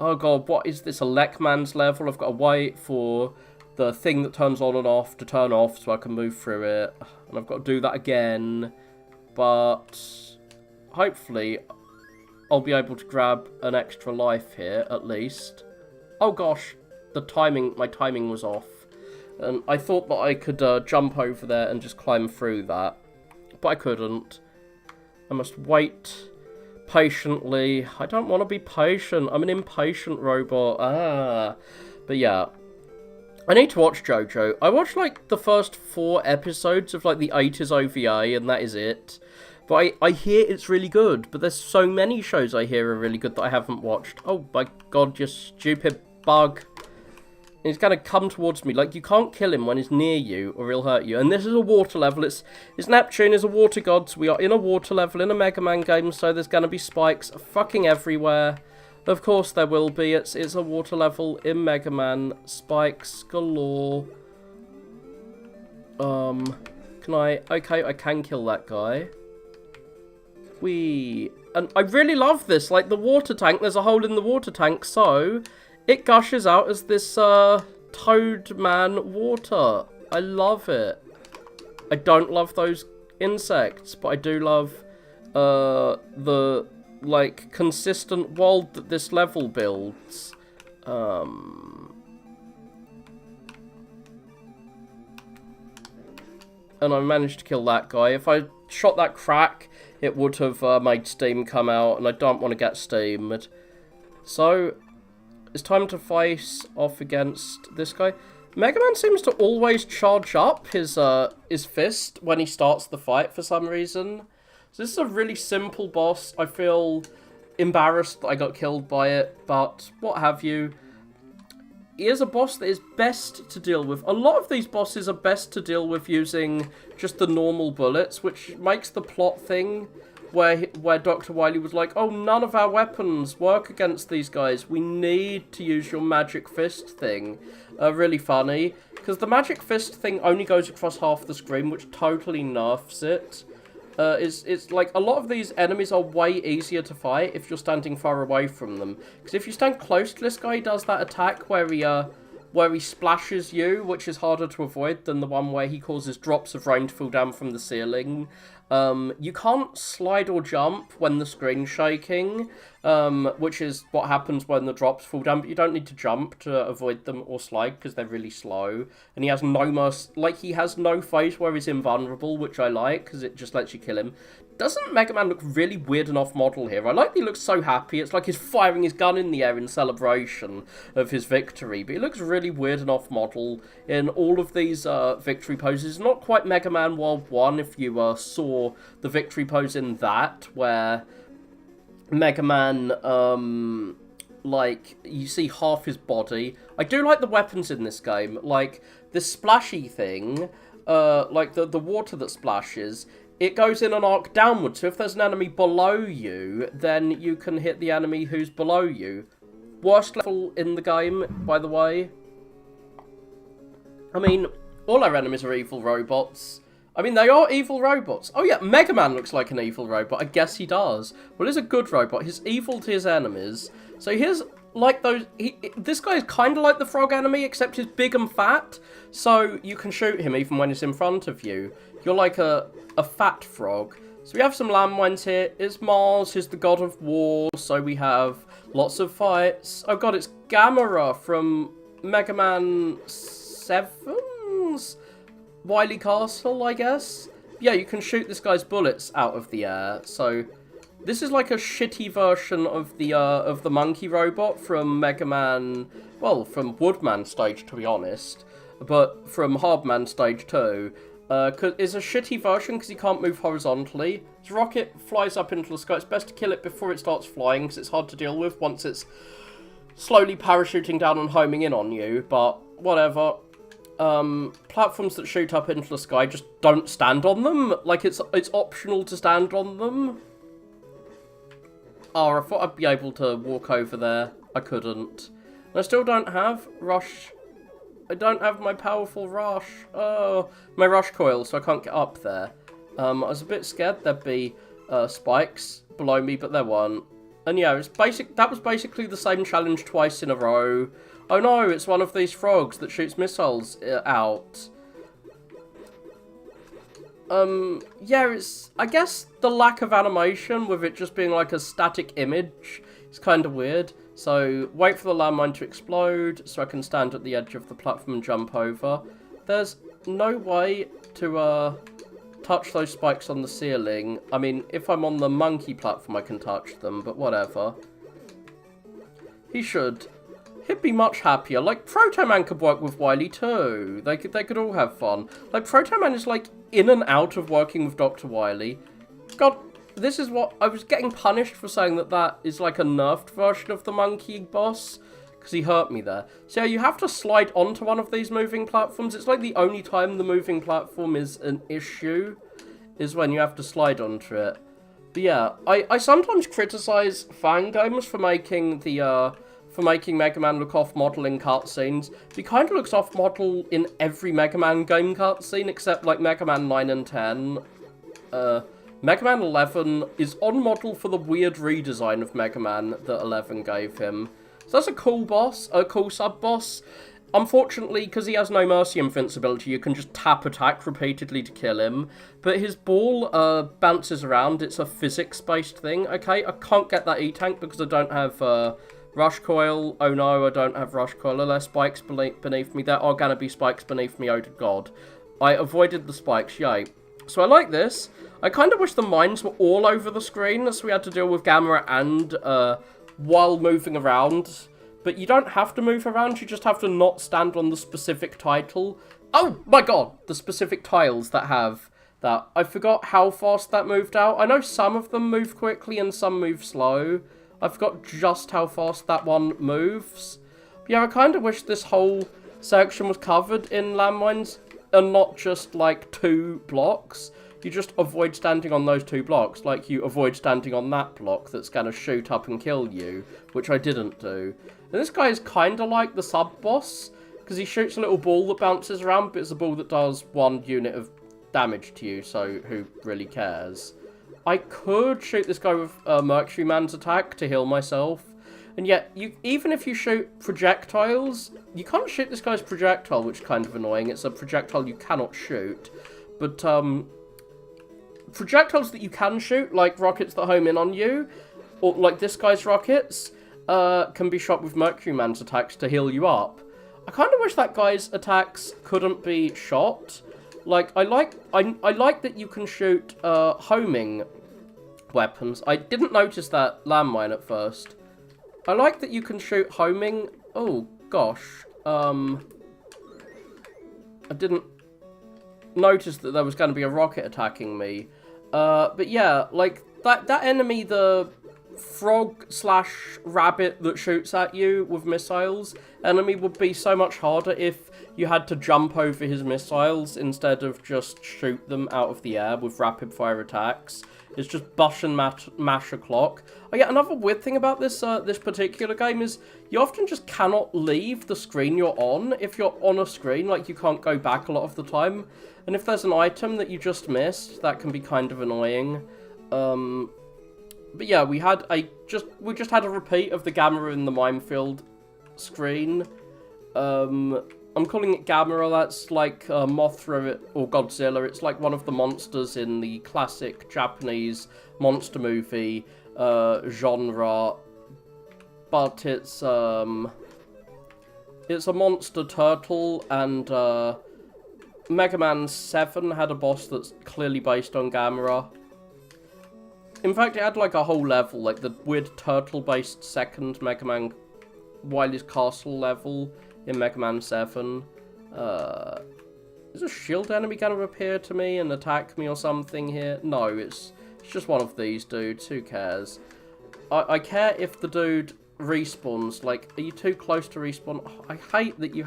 Oh god, what is this? A Lekman's level? I've got to wait for the thing that turns on and off to turn off so I can move through it. And I've got to do that again. But hopefully I'll be able to grab an extra life here, at least. Oh gosh, my timing was off. And I thought that I could jump over there and just climb through that. But I couldn't. I must wait patiently. I don't want to be patient. I'm an impatient robot. But yeah. I need to watch JoJo. I watched like the first 4 episodes of like the 80s OVA and that is it. But I hear it's really good. But there's so many shows I hear are really good that I haven't watched. Oh my god, you stupid bug. He's going to come towards me. Like, you can't kill him when he's near you, or he'll hurt you. And this is a water level. It's Neptune is a water god, so we are in a water level in a Mega Man game, so there's going to be spikes fucking everywhere. Of course there will be. It's a water level in Mega Man. Spikes galore. Can I... Okay, I can kill that guy. Whee. And I really love this. Like, the water tank, there's a hole in the water tank, so... It gushes out as this, Toad Man water. I love it. I don't love those insects, but I do love, the, like, consistent world that this level builds. And I managed to kill that guy. If I shot that crack, it would have, made steam come out, and I don't want to get steamed. So... It's time to face off against this guy. Mega Man seems to always charge up his fist when he starts the fight for some reason. So this is a really simple boss. I feel embarrassed that I got killed by it, but what have you. He is a boss that is best to deal with. A lot of these bosses are best to deal with using just the normal bullets, which makes the plot thing... Where Dr. Wily was like, oh, none of our weapons work against these guys. We need to use your magic fist thing. Really funny. Because the magic fist thing only goes across half the screen, which totally nerfs it. It's like, a lot of these enemies are way easier to fight if you're standing far away from them. Because if you stand close to this guy, he does that attack where he splashes you, which is harder to avoid than the one where he causes drops of rain to fall down from the ceiling. You can't slide or jump when the screen's shaking, which is what happens when the drops fall down, but you don't need to jump to avoid them or slide because they're really slow. And he has no mercy, like, he has no phase where he's invulnerable, which I like because it just lets you kill him. Doesn't Mega Man look really weird and off-model here? I like that he looks so happy. It's like he's firing his gun in the air in celebration of his victory. But he looks really weird and off-model in all of these victory poses. Not quite Mega Man World 1 if you saw the victory pose in that, where Mega Man, like, you see half his body. I do like the weapons in this game. Like, this splashy thing, like the water that splashes... It goes in an arc downwards, so if there's an enemy below you, then you can hit the enemy who's below you. Worst level in the game, by the way. I mean, all our enemies are evil robots. I mean, they are evil robots. Oh yeah, Mega Man looks like an evil robot. I guess he does. Well, he's a good robot. He's evil to his enemies. So here's, like, those... this guy is kind of like the frog enemy, except he's big and fat. So you can shoot him even when he's in front of you. You're like a fat frog. So we have some landmines here. It's Mars, who's the god of war, so we have lots of fights. Oh god, it's Gamera from Mega Man 7's Wily Castle, I guess? Yeah, you can shoot this guy's bullets out of the air, so... This is like a shitty version of the monkey robot from Mega Man... Well, from Woodman stage, to be honest. But from Hardman stage 2. It's a shitty version because you can't move horizontally. This rocket flies up into the sky. It's best to kill it before it starts flying because it's hard to deal with once it's slowly parachuting down and homing in on you. But whatever. Platforms that shoot up into the sky, just don't stand on them. Like, it's optional to stand on them. Oh, I thought I'd be able to walk over there. I couldn't. I still don't have rush. I don't have my powerful rush. Oh, my rush coil, so I can't get up there. I was a bit scared there'd be spikes below me, but there weren't. And yeah, that was basically the same challenge twice in a row. Oh no, it's one of these frogs that shoots missiles out. Yeah, I guess the lack of animation with it just being like a static image is kind of weird. So, wait for the landmine to explode so I can stand at the edge of the platform and jump over. There's no way to, touch those spikes on the ceiling. I mean, if I'm on the monkey platform, I can touch them, but whatever. He should. He'd be much happier. Like, Proto-Man could work with Wily too. They could all have fun. Like, Proto-Man is, like, in and out of working with Dr. Wily. God, this is what... I was getting punished for saying that is, like, a nerfed version of the monkey boss. Because he hurt me there. So, yeah, you have to slide onto one of these moving platforms. It's, like, the only time the moving platform is an issue. Is when you have to slide onto it. But, yeah, I sometimes criticize fan games for making the, for making Mega Man look off-model in cutscenes. He kind of looks off-model in every Mega Man game cutscene, except, like, Mega Man 9 and 10. Mega Man 11 is on-model for the weird redesign of Mega Man that 11 gave him. So that's a cool boss, a cool sub-boss. Unfortunately, because he has no mercy invincibility, you can just tap attack repeatedly to kill him. But his ball bounces around, it's a physics-based thing. Okay, I can't get that E-Tank because I don't have... Rush Coil. Oh no, I don't have Rush Coil. Are there spikes beneath me? There are gonna be spikes beneath me, oh god. I avoided the spikes, yay. So I like this. I kind of wish the mines were all over the screen, so we had to deal with Gamera and, while moving around. But you don't have to move around, you just have to not stand on the specific title. Oh my god, the specific tiles that have that. I forgot how fast that moved out. I know some of them move quickly and some move slow. I forgot just how fast that one moves. But yeah, I kind of wish this whole section was covered in landmines and not just, like, 2 blocks. You just avoid standing on those 2 blocks, like you avoid standing on that block that's going to shoot up and kill you, which I didn't do. And this guy is kind of like the sub-boss, because he shoots a little ball that bounces around, but it's a ball that does 1 unit of damage to you, so who really cares? I could shoot this guy with Mercury Man's attack to heal myself. And yet, even if you shoot projectiles, you can't shoot this guy's projectile, which is kind of annoying. It's a projectile you cannot shoot. But, projectiles that you can shoot, like rockets that home in on you, or like this guy's rockets, can be shot with Mercury Man's attacks to heal you up. I kind of wish that guy's attacks couldn't be shot. Like, I like that you can shoot, homing weapons. I didn't notice that landmine at first. I like that you can shoot homing... Oh, gosh. I didn't notice that there was going to be a rocket attacking me. But yeah, like, that enemy, the frog/rabbit that shoots at you with missiles, enemy would be so much harder if you had to jump over his missiles instead of just shoot them out of the air with rapid-fire attacks. It's just bush and mash a clock. Oh yeah, another weird thing about this this particular game is you often just cannot leave the screen you're on. If you're on a screen, like, you can't go back a lot of the time. And if there's an item that you just missed, that can be kind of annoying. But yeah, we just had a repeat of the Gamera in the minefield screen. I'm calling it Gamera, that's like Mothra or Godzilla. It's like one of the monsters in the classic Japanese monster movie genre. But it's a monster turtle, and Mega Man 7 had a boss that's clearly based on Gamera. In fact, it had like a whole level, like the weird turtle-based second Mega Man Wily's Castle level in Mega Man 7. Is a shield enemy going to appear to me and attack me or something here? No, it's just one of these dudes. Who cares? I care if the dude respawns. Like, are you too close to respawn? Oh, I hate that you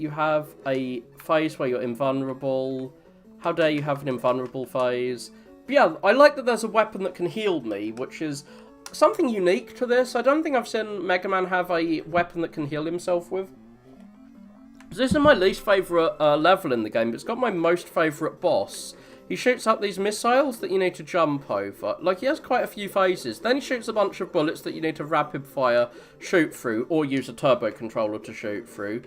have a phase where you're invulnerable. How dare you have an invulnerable phase? But yeah, I like that there's a weapon that can heal me, which is... something unique to this. I don't think I've seen Mega Man have a weapon that can heal himself with. This is my least favourite level in the game, but it's got my most favourite boss. He shoots up these missiles that you need to jump over. Like, he has quite a few phases. Then he shoots a bunch of bullets that you need to rapid fire shoot through, or use a turbo controller to shoot through.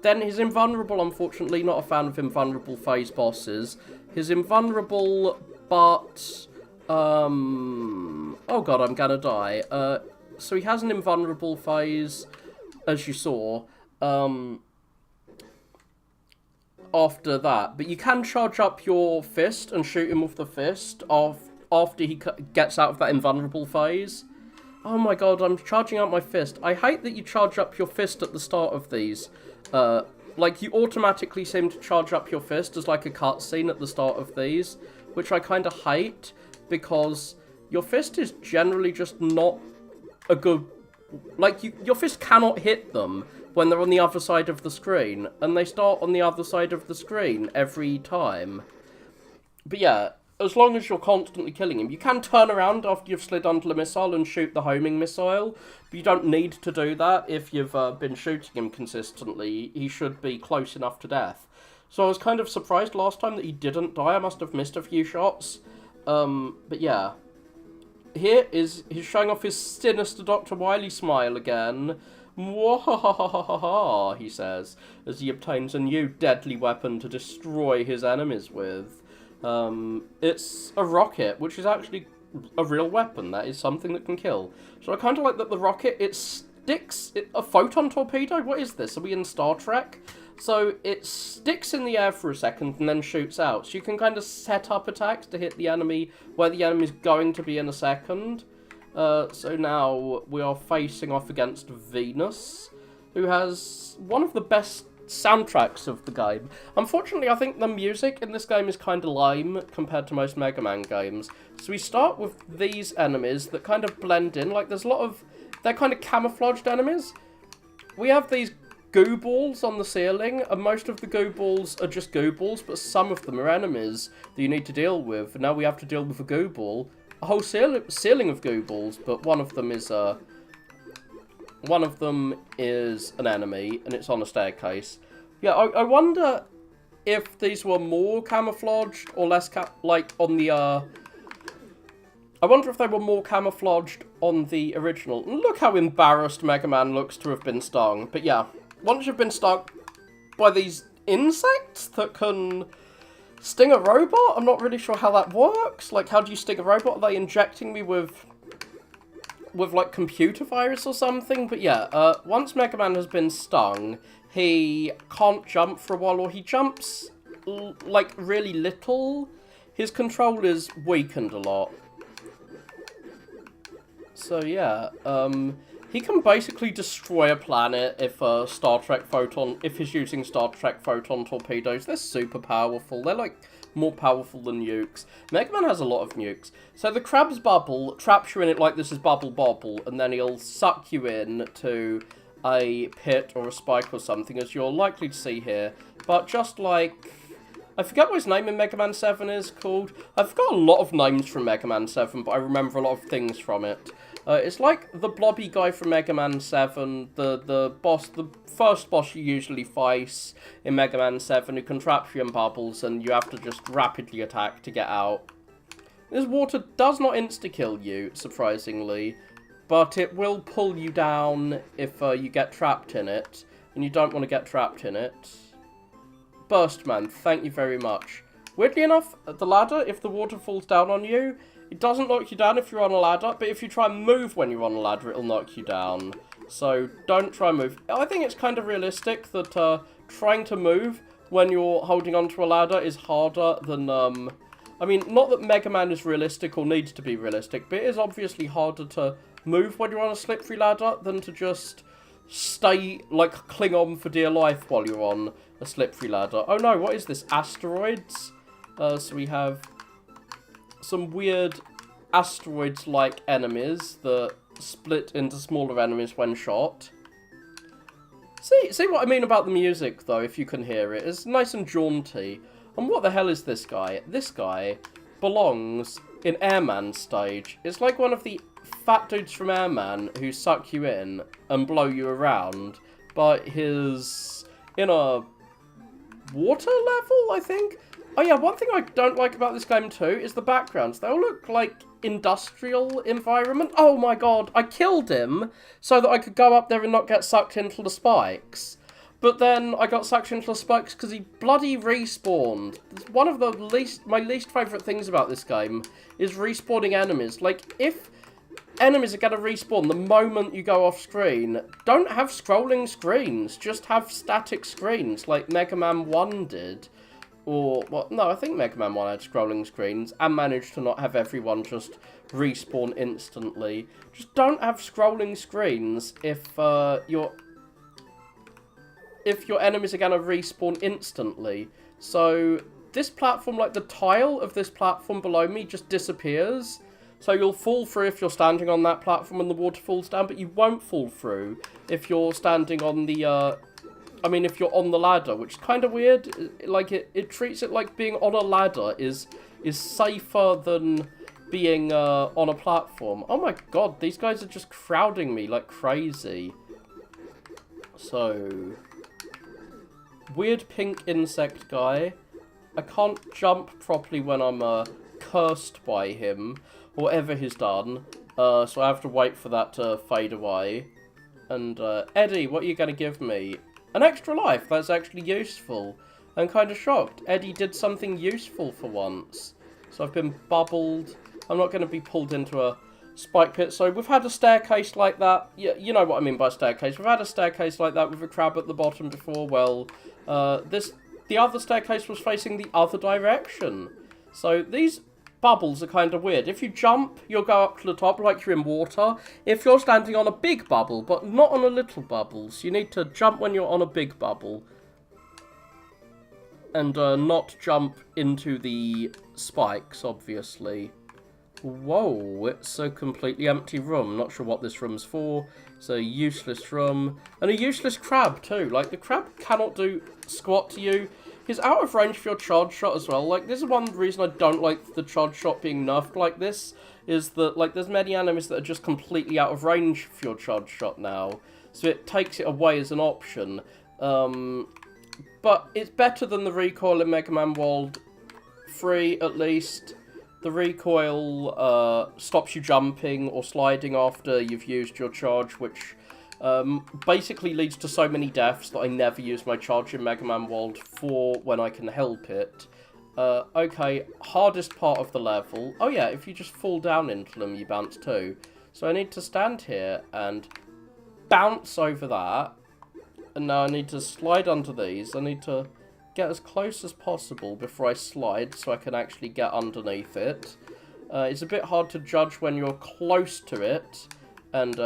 Then he's invulnerable, unfortunately. Not a fan of invulnerable phase bosses. He's invulnerable, but... oh god, I'm gonna die. So he has an invulnerable phase, as you saw. After that, but you can charge up your fist and shoot him with the fist after he gets out of that invulnerable phase. Oh my god, I'm charging up my fist. I hate that you charge up your fist at the start of these. Like, you automatically seem to charge up your fist as like a cutscene at the start of these, which I kind of hate, because your fist is generally just not a good... Like, your fist cannot hit them when they're on the other side of the screen, and they start on the other side of the screen every time. But yeah, as long as you're constantly killing him, you can turn around after you've slid onto the missile and shoot the homing missile, but you don't need to do that if you've been shooting him consistently. He should be close enough to death. So I was kind of surprised last time that he didn't die. I must have missed a few shots. But yeah. He's showing off his sinister Dr. Wily smile again. Mwahahaha, he says, as he obtains a new deadly weapon to destroy his enemies with. It's a rocket, which is actually a real weapon. That is something that can kill. So I kind of like that the rocket, it sticks... a photon torpedo? What is this? Are we in Star Trek? So it sticks in the air for a second and then shoots out. So you can kind of set up attacks to hit the enemy where the enemy's going to be in a second. So now we are facing off against Venus, who has one of the best soundtracks of the game. Unfortunately, I think the music in this game is kind of lame compared to most Mega Man games. So we start with these enemies that kind of blend in. Like, there's a lot of... They're kind of camouflaged enemies. We have these goo balls on the ceiling, and most of the goo balls are just goo balls, but some of them are enemies that you need to deal with. And now we have to deal with a goo ball. A whole ceiling of goo balls, but one of them is an enemy, and it's on a staircase. Yeah, I wonder if these were more camouflaged or less I wonder if they were more camouflaged on the original. Look how embarrassed Mega Man looks to have been stung. But yeah, once you've been stung by these insects that can sting a robot? I'm not really sure how that works. Like, how do you sting a robot? Are they injecting me with like, computer virus or something? But yeah, once Mega Man has been stung, he can't jump for a while, or he jumps, like, really little. His control is weakened a lot. So yeah, he can basically destroy a planet if he's using Star Trek photon torpedoes. They're super powerful. They're like more powerful than nukes. Mega Man has a lot of nukes. So the crab's bubble traps you in it like this is Bubble Bobble, and then he'll suck you in to a pit or a spike or something, as you're likely to see here. But just like... I forget what his name in Mega Man 7 is called. I've forgot a lot of names from Mega Man 7, but I remember a lot of things from it. It's like the blobby guy from Mega Man 7, the first boss you usually face in Mega Man 7, who can trap you in bubbles, and you have to just rapidly attack to get out. This water does not insta-kill you, surprisingly, but it will pull you down if you get trapped in it, and you don't want to get trapped in it. Burstman, thank you very much. Weirdly enough, the ladder, if the water falls down on you, it doesn't knock you down if you're on a ladder, but if you try and move when you're on a ladder, it'll knock you down. So don't try and move. I think it's kind of realistic that trying to move when you're holding onto a ladder is harder than... I mean, not that Mega Man is realistic or needs to be realistic, but it is obviously harder to move when you're on a slippery ladder than to just stay, like, cling on for dear life while you're on a slippery ladder. Oh no, what is this? Asteroids? So we have some weird asteroids-like enemies that split into smaller enemies when shot. See what I mean about the music, though, if you can hear it. It's nice and jaunty. And what the hell is this guy? This guy belongs in Airman stage. It's like one of the fat dudes from Airman who suck you in and blow you around, but his in a water level, I think. Oh yeah, one thing I don't like about this game too is the backgrounds. They all look like industrial environment. Oh my god, I killed him so that I could go up there and not get sucked into the spikes. But then I got sucked into the spikes because he bloody respawned. One of my least favourite things about this game is respawning enemies. Like, if enemies are going to respawn the moment you go off screen, don't have scrolling screens. Just have static screens like Mega Man 1 did. Or, well, no, I think Mega Man 1 had scrolling screens and managed to not have everyone just respawn instantly. Just don't have scrolling screens if your enemies are going to respawn instantly. So this platform, like the tile of this platform below me, just disappears. So you'll fall through if you're standing on that platform and the water falls down, but you won't fall through if you're standing on the, if you're on the ladder, which is kind of weird. Like, it treats it like being on a ladder is safer than being on a platform. Oh my god, these guys are just crowding me like crazy. So, weird pink insect guy. I can't jump properly when I'm cursed by him, or whatever he's done. So I have to wait for that to fade away. And Eddie, what are you going to give me? An extra life. That's actually useful. I'm kind of shocked. Eddie did something useful for once. So I've been bubbled. I'm not going to be pulled into a spike pit. So we've had a staircase like that. Yeah, you know what I mean by staircase. We've had a staircase like that with a crab at the bottom before. Well, the other staircase was facing the other direction. So these bubbles are kind of weird. If you jump, you'll go up to the top like you're in water. If you're standing on a big bubble, but not on a little bubble, so you need to jump when you're on a big bubble. And not jump into the spikes, obviously. Whoa, it's a completely empty room. Not sure what this room's for. It's a useless room. And a useless crab, too. Like, the crab cannot do squat to you. He's out of range for your charge shot as well. Like, this is one reason I don't like the charge shot being nerfed like this, is that, like, there's many enemies that are just completely out of range for your charge shot now. So it takes it away as an option. But it's better than the recoil in Mega Man World 3, at least. The recoil stops you jumping or sliding after you've used your charge, which basically leads to so many deaths that I never use my charge in Mega Man World 4 when I can help it. Okay, hardest part of the level. Oh yeah, if you just fall down into them, you bounce too. So I need to stand here and bounce over that. And now I need to slide onto these. I need to get as close as possible before I slide so I can actually get underneath it. It's a bit hard to judge when you're close to it. And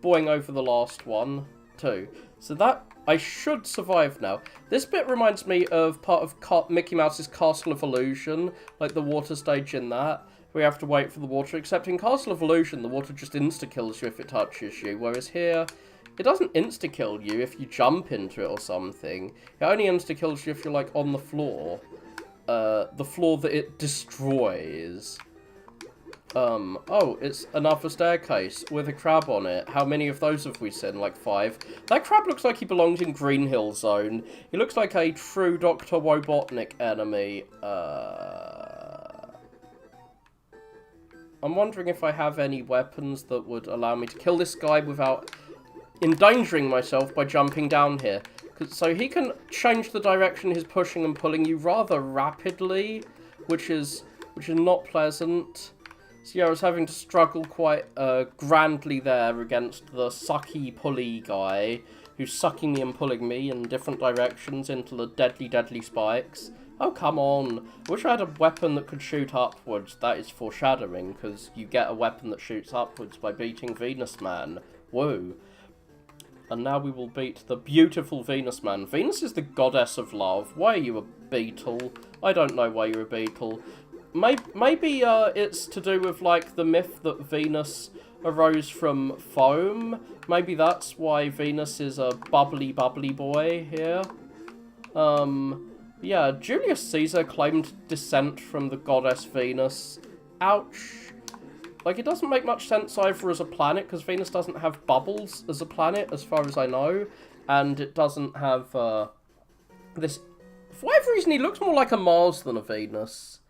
boing over the last one too. So that, I should survive now. This bit reminds me of part of Mickey Mouse's Castle of Illusion, like the water stage in that. We have to wait for the water, except in Castle of Illusion, the water just insta-kills you if it touches you, whereas here, it doesn't insta-kill you if you jump into it or something. It only insta-kills you if you're, like, on the floor. The floor that it destroys. Oh, it's another staircase with a crab on it. How many of those have we seen? Like 5. That crab looks like he belongs in Green Hill Zone. He looks like a true Dr. Wobotnik enemy. I'm wondering if I have any weapons that would allow me to kill this guy without endangering myself by jumping down here. So he can change the direction he's pushing and pulling you rather rapidly, which is not pleasant. So yeah, I was having to struggle quite grandly there against the sucky pulley guy who's sucking me and pulling me in different directions into the deadly, deadly spikes. Oh, come on. I wish I had a weapon that could shoot upwards. That is foreshadowing, because you get a weapon that shoots upwards by beating Venus Man. Whoa. And now we will beat the beautiful Venus Man. Venus is the goddess of love. Why are you a beetle? I don't know why you're a beetle. Maybe it's to do with, like, the myth that Venus arose from foam. Maybe that's why Venus is a bubbly, bubbly boy here. Yeah, Julius Caesar claimed descent from the goddess Venus. Ouch. Like, it doesn't make much sense either as a planet, because Venus doesn't have bubbles as a planet, as far as I know. And it doesn't have, this... For whatever reason, he looks more like a Mars than a Venus.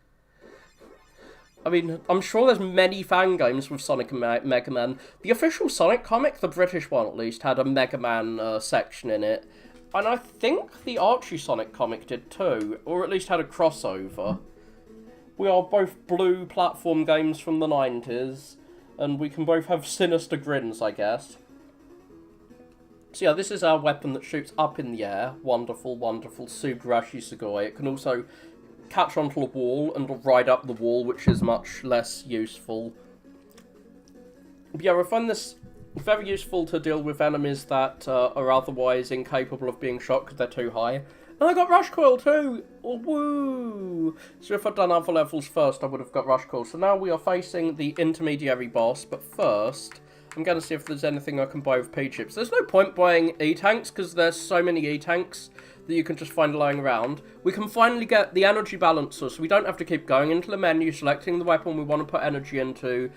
I mean, I'm sure there's many fan games with Sonic and Mega Man. The official Sonic comic, the British one at least, had a Mega Man section in it. And I think the Archie Sonic comic did too, or at least had a crossover. We are both blue platform games from the 90s, and we can both have sinister grins, I guess. So yeah, this is our weapon that shoots up in the air. Wonderful, wonderful, Sugarashi Sugoi. It can also catch onto a wall and ride up the wall, which is much less useful. But yeah, I find this very useful to deal with enemies that are otherwise incapable of being shot because they're too high. And I got Rush Coil too! Oh, woo! So if I'd done other levels first, I would have got Rush Coil. So now we are facing the intermediary boss, but first, I'm going to see if there's anything I can buy with P-Chips. There's no point buying E-Tanks, because there's so many E-Tanks that you can just find lying around. We can finally get the energy balancer, so we don't have to keep going into the menu, selecting the weapon we want to put energy into,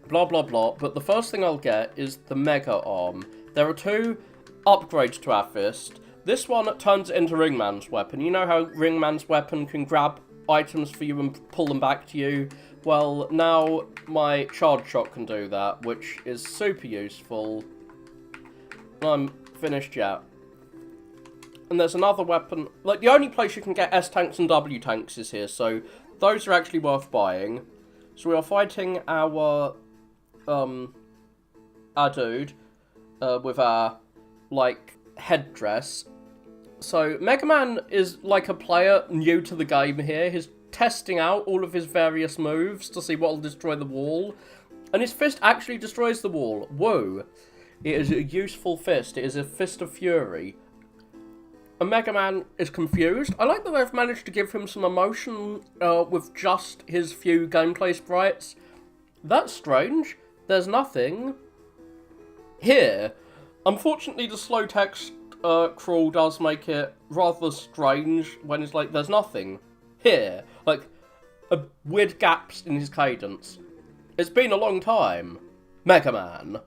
blah blah blah. But the first thing I'll get is the Mega Arm. There are two upgrades to our fist. This one turns it into Ringman's weapon. You know how Ringman's weapon can grab items for you and pull them back to you? Well, now my charge shot can do that, which is super useful. I'm finished yet. And there's another weapon. Like, the only place you can get S-Tanks and W-Tanks is here, so those are actually worth buying. So we are fighting our dude with our, like, headdress. So Mega Man is like a player new to the game here. He's testing out all of his various moves to see what will destroy the wall. And his fist actually destroys the wall. Whoa. It is a useful fist. It is a fist of fury. And Mega Man is confused. I like that they've managed to give him some emotion with just his few gameplay sprites. That's strange. There's nothing here. Unfortunately, the slow text crawl does make it rather strange when it's like, there's nothing here. Like, weird gaps in his cadence. It's been a long time, Mega Man.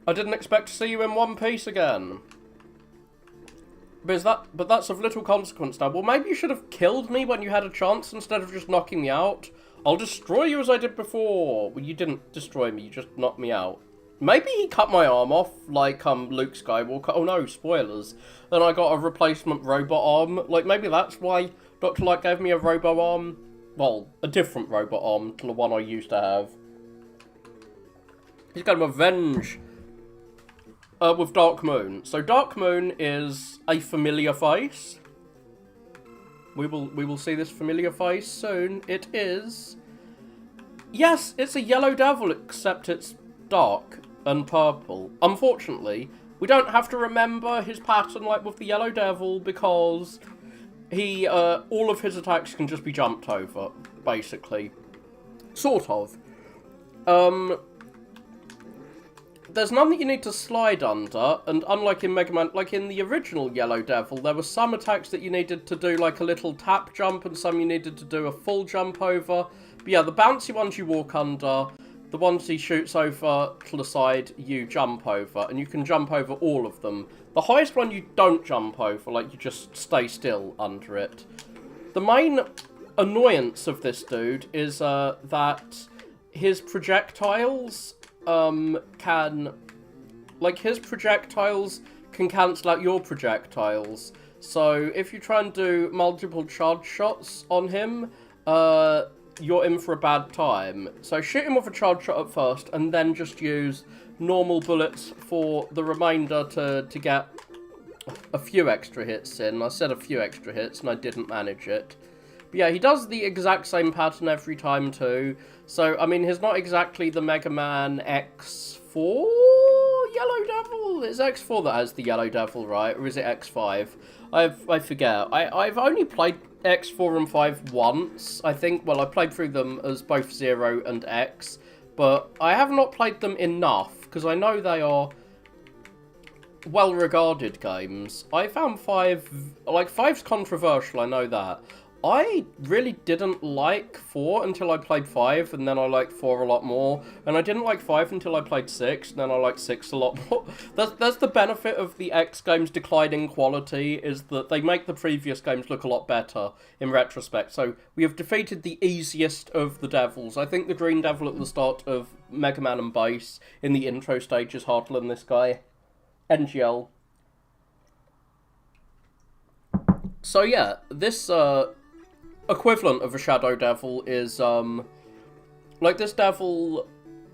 I didn't expect to see you in one piece again. But that's of little consequence now. Well, maybe you should have killed me when you had a chance instead of just knocking me out. I'll destroy you as I did before. Well, you didn't destroy me, you just knocked me out. Maybe he cut my arm off, like, Luke Skywalker. Oh no, spoilers. Then I got a replacement robot arm. Like, maybe that's why Dr. Light gave me a robo arm. Well, a different robot arm to the one I used to have. He's going to avenge with Dark Moon. So Dark Moon is a familiar face. We will see this familiar face soon. It is... Yes, it's a yellow devil, except it's dark and purple. Unfortunately, we don't have to remember his pattern like with the yellow devil, because he, all of his attacks can just be jumped over, basically. Sort of. There's none that you need to slide under, and unlike in Mega Man, like in the original Yellow Devil, there were some attacks that you needed to do like a little tap jump, and some you needed to do a full jump over. But yeah, the bouncy ones you walk under, the ones he shoots over to the side, you jump over, and you can jump over all of them. The highest one you don't jump over, like you just stay still under it. The main annoyance of this dude is that his projectiles can cancel out your projectiles. So if you try and do multiple charge shots on him, you're in for a bad time. So shoot him with a charge shot at first, and then just use normal bullets for the remainder to get a few extra hits in. I said a few extra hits, and I didn't manage it. But yeah, he does the exact same pattern every time too. So, I mean, he's not exactly the Mega Man X4 Yellow Devil? It's X4 that has the Yellow Devil, right? Or is it X5? I forget. I've only played X4 and 5 once, I think. Well, I played through them as both 0 and X. But I have not played them enough, because I know they are well-regarded games. I found 5... Like, 5's controversial, I know that. I really didn't like 4 until I played 5, and then I liked 4 a lot more. And I didn't like 5 until I played 6, and then I liked 6 a lot more. That's the benefit of the X games declining quality, is that they make the previous games look a lot better in retrospect. So we have defeated the easiest of the devils. I think the Green Devil at the start of Mega Man and Bass in the intro stage is harder than this guy. NGL. So yeah, this equivalent of a Shadow Devil is, like, this devil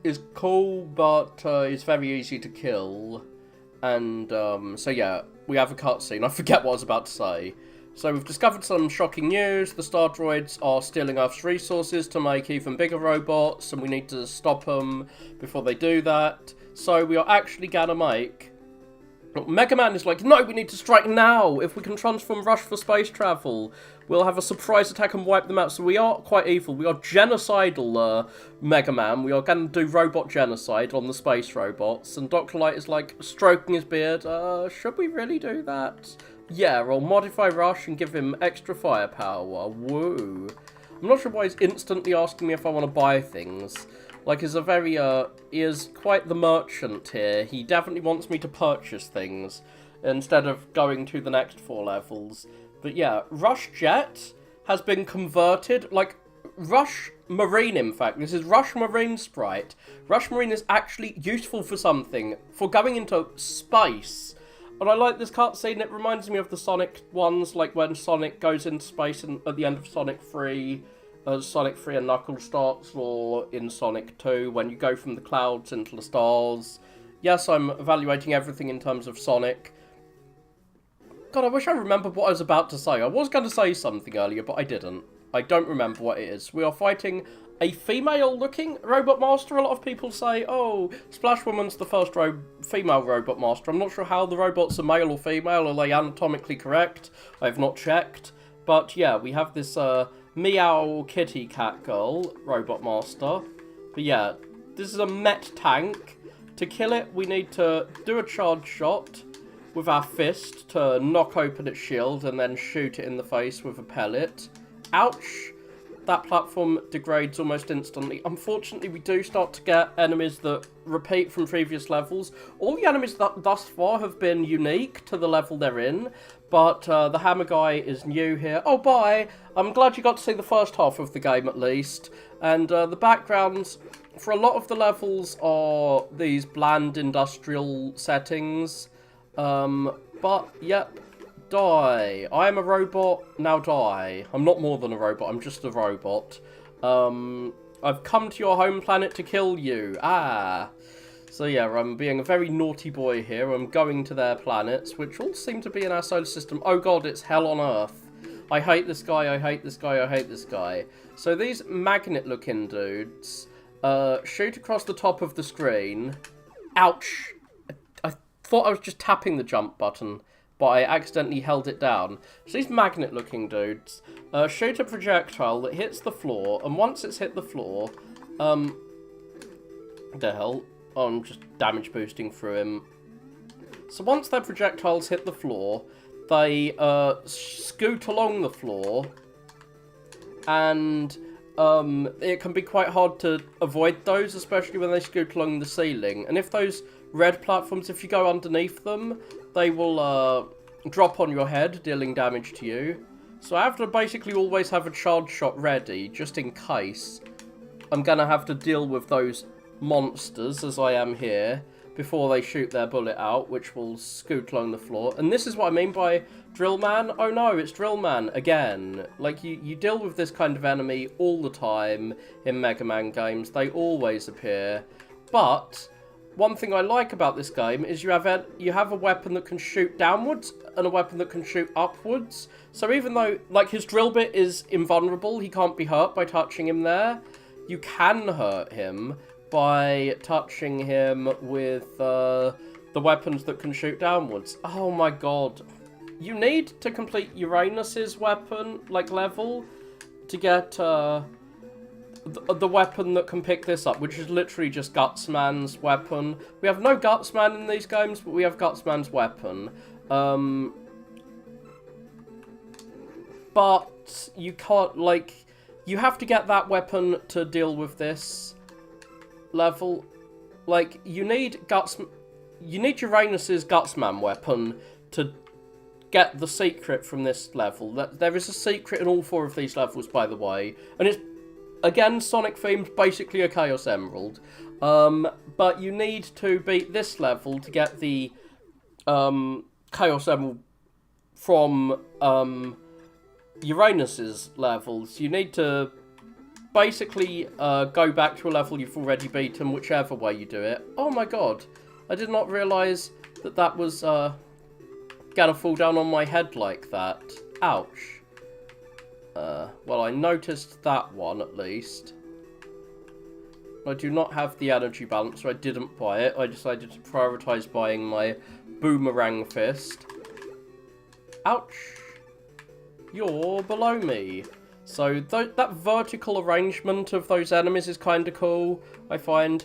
is cool, but is very easy to kill. And, so yeah, we have a cutscene. I forget what I was about to say. So we've discovered some shocking news. The Star Droids are stealing Earth's resources to make even bigger robots, and we need to stop them before they do that. So we are actually gonna make... Mega Man is like, no, we need to strike now. If we can transform Rush for space travel, we'll have a surprise attack and wipe them out. So we are quite evil. We are genocidal, Mega Man. We are going to do robot genocide on the space robots. And Dr. Light is like, stroking his beard, should we really do that? Yeah, we'll modify Rush and give him extra firepower. Woo. I'm not sure why he's instantly asking me if I want to buy things. Like, he's a very, he is quite the merchant here. He definitely wants me to purchase things instead of going to the next 4 levels. But yeah, Rush Jet has been converted, like, Rush Marine, in fact. This is Rush Marine Sprite. Rush Marine is actually useful for something, for going into space. And I like this cutscene. It reminds me of the Sonic ones, like when Sonic goes into space at the end of Sonic 3... Sonic 3 and Knuckles starts, or in Sonic 2, when you go from the clouds into the stars. Yes, I'm evaluating everything in terms of Sonic. God, I wish I remembered what I was about to say. I was going to say something earlier, but I didn't. I don't remember what it is. We are fighting a female-looking Robot Master. A lot of people say, oh, Splash Woman's the first female Robot Master. I'm not sure how the robots are male or female. Are they anatomically correct? I have not checked. But yeah, we have this, Meow Kitty Cat Girl, Robot Master. But yeah, this is a Met tank. To kill it, we need to do a charge shot with our fist to knock open its shield and then shoot it in the face with a pellet. Ouch! That platform degrades almost instantly. Unfortunately, we do start to get enemies that repeat from previous levels. All the enemies that thus far have been unique to the level they're in, but the Hammer Guy is new here. Oh, bye! I'm glad you got to see the first half of the game, at least. And the backgrounds for a lot of the levels are these bland industrial settings. But, yep. Die. I am a robot, now die. I'm not more than a robot, I'm just a robot. I've come to your home planet to kill you. Ah. So yeah, I'm being a very naughty boy here. I'm going to their planets, which all seem to be in our solar system. Oh god, it's hell on Earth. I hate this guy, I hate this guy, I hate this guy. So these magnet-looking dudes shoot across the top of the screen. Ouch. I thought I was just tapping the jump button, but I accidentally held it down. So these magnet-looking dudes shoot a projectile that hits the floor, and once it's hit the floor, the hell? Oh, I'm just damage boosting through him. So once their projectiles hit the floor, they scoot along the floor, and it can be quite hard to avoid those, especially when they scoot along the ceiling. And if those red platforms, if you go underneath them, they will drop on your head, dealing damage to you. So I have to basically always have a charge shot ready, just in case I'm going to have to deal with those monsters, as I am here, before they shoot their bullet out, which will scoot along the floor. And this is what I mean by Drill Man. Oh no, it's Drill Man again. Like, you deal with this kind of enemy all the time in Mega Man games. They always appear. But one thing I like about this game is you have a weapon that can shoot downwards and a weapon that can shoot upwards. So even though, like, his drill bit is invulnerable, he can't be hurt by touching him there, you can hurt him by touching him with the weapons that can shoot downwards. Oh my god. You need to complete Uranus's weapon, like, level to get the weapon that can pick this up, which is literally just Gutsman's weapon. We have no Gutsman in these games, but we have Gutsman's weapon. But you can't, like, you have to get that weapon to deal with this level. Like, you need Uranus's Gutsman weapon to get the secret from this level. There is a secret in all 4 of these levels, by the way, and it's, again, Sonic themed, basically a Chaos Emerald. But you need to beat this level to get the Chaos Emerald from Uranus's levels. You need to basically go back to a level you've already beaten, whichever way you do it. Oh my god, I did not realise that that was gonna fall down on my head like that. Ouch. Well, I noticed that one at least. I do not have the energy balance, so I didn't buy it. I decided to prioritise buying my boomerang fist. Ouch. You're below me. So that vertical arrangement of those enemies is kind of cool, I find.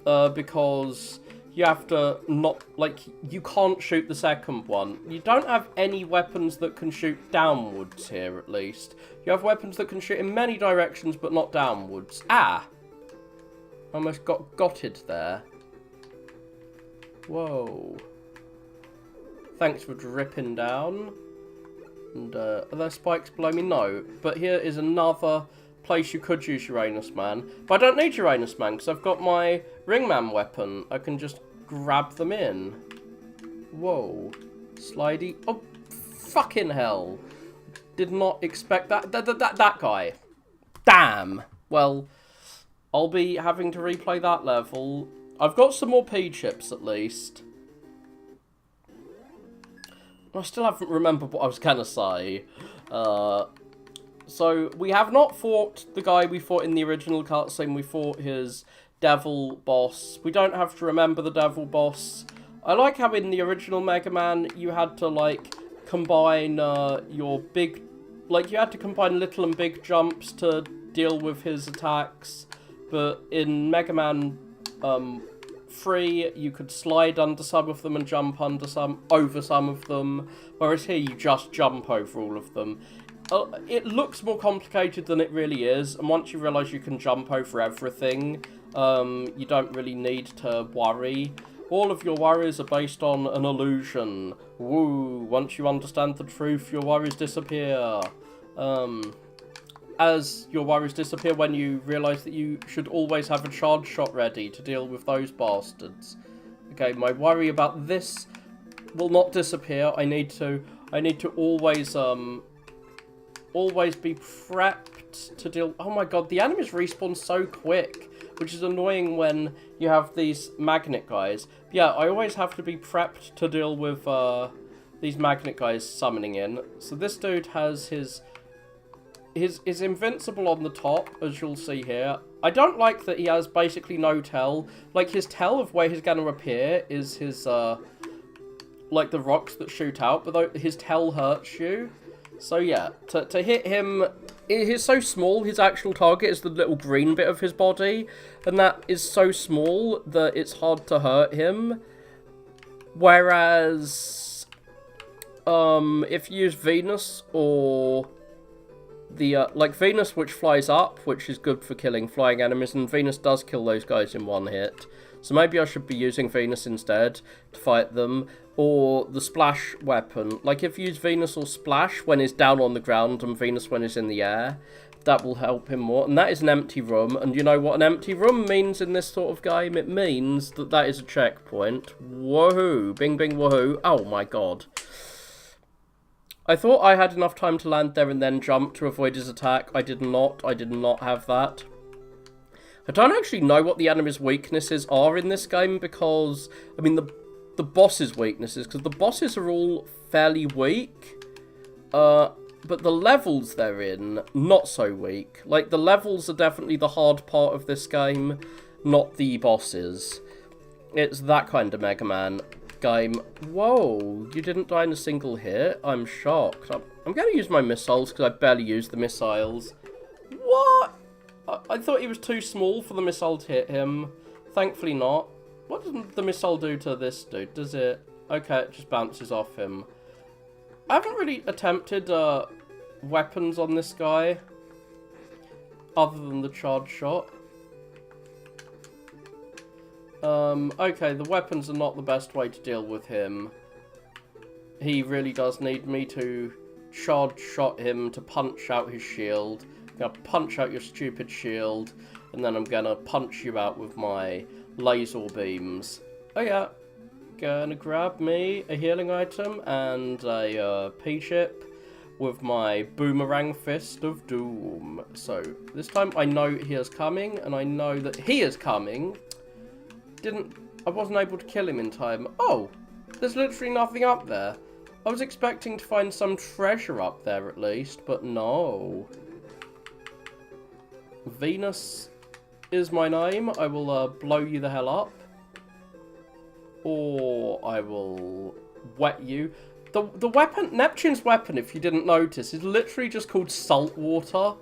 Because you have to not, like, you can't shoot the second one. You don't have any weapons that can shoot downwards here, at least. You have weapons that can shoot in many directions, but not downwards. Ah! Almost got gotted there. Whoa. Thanks for dripping down. And, are there spikes below me? No. But here is another place you could use Uranus Man. But I don't need Uranus Man, because I've got my Ringman weapon. I can just grab them in. Whoa. Slidey. Oh, fucking hell. Did not expect that. That guy. Damn. Well, I'll be having to replay that level. I've got some more P-chips, at least. I still haven't remembered what I was going to say. So, we have not fought the guy we fought in the original cutscene. We fought his devil boss. We don't have to remember the devil boss. I like how in the original Mega Man, you had to, like, combine your big... Like, you had to combine little and big jumps to deal with his attacks. But in Mega Man 3, you could slide under some of them and jump over some of them. Whereas here, you just jump over all of them. It looks more complicated than it really is. And once you realise you can jump over everything, you don't really need to worry. All of your worries are based on an illusion. Woo! Once you understand the truth, your worries disappear. As your worries disappear when you realise that you should always have a charge shot ready to deal with those bastards. Okay, my worry about this will not disappear. I need to always be prepped to deal... Oh my god, the enemies respawn so quick, which is annoying when you have these magnet guys. Yeah, I always have to be prepped to deal with these magnet guys summoning in. So this dude has his invincible on the top, as you'll see here. I don't like that he has basically no tell. Like, his tell of where he's going to appear is his, like, the rocks that shoot out, but his tell hurts you. So, yeah, to hit him, he's so small, his actual target is the little green bit of his body, and that is so small that it's hard to hurt him. Whereas, if you use Venus or... like Venus, which flies up, which is good for killing flying enemies, and Venus does kill those guys in one hit. So maybe I should be using Venus instead to fight them. Or the Splash weapon. Like, if you use Venus or Splash when he's down on the ground and Venus when he's in the air, that will help him more. And that is an empty room. And you know what an empty room means in this sort of game? It means that that is a checkpoint. Woohoo! Bing, bing, woohoo. Oh my god. I thought I had enough time to land there and then jump to avoid his attack. I did not. I did not have that. I don't actually know what the enemy's weaknesses are in this game because, I mean, the boss's weaknesses, because the bosses are all fairly weak, but the levels they're in, not so weak. Like, the levels are definitely the hard part of this game, not the bosses. It's that kind of Mega Man game. Whoa, you didn't die in a single hit? I'm shocked. I'm going to use my missiles, because I barely use the missiles. What? I thought he was too small for the missile to hit him. Thankfully not. What does the missile do to this dude? Does it... Okay, it just bounces off him. I haven't really attempted weapons on this guy, other than the charge shot. Okay, the weapons are not the best way to deal with him. He really does need me to charge shot him to punch out his shield. I'm gonna punch out your stupid shield, and then I'm gonna punch you out with my laser beams. Oh yeah, gonna grab me a healing item and a P-chip with my boomerang fist of doom. So this time I know he is coming, and I know that he is coming. I wasn't able to kill him in time. Oh, there's literally nothing up there. I was expecting to find some treasure up there at least, but no. Venus is my name. I will blow you the hell up. Or I will wet you. The weapon, Neptune's weapon, if you didn't notice, is literally just called salt water.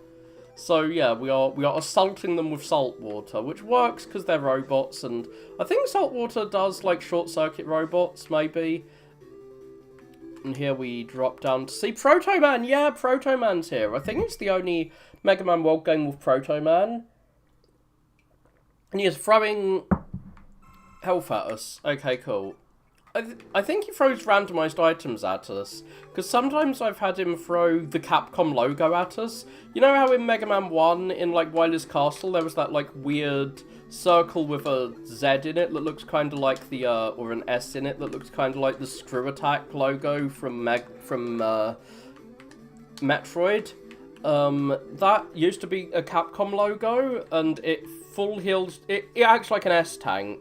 So yeah, we are assaulting them with salt water, which works because they're robots, and I think salt water does like short circuit robots, maybe. And here we drop down to see Proto Man. Yeah, Proto Man's here. I think it's the only Mega Man World game with Proto Man. And he is throwing health at us. Okay, cool. I think he throws randomized items at us, because sometimes I've had him throw the Capcom logo at us. You know how in Mega Man 1, in like Wiler's Castle, there was that like weird circle with a Z in it that looks kind of like the, or an S in it that looks kind of like the Screw Attack logo from Metroid? That used to be a Capcom logo, and it full heals, it acts like an S-tank.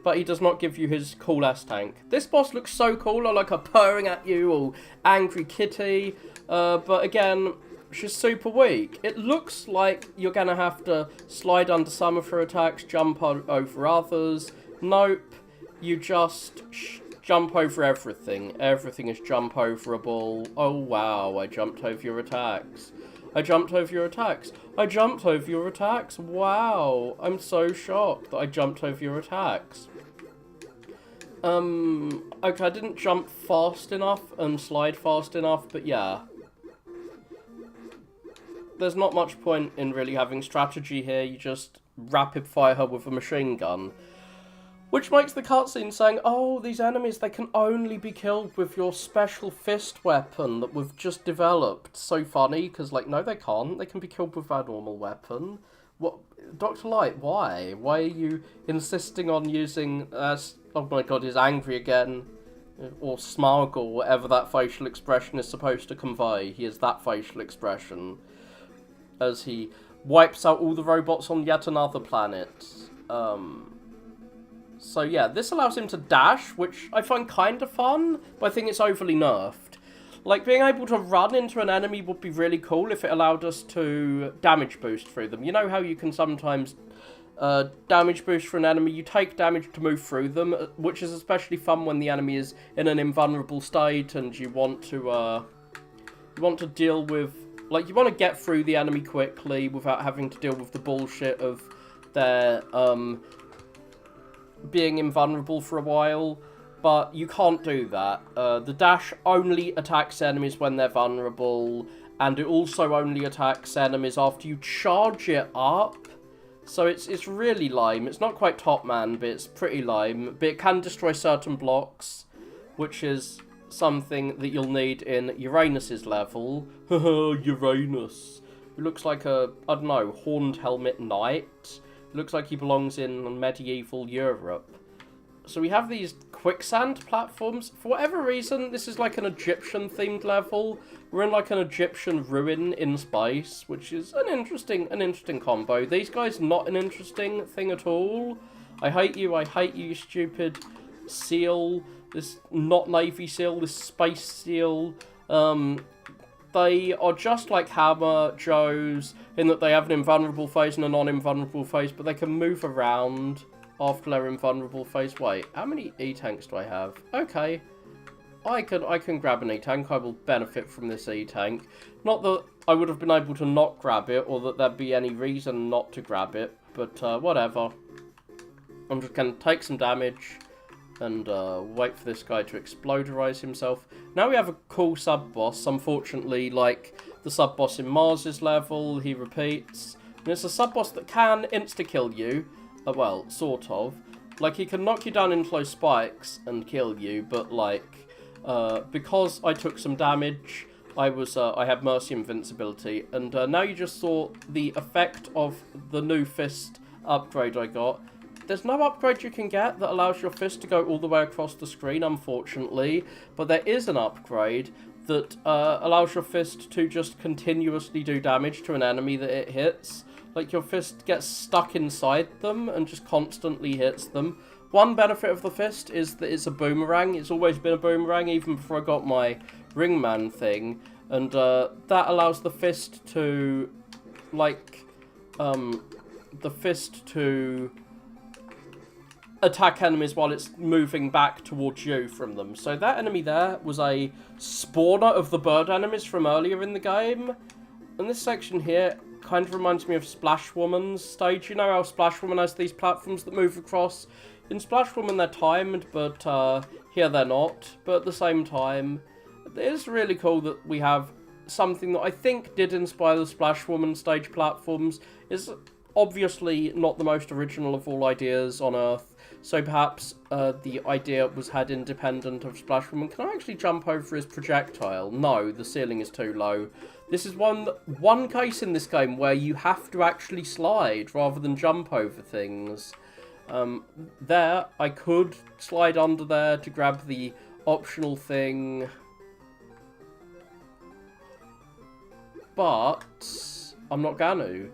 But he does not give you his cool S-tank. This boss looks so cool, I like her purring at you, or angry kitty. But again, she's super weak. It looks like you're gonna have to slide under some of her attacks, jump over others. Nope, you just jump over everything. Everything is jump overable. Oh wow, I jumped over your attacks. I jumped over your attacks. I jumped over your attacks. Wow, I'm so shocked that I jumped over your attacks. Okay, I didn't jump fast enough and slide fast enough, but yeah. There's not much point in really having strategy here, you just rapid fire her with a machine gun. Which makes the cutscene saying, oh, these enemies, they can only be killed with your special fist weapon that we've just developed. So funny, because, like, no, they can't. They can be killed with our normal weapon. What, Dr. Light, why? Why are you insisting on using, oh my god, he's angry again. Or smug, or whatever that facial expression is supposed to convey. He has that facial expression. As he wipes out all the robots on yet another planet. So yeah, this allows him to dash, which I find kind of fun, but I think it's overly nerfed. Like, being able to run into an enemy would be really cool if it allowed us to damage boost through them. You know how you can sometimes damage boost for an enemy? You take damage to move through them, which is especially fun when the enemy is in an invulnerable state and you want to deal with, like, you want to get through the enemy quickly without having to deal with the bullshit of their, being invulnerable for a while, but you can't do that. The dash only attacks enemies when they're vulnerable, and it also only attacks enemies after you charge it up. So it's really lame. It's not quite Top Man, but it's pretty lame. But it can destroy certain blocks, which is something that you'll need in Uranus's level. Haha, Uranus. It looks like a, I don't know, horned helmet knight. Looks like he belongs in medieval Europe. So we have these quicksand platforms. For whatever reason, this is like an Egyptian-themed level. We're in like an Egyptian ruin in space, which is an interesting combo. These guys, not an interesting thing at all. I hate you, you stupid seal. This not Navy seal, this space seal. They are just like Hammer, Joes, in that they have an invulnerable phase and a non-invulnerable phase, but they can move around after their invulnerable phase. Wait, how many E-tanks do I have? Okay, I can grab an E-tank. I will benefit from this E-tank. Not that I would have been able to not grab it, or that there'd be any reason not to grab it, but whatever. I'm just going to take some damage and wait for this guy to exploderize himself. Now we have a cool sub-boss. Unfortunately, like, the sub-boss in Mars's level, he repeats. And it's a sub-boss that can insta-kill you. Well, sort of. Like, he can knock you down into those spikes and kill you, but, like, because I took some damage, I had Mercy Invincibility, and now you just saw the effect of the new fist upgrade I got. There's no upgrade you can get that allows your fist to go all the way across the screen, unfortunately, but there is an upgrade that allows your fist to just continuously do damage to an enemy that it hits. Like, your fist gets stuck inside them and just constantly hits them. One benefit of the fist is that it's a boomerang. It's always been a boomerang, even before I got my Ringman thing. And that allows the fist to, like, attack enemies while it's moving back towards you from them. So that enemy there was a spawner of the bird enemies from earlier in the game. And this section here kind of reminds me of Splash Woman's stage. You know how Splash Woman has these platforms that move across? In Splash Woman they're timed, but here they're not. But at the same time, it is really cool that we have something that I think did inspire the Splash Woman stage platforms. It's obviously not the most original of all ideas on Earth, so perhaps the idea was had independent of Splash Woman. Can I actually jump over his projectile? No, the ceiling is too low. This is one case in this game where you have to actually slide rather than jump over things. There, I could slide under there to grab the optional thing, but I'm not gonna.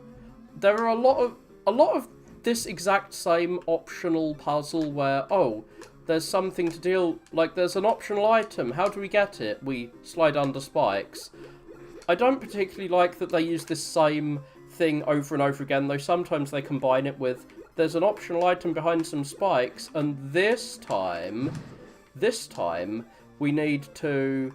There are a lot of this exact same optional puzzle where, oh, there's something to deal, like there's an optional item, how do we get it? We slide under spikes. I don't particularly like that they use this same thing over and over again, though sometimes they combine it with, there's an optional item behind some spikes, and this time, we need to,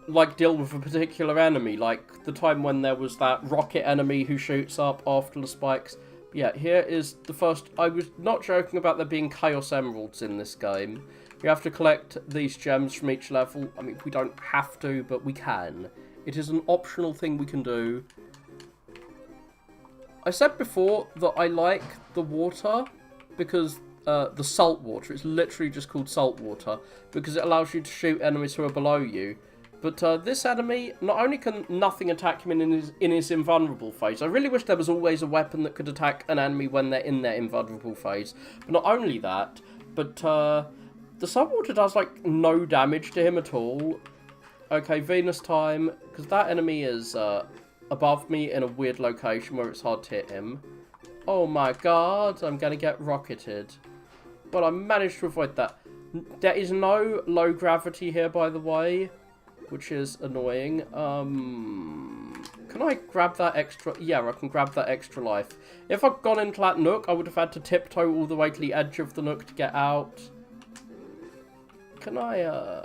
like, deal with a particular enemy, like the time when there was that rocket enemy who shoots up after the spikes. Yeah, here is the first. I was not joking about there being Chaos Emeralds in this game. You have to collect these gems from each level. I mean, we don't have to, but we can. It is an optional thing we can do. I said before that I like the water because the salt water. It's literally just called salt water because it allows you to shoot enemies who are below you. But this enemy, not only can nothing attack him in his invulnerable phase, I really wish there was always a weapon that could attack an enemy when they're in their invulnerable phase. But not only that, but the salt water does, like, no damage to him at all. Okay, Venus time, because that enemy is above me in a weird location where it's hard to hit him. Oh my god, I'm going to get rocketed. But I managed to avoid that. There is no low gravity here, by the way, which is annoying. Can I grab that extra? Yeah, I can grab that extra life. If I'd gone into that nook, I would have had to tiptoe all the way to the edge of the nook to get out. Can I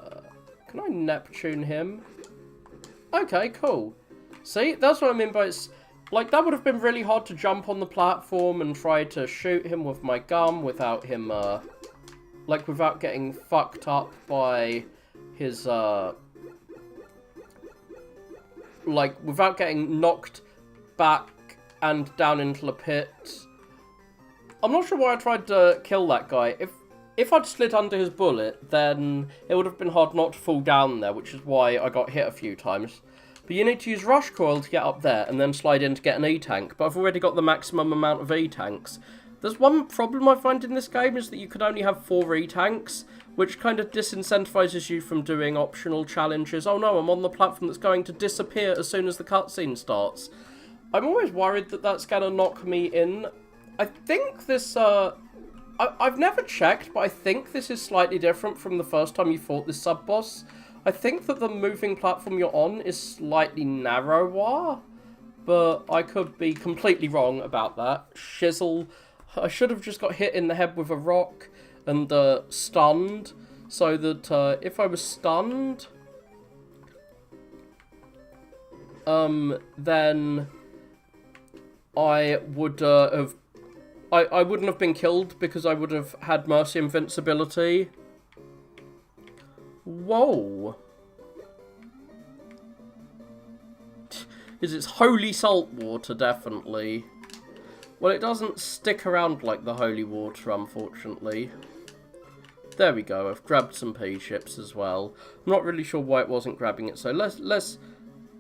Neptune him? Okay, cool. See, that's what I mean by it's... Like, that would have been really hard to jump on the platform and try to shoot him with my gun without him, like, without getting fucked up by his, like, without getting knocked back and down into the pit. I'm not sure why I tried to kill that guy. If I'd slid under his bullet, then it would have been hard not to fall down there, which is why I got hit a few times. But you need to use Rush Coil to get up there, and then slide in to get an E-Tank. But I've already got the maximum amount of E-Tanks. There's one problem I find in this game, is that you can only have 4 E-Tanks, which kind of disincentivizes you from doing optional challenges. Oh no, I'm on the platform that's going to disappear as soon as the cutscene starts. I'm always worried that that's going to knock me in. I think this, I've never checked, but I think this is slightly different from the first time you fought this sub-boss. I think that the moving platform you're on is slightly narrower, but I could be completely wrong about that. Shizzle. I should have just got hit in the head with a rock and stunned, so that if I was stunned, then I would have... I wouldn't have been killed because I would have had Mercy Invincibility. Whoa. Is it's holy salt water, definitely. Well, it doesn't stick around like the holy water, unfortunately. There we go. I've grabbed some pea chips as well. I'm not really sure why it wasn't grabbing it. So let's.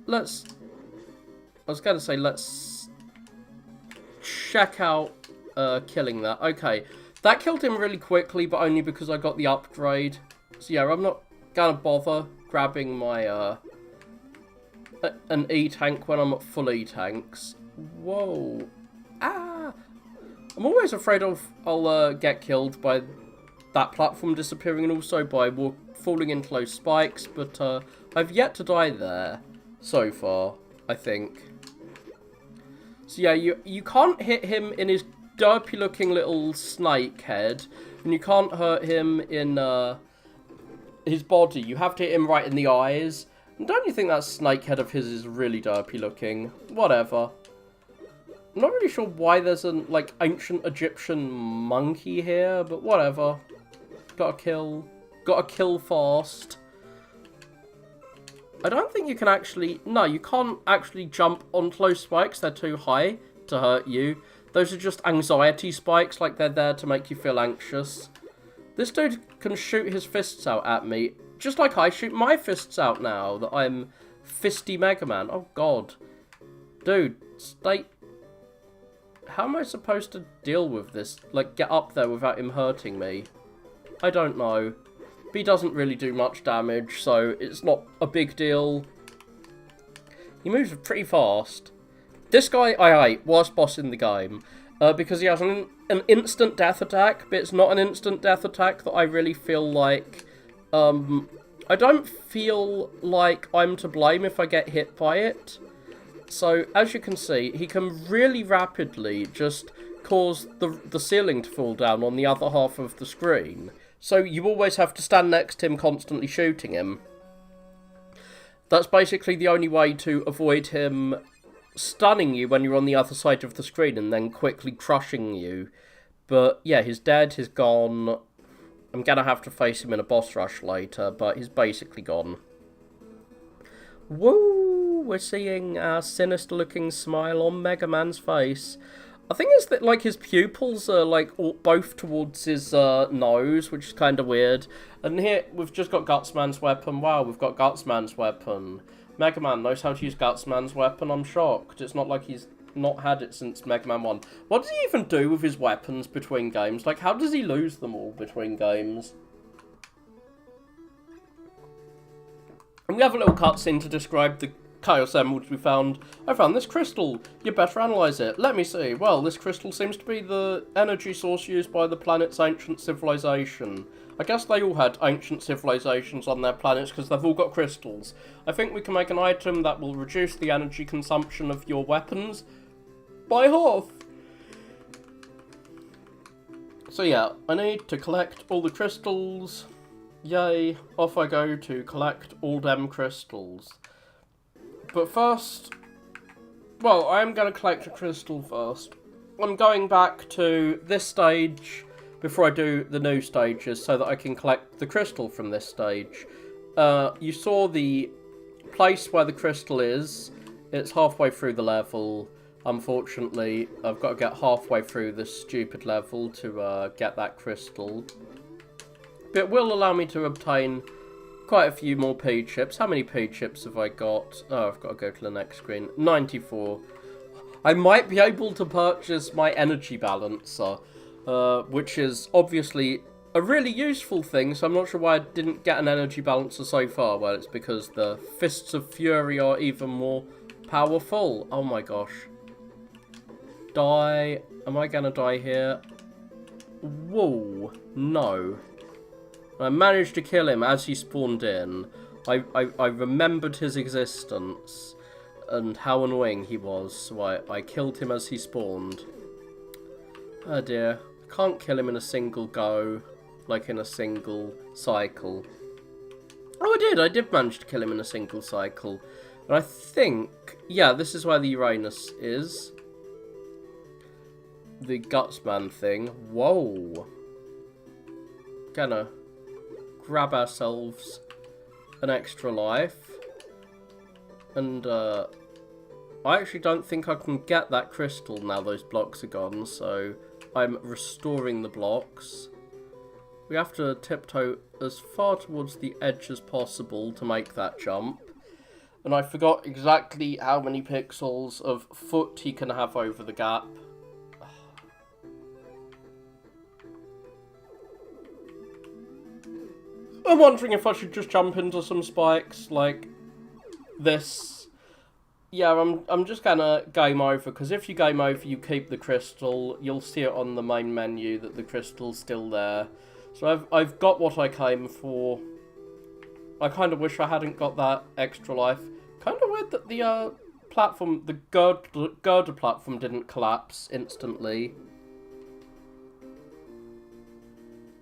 I was going to say let's check out killing that. Okay, that killed him really quickly, but only because I got the upgrade. So yeah, I'm not gonna bother grabbing my an E tank when I'm at full E tanks. Whoa. Ah! I'm always afraid I'll get killed by that platform disappearing and also by falling into those spikes, but I've yet to die there so far, I think. So yeah, you can't hit him in his derpy looking little snake head, and you can't hurt him in his body. You have to hit him right in the eyes. And don't you think that snake head of his is really derpy looking? Whatever. I'm not really sure why there's an, like, ancient Egyptian monkey here, but whatever. Gotta kill fast. I don't think you can actually... No, you can't actually jump on close spikes. They're too high to hurt you. Those are just anxiety spikes, like they're there to make you feel anxious. This dude can shoot his fists out at me, just like I shoot my fists out now that I'm Fisty Mega Man. Oh, God. Dude, stay... How am I supposed to deal with this? Like, get up there without him hurting me? I don't know. He doesn't really do much damage, so it's not a big deal. He moves pretty fast. This guy, I hate. Worst boss in the game. Because he has an instant death attack, but it's not an instant death attack that I really feel like... I don't feel like I'm to blame if I get hit by it. So, as you can see, he can really rapidly just cause the ceiling to fall down on the other half of the screen. So you always have to stand next to him constantly shooting him. That's basically the only way to avoid him stunning you when you're on the other side of the screen and then quickly crushing you. But yeah, he's dead, he's gone. I'm gonna have to face him in a boss rush later, but he's basically gone. Woo! We're seeing a sinister-looking smile on Mega Man's face. I think it's that, like, his pupils are, like, both towards his nose, which is kind of weird. And here, we've just got Gutsman's weapon. Wow, we've got Gutsman's weapon. Mega Man knows how to use Gutsman's weapon. I'm shocked. It's not like he's not had it since Mega Man 1. What does he even do with his weapons between games? Like, how does he lose them all between games? And we have a little cutscene to describe the Chaos Emeralds we found. I found this crystal. You better analyse it. Let me see. Well, this crystal seems to be the energy source used by the planet's ancient civilization. I guess they all had ancient civilizations on their planets because they've all got crystals. I think we can make an item that will reduce the energy consumption of your weapons by half. So yeah, I need to collect all the crystals. Yay, off I go to collect all them crystals. But first, well, I am going to collect a crystal first. I'm going back to this stage before I do the new stages so that I can collect the crystal from this stage. You saw the place where the crystal is. It's halfway through the level. Unfortunately, I've got to get halfway through this stupid level to get that crystal. But it will allow me to obtain quite a few more pea chips. How many pea chips have I got? Oh, I've got to go to the next screen. 94. I might be able to purchase my energy balancer, which is obviously a really useful thing, so I'm not sure why I didn't get an energy balancer so far. Well, it's because the Fists of Fury are even more powerful. Oh my gosh. Die. Am I gonna die here? Whoa. No. I managed to kill him as he spawned in. I remembered his existence and how annoying he was, so I killed him as he spawned. Oh dear. I can't kill him in a single go, like in a single cycle. Oh, I did manage to kill him in a single cycle. And I think, yeah, this is where the Uranus is. The Gutsman thing. Whoa. Gonna grab ourselves an extra life and I actually don't think I can get that crystal now those blocks are gone, so I'm restoring the blocks. We have to tiptoe as far towards the edge as possible to make that jump. And I forgot exactly how many pixels of foot he can have over the gap. I'm wondering if I should just jump into some spikes like this. Yeah, I'm just gonna game over, because if you game over, you keep the crystal. You'll see it on the main menu that the crystal's still there. So I've got what I came for. I kind of wish I hadn't got that extra life. Kind of weird that the platform, the girder platform, didn't collapse instantly.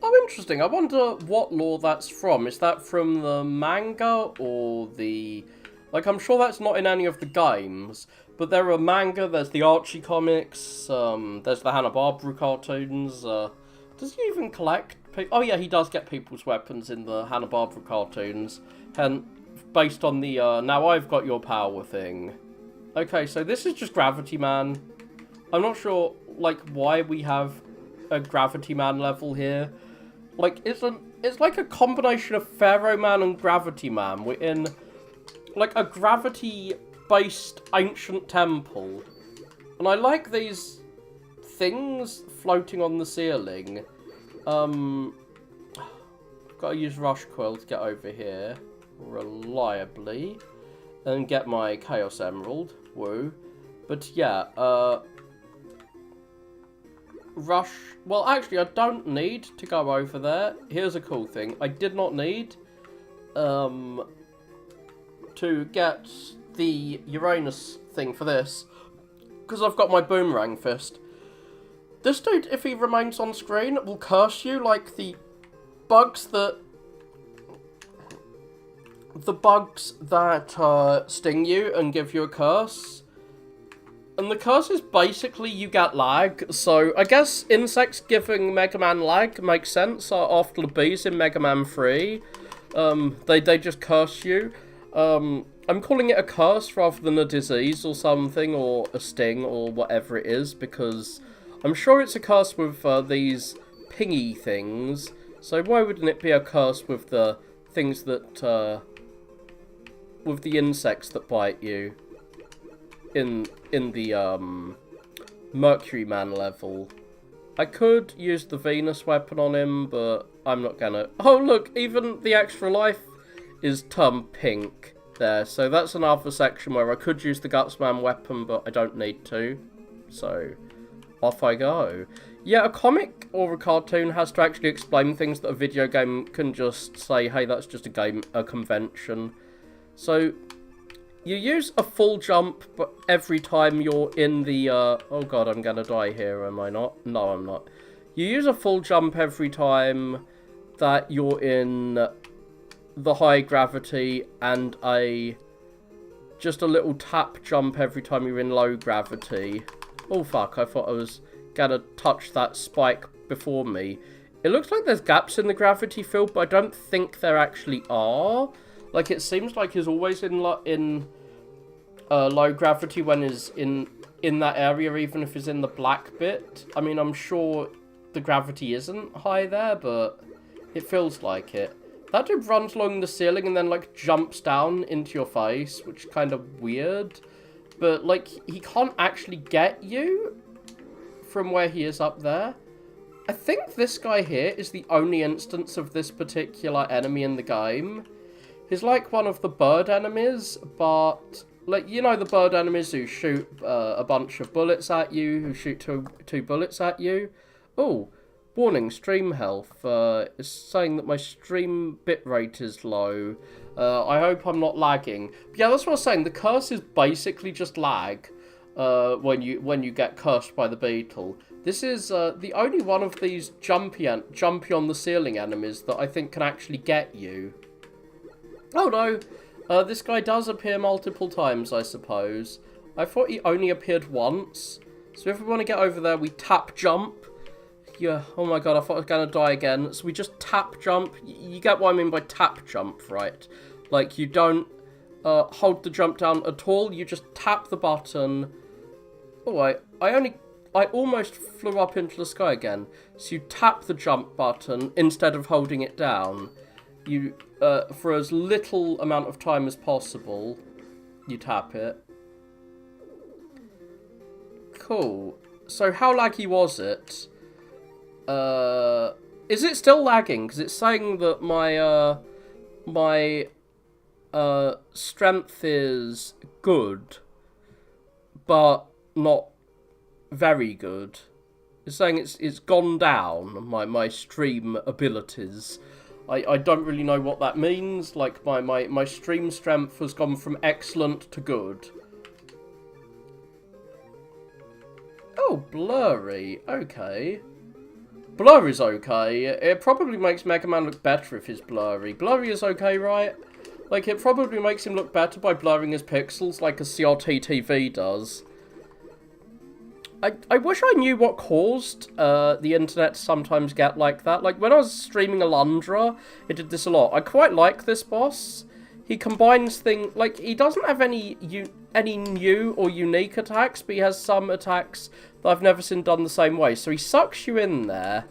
Oh, interesting. I wonder what lore that's from. Is that from the manga or the... Like, I'm sure that's not in any of the games, but there are manga, there's the Archie comics, there's the Hanna-Barbera cartoons. Does he even collect... Oh yeah, he does get people's weapons in the Hanna-Barbera cartoons, and based on the, now I've got your power thing. Okay, so this is just Gravity Man. I'm not sure, like, why we have a Gravity Man level here. Like, it's like a combination of Pharaoh Man and Gravity Man. We're in, like, a gravity-based ancient temple. And I like these things floating on the ceiling. Gotta use Rush Quill to get over here reliably and get my Chaos Emerald. Woo. But yeah, Rush... Well, actually, I don't need to go over there. Here's a cool thing. I did not need to get the Uranus thing for this, because I've got my Boomerang Fist. This dude, if he remains on screen, will curse you like the bugs that... sting you and give you a curse. And the curse is basically you get lag, so I guess insects giving Mega Man lag makes sense after the bees in Mega Man 3. They just curse you. I'm calling it a curse rather than a disease or something, or a sting, or whatever it is, because I'm sure it's a curse with these pingy things, so why wouldn't it be a curse with the things that, with the insects that bite you in the, Mercury Man level. I could use the Venus weapon on him, but I'm not gonna. Oh look, even the extra life is turned pink there, so that's another section where I could use the Gutsman weapon, but I don't need to. So, off I go. Yeah, a comic or a cartoon has to actually explain things that a video game can just say, hey, that's just a convention. So, you use a full jump but every time you're in the, oh god, I'm gonna die here, am I not? No, I'm not. You use a full jump every time that you're in the high gravity, and just a little tap jump every time you're in low gravity. Oh fuck, I thought I was gonna touch that spike before me. It looks like there's gaps in the gravity field, but I don't think there actually are. Like, it seems like he's always in low gravity when he's in that area, even if he's in the black bit. I mean, I'm sure the gravity isn't high there, but it feels like it. That dude runs along the ceiling and then, like, jumps down into your face, which is kind of weird. But, like, he can't actually get you from where he is up there. I think this guy here is the only instance of this particular enemy in the game. He's like one of the bird enemies, but, like, you know the bird enemies who shoot a bunch of bullets at you, who shoot two bullets at you? Oh, warning, stream health. It's saying that my stream bitrate is low. I hope I'm not lagging. But yeah, that's what I was saying. The curse is basically just lag when you get cursed by the beetle. This is the only one of these jumpy on the ceiling enemies that I think can actually get you. Oh no, this guy does appear multiple times, I suppose. I thought he only appeared once. So if we want to get over there, we tap jump. Yeah, oh my god, I thought I was going to die again. So we just tap jump. You get what I mean by tap jump, right? Like, you don't hold the jump down at all. You just tap the button. Oh, I almost flew up into the sky again. So you tap the jump button instead of holding it down. You, for as little amount of time as possible, you tap it. Cool. So how laggy was it? Is it still lagging? Because it's saying that my strength is good, but not very good. It's saying it's gone down, my stream abilities. I don't really know what that means. Like, my stream strength has gone from excellent to good. Oh, blurry. Okay. Blur is okay. It probably makes Mega Man look better if he's blurry. Blurry is okay, right? Like, it probably makes him look better by blurring his pixels like a CRT TV does. I wish I knew what caused the internet to sometimes get like that. Like, when I was streaming Alundra, it did this a lot. I quite like this boss. He combines things... Like, he doesn't have any new or unique attacks, but he has some attacks that I've never seen done the same way. So he sucks you in there,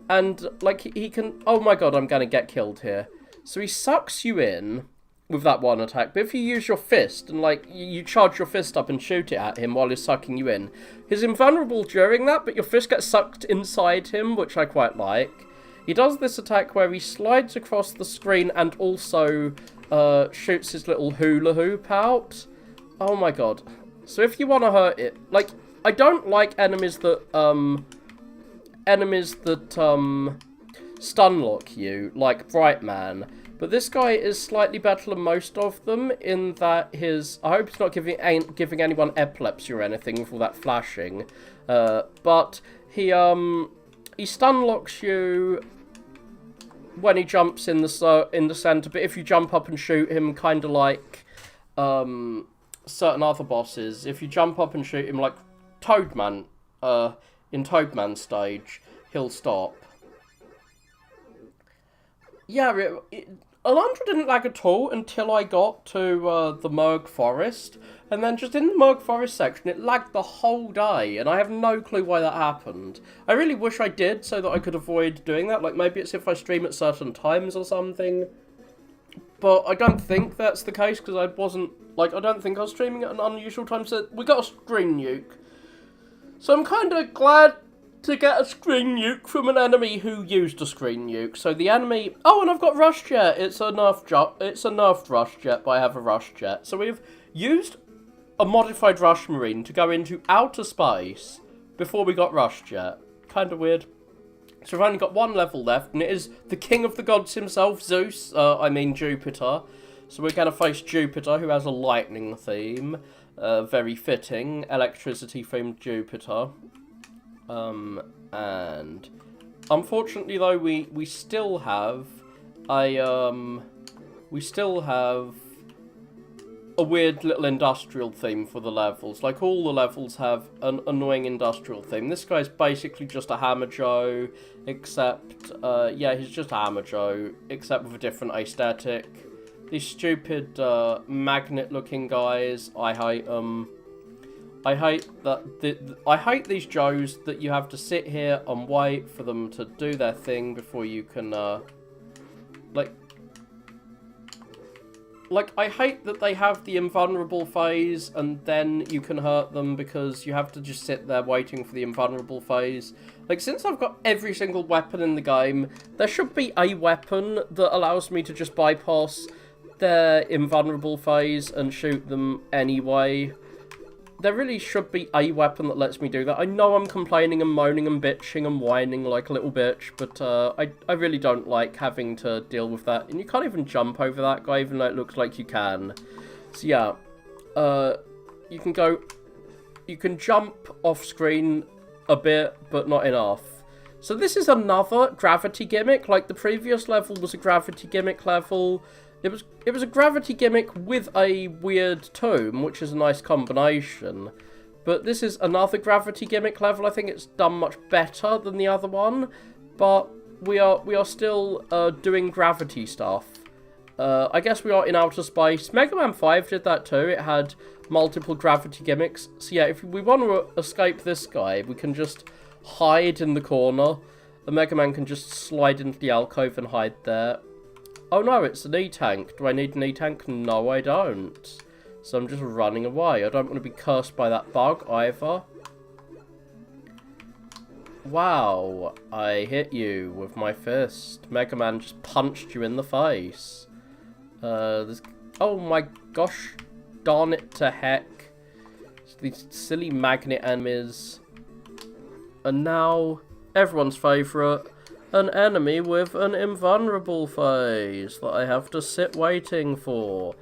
and, like, he can... Oh my god, I'm gonna get killed here. So he sucks you in with that one attack, but if you use your fist and, like, you charge your fist up and shoot it at him while he's sucking you in, he's invulnerable during that, but your fist gets sucked inside him, which I quite like. He does this attack where he slides across the screen and also shoots his little hula hoop out. Oh my god. So if you want to hurt it, like, I don't like enemies that stun lock you, like Brightman. But this guy is slightly better than most of them in that his... I hope he's not giving anyone epilepsy or anything with all that flashing. But he stun locks you when he jumps in the center. But if you jump up and shoot him, kind of like certain other bosses, if you jump up and shoot him like Toadman, in Toadman's stage, he'll stop. Yeah, Alundra didn't lag at all until I got to the Merg Forest, and then just in the Merg Forest section it lagged the whole day, and I have no clue why that happened. I really wish I did, so that I could avoid doing that. Like, maybe it's if I stream at certain times or something, but I don't think that's the case, because I don't think I was streaming at an unusual time. So we got a screen nuke, so I'm kind of glad to get a screen nuke from an enemy who used a screen nuke. So the enemy... Oh, and I've got Rush Jet. It's a nerfed Rush Jet, but I have a Rush Jet. So we've used a modified Rush Marine to go into outer space before we got Rush Jet. Kind of weird. So we've only got one level left, and it is the king of the gods himself, Zeus. Jupiter. So we're going to face Jupiter, who has a lightning theme. Very fitting. Electricity-themed Jupiter. And unfortunately though, we still have a weird little industrial theme for the levels. Like, all the levels have an annoying industrial theme. This guy's basically just a Hammer Joe, except, yeah, he's just a Hammer Joe, except with a different aesthetic. These stupid, magnet-looking guys, I hate them. I hate these Joes that you have to sit here and wait for them to do their thing before you can, like, I hate that they have the invulnerable phase and then you can hurt them because you have to just sit there waiting for the invulnerable phase. Like, since I've got every single weapon in the game, there should be a weapon that allows me to just bypass their invulnerable phase and shoot them anyway. There really should be a weapon that lets me do that. I know I'm complaining and moaning and bitching and whining like a little bitch, but I really don't like having to deal with that. And you can't even jump over that guy, even though it looks like you can. So yeah, you can jump off screen a bit, but not enough. So this is another gravity gimmick. Like, the previous level was a gravity gimmick level. It was a gravity gimmick with a weird tomb, which is a nice combination. But this is another gravity gimmick level. I think it's done much better than the other one. But we are still doing gravity stuff. I guess we are in outer space. Mega Man 5 did that too. It had multiple gravity gimmicks. So yeah, if we want to escape this guy, we can just hide in the corner. The Mega Man can just slide into the alcove and hide there. Oh no, it's an E-Tank. Do I need an E-Tank? No, I don't. So I'm just running away. I don't want to be cursed by that bug either. Wow, I hit you with my fist. Mega Man just punched you in the face. Oh my gosh, darn it to heck. These silly magnet enemies. And now, everyone's favourite, an enemy with an invulnerable phase that I have to sit waiting for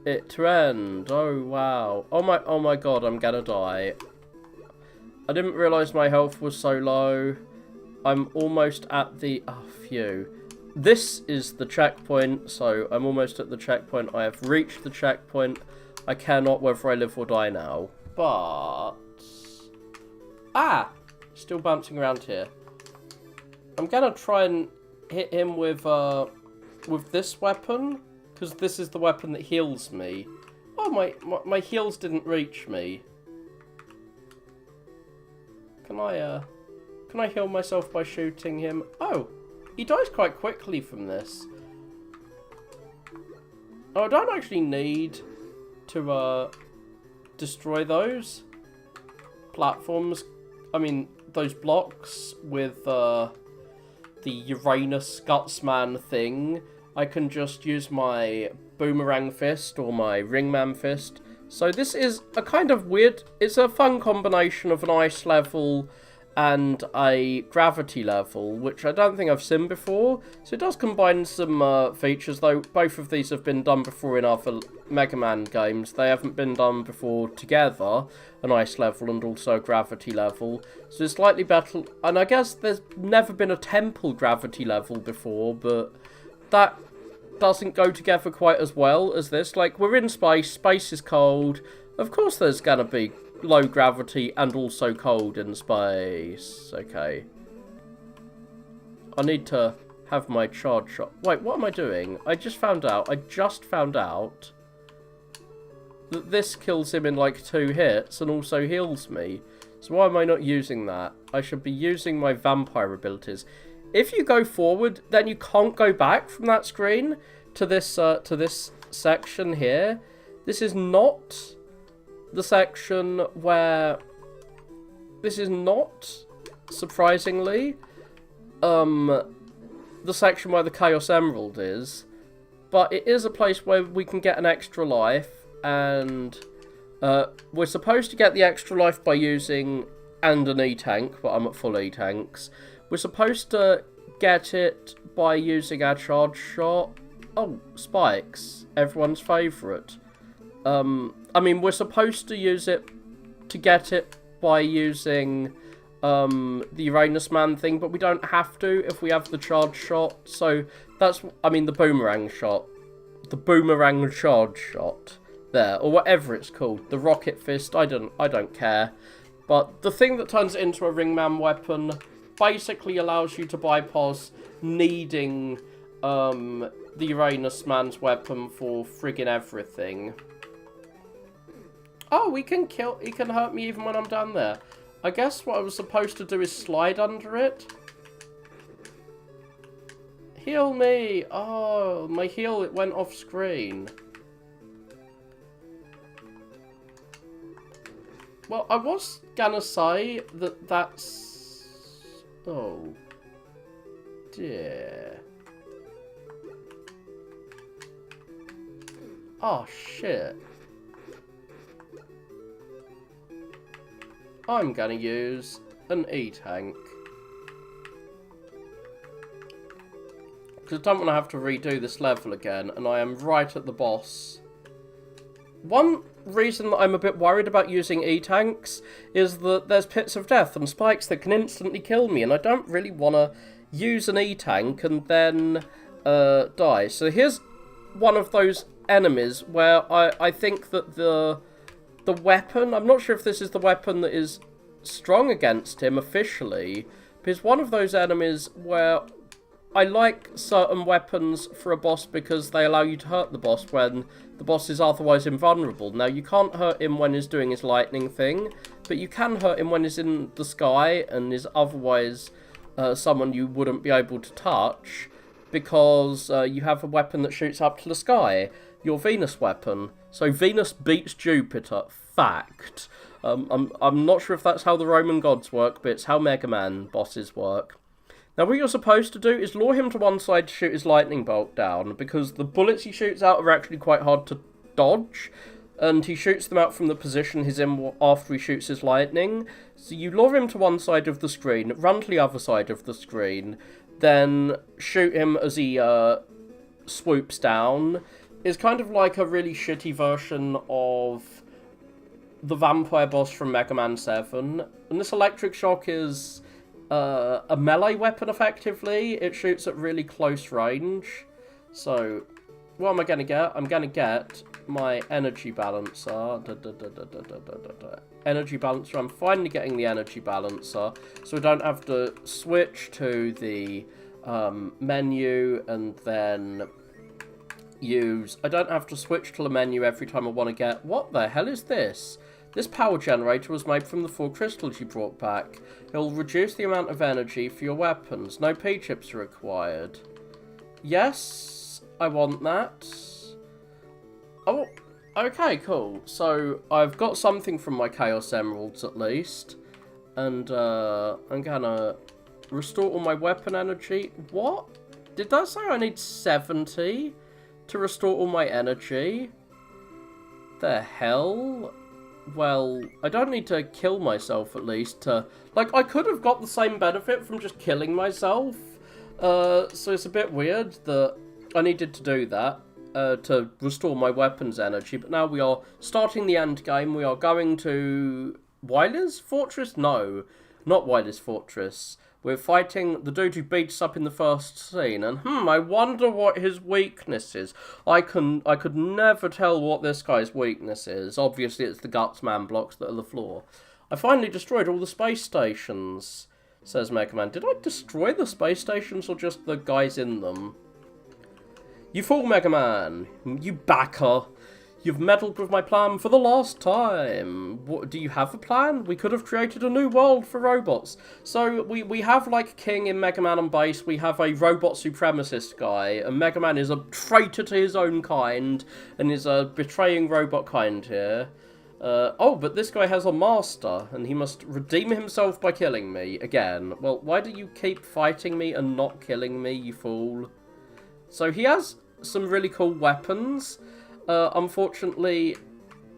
it to end. Oh wow. Oh my god, I'm gonna die. I didn't realise my health was so low. I'm almost at the... Oh, phew. This is the checkpoint, so I'm almost at the checkpoint. I have reached the checkpoint. I cannot whether I live or die now. But... Ah! Still bouncing around here. I'm gonna try and hit him with this weapon, because this is the weapon that heals me. Oh, my heals didn't reach me. Can I heal myself by shooting him? Oh, he dies quite quickly from this. Oh, I don't actually need to destroy those platforms. I mean, those blocks with the Uranus Gutsman thing. I can just use my Boomerang Fist or my Ringman Fist. So this is a kind of weird... It's a fun combination of an ice level and a gravity level, which I don't think I've seen before. So it does combine some features, though both of these have been done before in other Mega Man games. They haven't been done before together, an ice level and also a gravity level. So it's slightly better, and I guess there's never been a temple gravity level before, but that doesn't go together quite as well as this. Like, we're in space, space is cold, of course there's gonna be low gravity and also cold in space. Okay. I need to have my charge shot. Wait, what am I doing? I just found out that this kills him in like 2 hits and also heals me. So why am I not using that? I should be using my vampire abilities. If you go forward, then you can't go back from that screen to this section here. This is not the section where... This is not, surprisingly, the section where the Chaos Emerald is. But it is a place where we can get an extra life, and we're supposed to get the extra life by using and an E-Tank, but I'm at full E-Tanks. We're supposed to get it by using our charge shot. Oh, spikes. Everyone's favourite. I mean, we're supposed to use it to get it by using the Uranus Man thing, but we don't have to if we have the charge shot. So that's, I mean, the boomerang shot. The boomerang charge shot. There, or whatever it's called. The rocket fist, I don't care. But the thing that turns it into a Ringman weapon basically allows you to bypass needing the Uranus Man's weapon for friggin' everything. Oh, he can hurt me even when I'm down there. I guess what I was supposed to do is slide under it. Heal me! Oh, my heal, it went off screen. Well, I was gonna say that that's... Oh, dear. Oh, shit. I'm gonna use an E-Tank. Because I don't want to have to redo this level again, and I am right at the boss. One reason that I'm a bit worried about using E-Tanks is that there's pits of death and spikes that can instantly kill me, and I don't really want to use an E-Tank and then die. So here's one of those enemies where I think that the weapon, I'm not sure if this is the weapon that is strong against him officially, but it's one of those enemies where I like certain weapons for a boss because they allow you to hurt the boss when the boss is otherwise invulnerable. Now, you can't hurt him when he's doing his lightning thing, but you can hurt him when he's in the sky and is otherwise someone you wouldn't be able to touch because you have a weapon that shoots up to the sky, your Venus weapon. So Venus beats Jupiter, fact. I'm not sure if that's how the Roman gods work, but it's how Mega Man bosses work. Now, what you're supposed to do is lure him to one side to shoot his lightning bolt down, because the bullets he shoots out are actually quite hard to dodge, and he shoots them out from the position he's in after he shoots his lightning. So you lure him to one side of the screen, run to the other side of the screen, then shoot him as he swoops down. It's kind of like a really shitty version of the vampire boss from Mega Man 7, and this electric shock is a melee weapon, effectively. It shoots at really close range. So, what am I going to get? I'm going to get my energy balancer. Energy balancer. I'm finally getting the energy balancer, so I don't have to switch to the menu and then use... I don't have to switch to the menu every time I want to get... What the hell is this? This power generator was made from the 4 crystals you brought back. It will reduce the amount of energy for your weapons. No P-chips are required. Yes, I want that. Oh, okay, cool. So, I've got something from my Chaos Emeralds, at least. And, I'm gonna restore all my weapon energy. What? Did that say I need 70 to restore all my energy? The hell? Well, I don't need to kill myself, at least, to... Like, I could have got the same benefit from just killing myself. So it's a bit weird that I needed to do that to restore my weapons energy. But now we are starting the end game. We are going to... Wily's Fortress? No, not Wily's Fortress. We're fighting the dude who beat us up in the first scene, and I wonder what his weakness is. I could never tell what this guy's weakness is. Obviously, it's the Guts Man blocks that are the floor. I finally destroyed all the space stations, says Mega Man. Did I destroy the space stations or just the guys in them? You fool, Mega Man! You backer! You've meddled with my plan for the last time. What, do you have a plan? We could have created a new world for robots. So, we have, like, King in Mega Man on base. We have a robot supremacist guy. And Mega Man is a traitor to his own kind. And is betraying robot kind here. Oh, but this guy has a master. And he must redeem himself by killing me. Again. Well, why do you keep fighting me and not killing me, you fool? So, he has some really cool weapons. Unfortunately,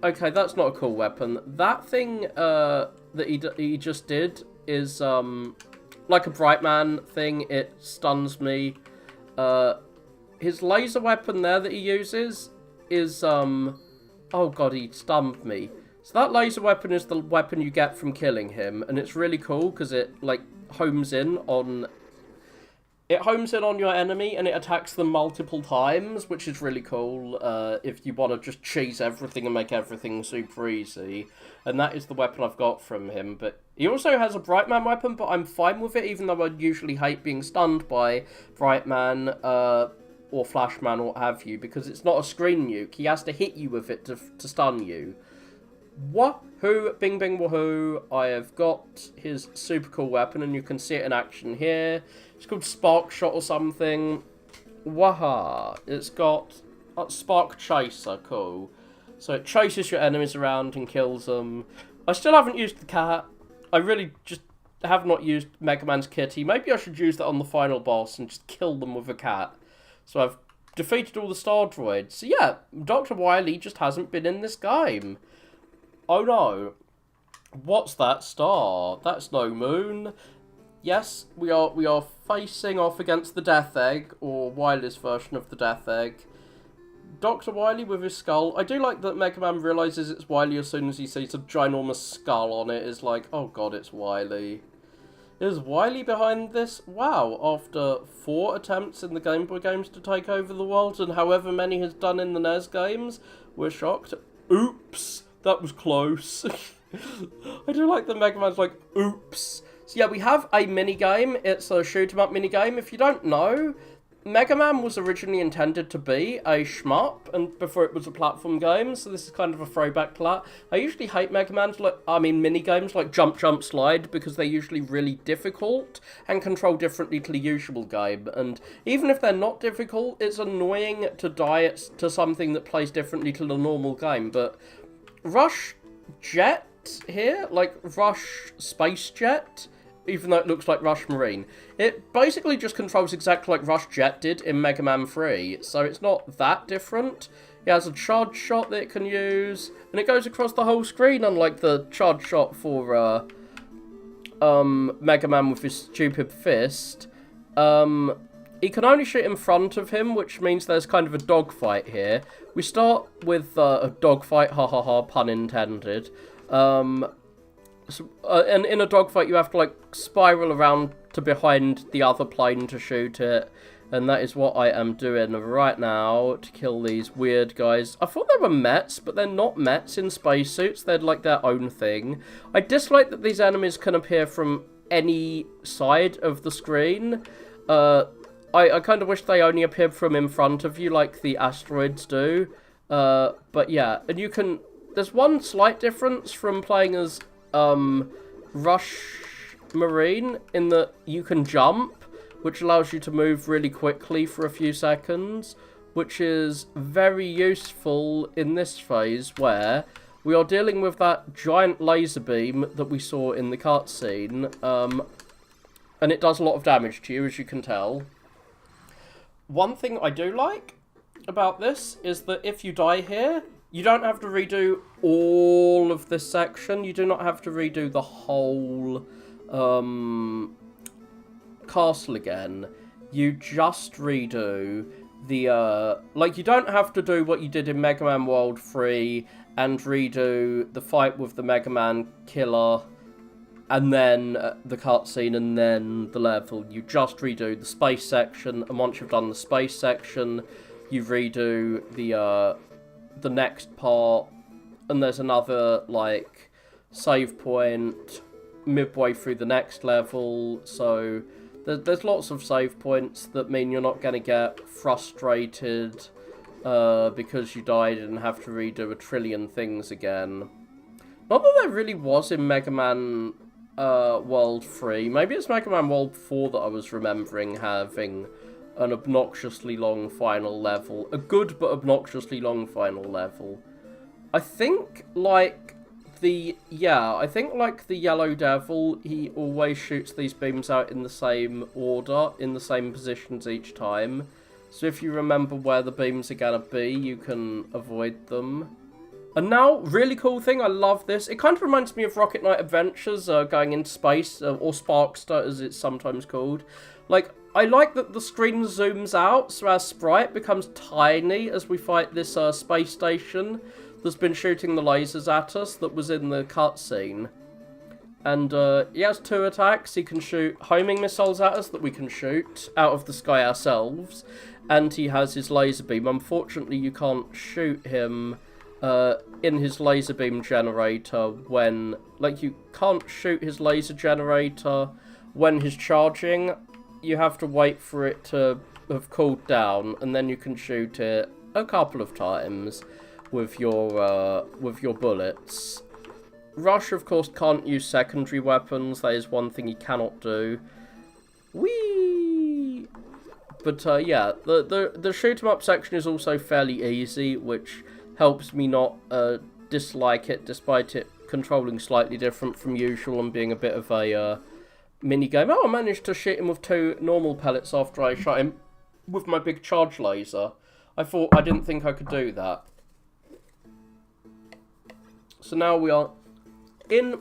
okay, that's not a cool weapon. That thing that he just did is like a Bright Man thing. It stuns me. His laser weapon there that he uses is oh god, he stunned me. So that laser weapon is the weapon you get from killing him, and it's really cool because it like homes in on your enemy, and it attacks them multiple times, which is really cool if you want to just cheese everything and make everything super easy. And that is the weapon I've got from him. But he also has a Bright Man weapon, but I'm fine with it, even though I usually hate being stunned by Bright Man or Flash Man or what have you, because it's not a screen nuke. He has to hit you with it to stun you. Wahoo, bing bing wahoo, I have got his super cool weapon, and you can see it in action here. It's called Spark Shot or something. Waha. It's got Spark Chaser, cool. So it chases your enemies around and kills them. I still haven't used the cat. I really just have not used Mega Man's kitty. Maybe I should use that on the final boss and just kill them with a cat. So I've defeated all the star droids. So yeah, Dr. Wily just hasn't been in this game. Oh no. What's that star? That's no moon. Yes, we are facing off against the Death Egg, or Wily's version of the Death Egg. Dr. Wily with his skull. I do like that Mega Man realises it's Wily as soon as he sees a ginormous skull on it. It's like, oh god, it's Wily. Is Wily behind this? Wow, after 4 attempts in the Game Boy games to take over the world, and however many he's done in the NES games, we're shocked. Oops, that was close. I do like that Mega Man's like, oops. So yeah, we have a mini-game. It's a shoot-'em-up mini-game. If you don't know, Mega Man was originally intended to be a shmup, and before it was a platform game, so this is kind of a throwback to that. I usually hate mini-games like Jump Jump Slide, because they're usually really difficult and control differently to the usual game, and even if they're not difficult, it's annoying to die to something that plays differently to the normal game, but Rush Jet here, like Rush Space Jet, even though it looks like Rush Marine. It basically just controls exactly like Rush Jet did in Mega Man 3, so it's not that different. It has a charge shot that it can use, and it goes across the whole screen, unlike the charge shot for Mega Man with his stupid fist. He can only shoot in front of him, which means there's kind of a dogfight here. We start with a dogfight, ha ha ha, pun intended. And in a dogfight, you have to, like, spiral around to behind the other plane to shoot it. And that is what I am doing right now to kill these weird guys. I thought they were Mets, but they're not Mets in spacesuits. They're, like, their own thing. I dislike that these enemies can appear from any side of the screen. I kind of wish they only appeared from in front of you, like the asteroids do. But yeah, and you can... There's one slight difference from playing as Rush Marine, in that you can jump, which allows you to move really quickly for a few seconds, which is very useful in this phase where we are dealing with that giant laser beam that we saw in the cutscene, and it does a lot of damage to you, as you can tell. One thing I do like about this is that if you die here, you don't have to redo all of this section. You do not have to redo the whole castle again. You just redo the... like, you don't have to do what you did in Mega Man World 3 and redo the fight with the Mega Man killer and then the cutscene and then the level. You just redo the space section, and once you've done the space section, you redo the next part, and there's another, like, save point midway through the next level, so there's lots of save points that mean you're not going to get frustrated because you died and have to redo a trillion things again. Not that there really was in Mega Man World 3. Maybe it's Mega Man World 4 that I was remembering having an obnoxiously long final level. A good but obnoxiously long final level. I think, like, the Yellow Devil, he always shoots these beams out in the same order, in the same positions each time. So if you remember where the beams are gonna be, you can avoid them. And now, really cool thing, I love this. It kind of reminds me of Rocket Knight Adventures, going into space, or Sparkster as it's sometimes called. Like, I like that the screen zooms out, so our sprite becomes tiny as we fight this space station that's been shooting the lasers at us that was in the cutscene. And he has 2 attacks. He can shoot homing missiles at us that we can shoot out of the sky ourselves. And he has his laser beam. Unfortunately, you can't shoot him in his laser beam generator when... Like, you can't shoot his laser generator when he's charging. You have to wait for it to have cooled down, and then you can shoot it a couple of times with your bullets. Rush, of course, can't use secondary weapons. That is one thing he cannot do. Whee! But yeah, the shoot 'em up section is also fairly easy, which helps me not dislike it, despite it controlling slightly different from usual and being a bit of a mini-game. Oh, I managed to shoot him with 2 normal pellets after I shot him with my big charge laser. I didn't think I could do that. So now we are in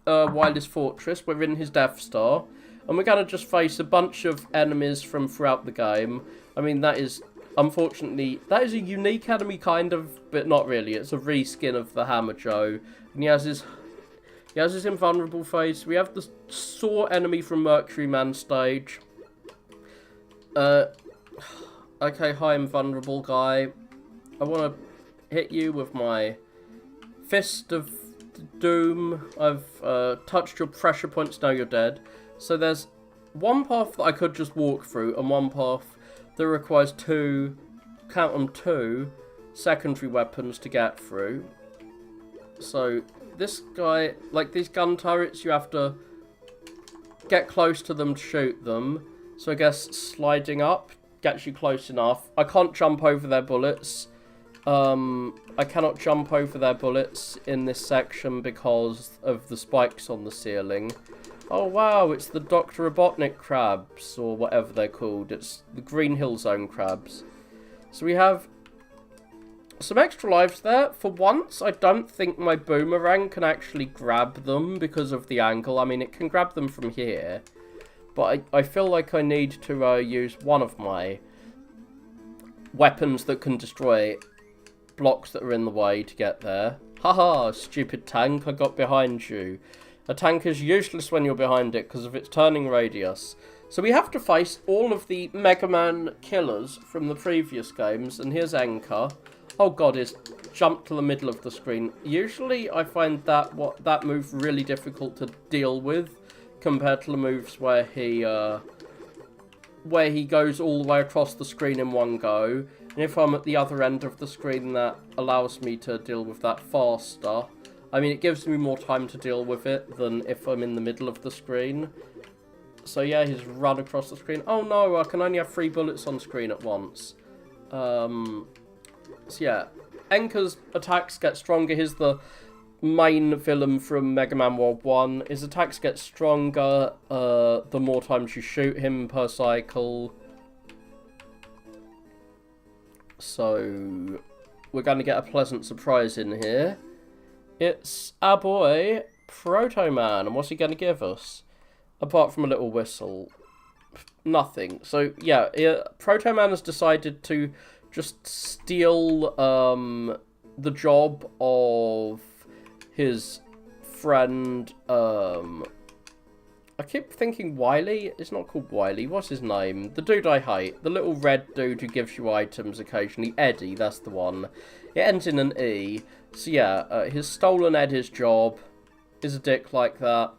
Wildest Fortress. We're in his Death Star. And we're going to just face a bunch of enemies from throughout the game. I mean, that is, unfortunately, that is a unique enemy, kind of, but not really. It's a reskin of the Hammer Joe. And he has his invulnerable face. We have the Saw enemy from Mercury Man stage. Okay, hi, invulnerable guy. I want to hit you with my Fist of Doom. I've touched your pressure points, now you're dead. So there's one path that I could just walk through, and one path that requires two, count them, two secondary weapons to get through. So this guy, like these gun turrets, you have to get close to them to shoot them. So I guess sliding up gets you close enough. I can't jump over their bullets. I cannot jump over their bullets in this section because of the spikes on the ceiling. Oh wow, it's the Dr. Robotnik crabs, or whatever they're called. It's the Green Hill Zone crabs. So we have some extra lives there. For once, I don't think my boomerang can actually grab them because of the angle. I mean, it can grab them from here. But I feel like I need to use one of my weapons that can destroy blocks that are in the way to get there. Haha, stupid tank, I got behind you. A tank is useless when you're behind it because of its turning radius. So we have to face all of the Mega Man killers from the previous games. And here's Enka. Oh god, he's jumped to the middle of the screen. Usually I find that move really difficult to deal with compared to the moves where he goes all the way across the screen in one go. And if I'm at the other end of the screen, that allows me to deal with that faster. I mean, it gives me more time to deal with it than if I'm in the middle of the screen. So yeah, he's run across the screen. Oh no, I can only have 3 bullets on screen at once. So yeah, Enka's attacks get stronger. Here's the main villain from Mega Man World 1. His attacks get stronger the more times you shoot him per cycle. So we're going to get a pleasant surprise in here. It's our boy, Proto Man. And what's he going to give us? Apart from a little whistle. Nothing. So yeah, Proto Man has decided to just steal the job of his friend, I keep thinking Wily. It's not called Wily. What's his name? The dude I hate. The little red dude who gives you items occasionally. Eddie, that's the one. It ends in an E. So yeah, he's stolen Eddie's job. Is a dick like that.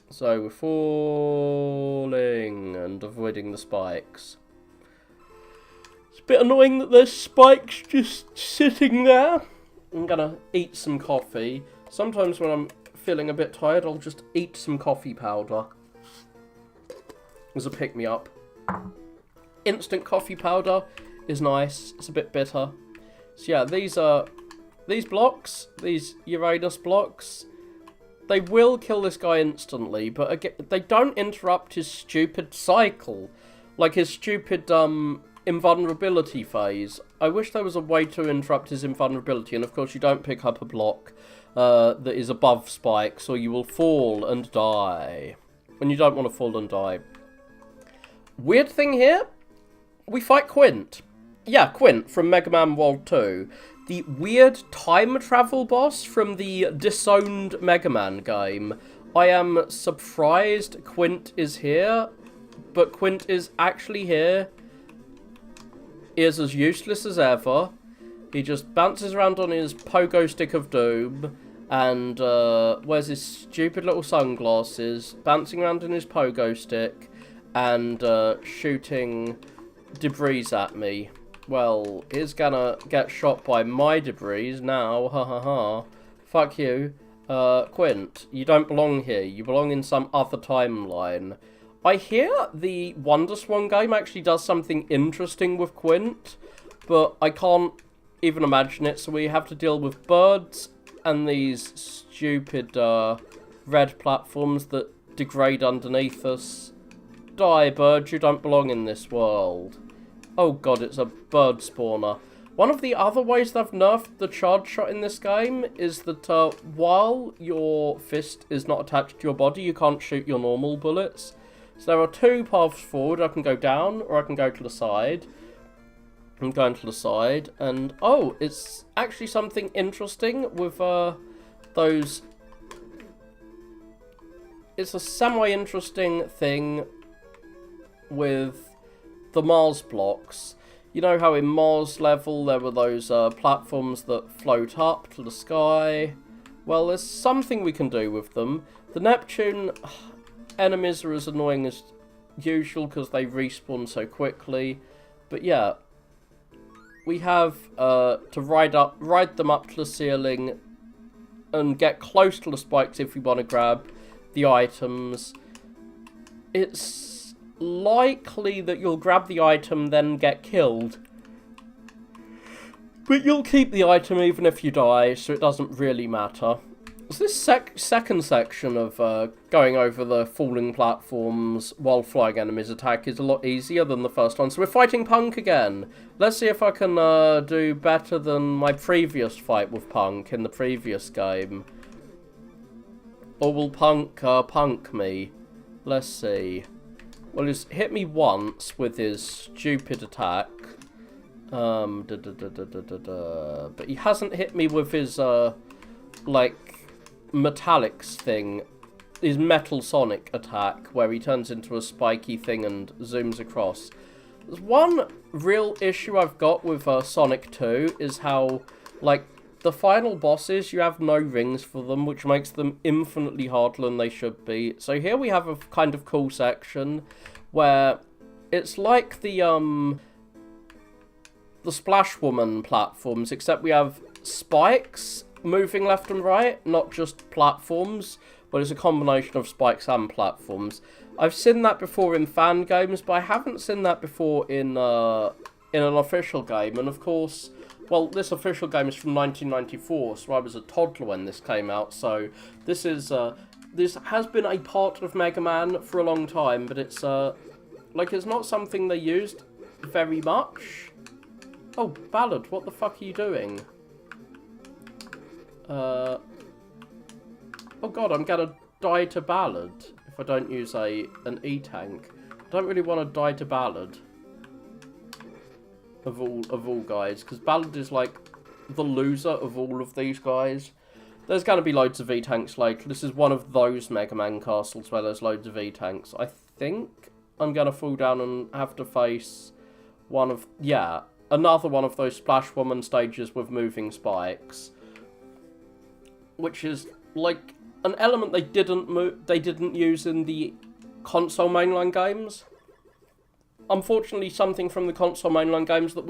So we're falling and avoiding the spikes. It's a bit annoying that there's spikes just sitting there. I'm gonna eat some coffee. Sometimes when I'm feeling a bit tired, I'll just eat some coffee powder as a pick-me-up. Instant coffee powder is nice. It's a bit bitter. So yeah, these blocks, these Uranus blocks, they will kill this guy instantly, but again, they don't interrupt his stupid cycle, like his stupid invulnerability phase. I wish there was a way to interrupt his invulnerability, and of course you don't pick up a block that is above spikes, or you will fall and die. When you don't want to fall and die. Weird thing here, we fight Quint. Yeah, Quint from Mega Man World 2. The weird time travel boss from the disowned Mega Man game. I am surprised Quint is here, but Quint is actually here. He is as useless as ever. He just bounces around on his pogo stick of doom and wears his stupid little sunglasses, bouncing around in his pogo stick and shooting debris at me. Well, he's gonna get shot by my debris now, ha ha ha. Fuck you. Quint, you don't belong here. You belong in some other timeline. I hear the WonderSwan game actually does something interesting with Quint, but I can't even imagine it, so we have to deal with birds and these stupid red platforms that degrade underneath us. Die, bird, you don't belong in this world. Oh god, it's a bird spawner. One of the other ways they've nerfed the charge shot in this game is that while your fist is not attached to your body, you can't shoot your normal bullets. So there are 2 paths forward. I can go down or I can go to the side. I'm going to the side, and oh, it's actually something interesting with those. It's a semi-interesting thing with the Mars blocks. You know how in Mars level there were those platforms that float up to the sky? Well, there's something we can do with them. The Neptune enemies are as annoying as usual because they respawn so quickly. But yeah, we have to ride them up to the ceiling and get close to the spikes if we want to grab the items. It's likely that you'll grab the item, then get killed. But you'll keep the item even if you die, so it doesn't really matter. So this second section of going over the falling platforms while flying enemies attack is a lot easier than the first one. So we're fighting Punk again. Let's see if I can do better than my previous fight with Punk in the previous game. Or will Punk punk me? Let's see. Well, he's hit me once with his stupid attack. But he hasn't hit me with his, like, metallics thing. His Metal Sonic attack, where he turns into a spiky thing and zooms across. There's one real issue I've got with Sonic 2 is how, like, the final bosses, you have no rings for them, which makes them infinitely harder than they should be. So here we have a kind of cool section where it's like the Splash Woman platforms, except we have spikes moving left and right, not just platforms, but it's a combination of spikes and platforms. I've seen that before in fan games, but I haven't seen that before in an official game. And of course, well, this official game is from 1994, so I was a toddler when this came out. So this is this has been a part of Mega Man for a long time, but it's like it's not something they used very much. Oh, Ballad, what the fuck are you doing? Oh god, I'm gonna die to Ballad if I don't use an E-tank. I don't really want to die to Ballad. Of all guys, because Ballad is like the loser of all of these guys. There's gonna be loads of E-tanks later. This is one of those Mega Man castles where there's loads of E-tanks. I think I'm gonna fall down and have to face one of, yeah, another one of those Splash Woman stages with moving spikes, which is like an element they didn't use in the console mainline games. Unfortunately, something from the console mainline games that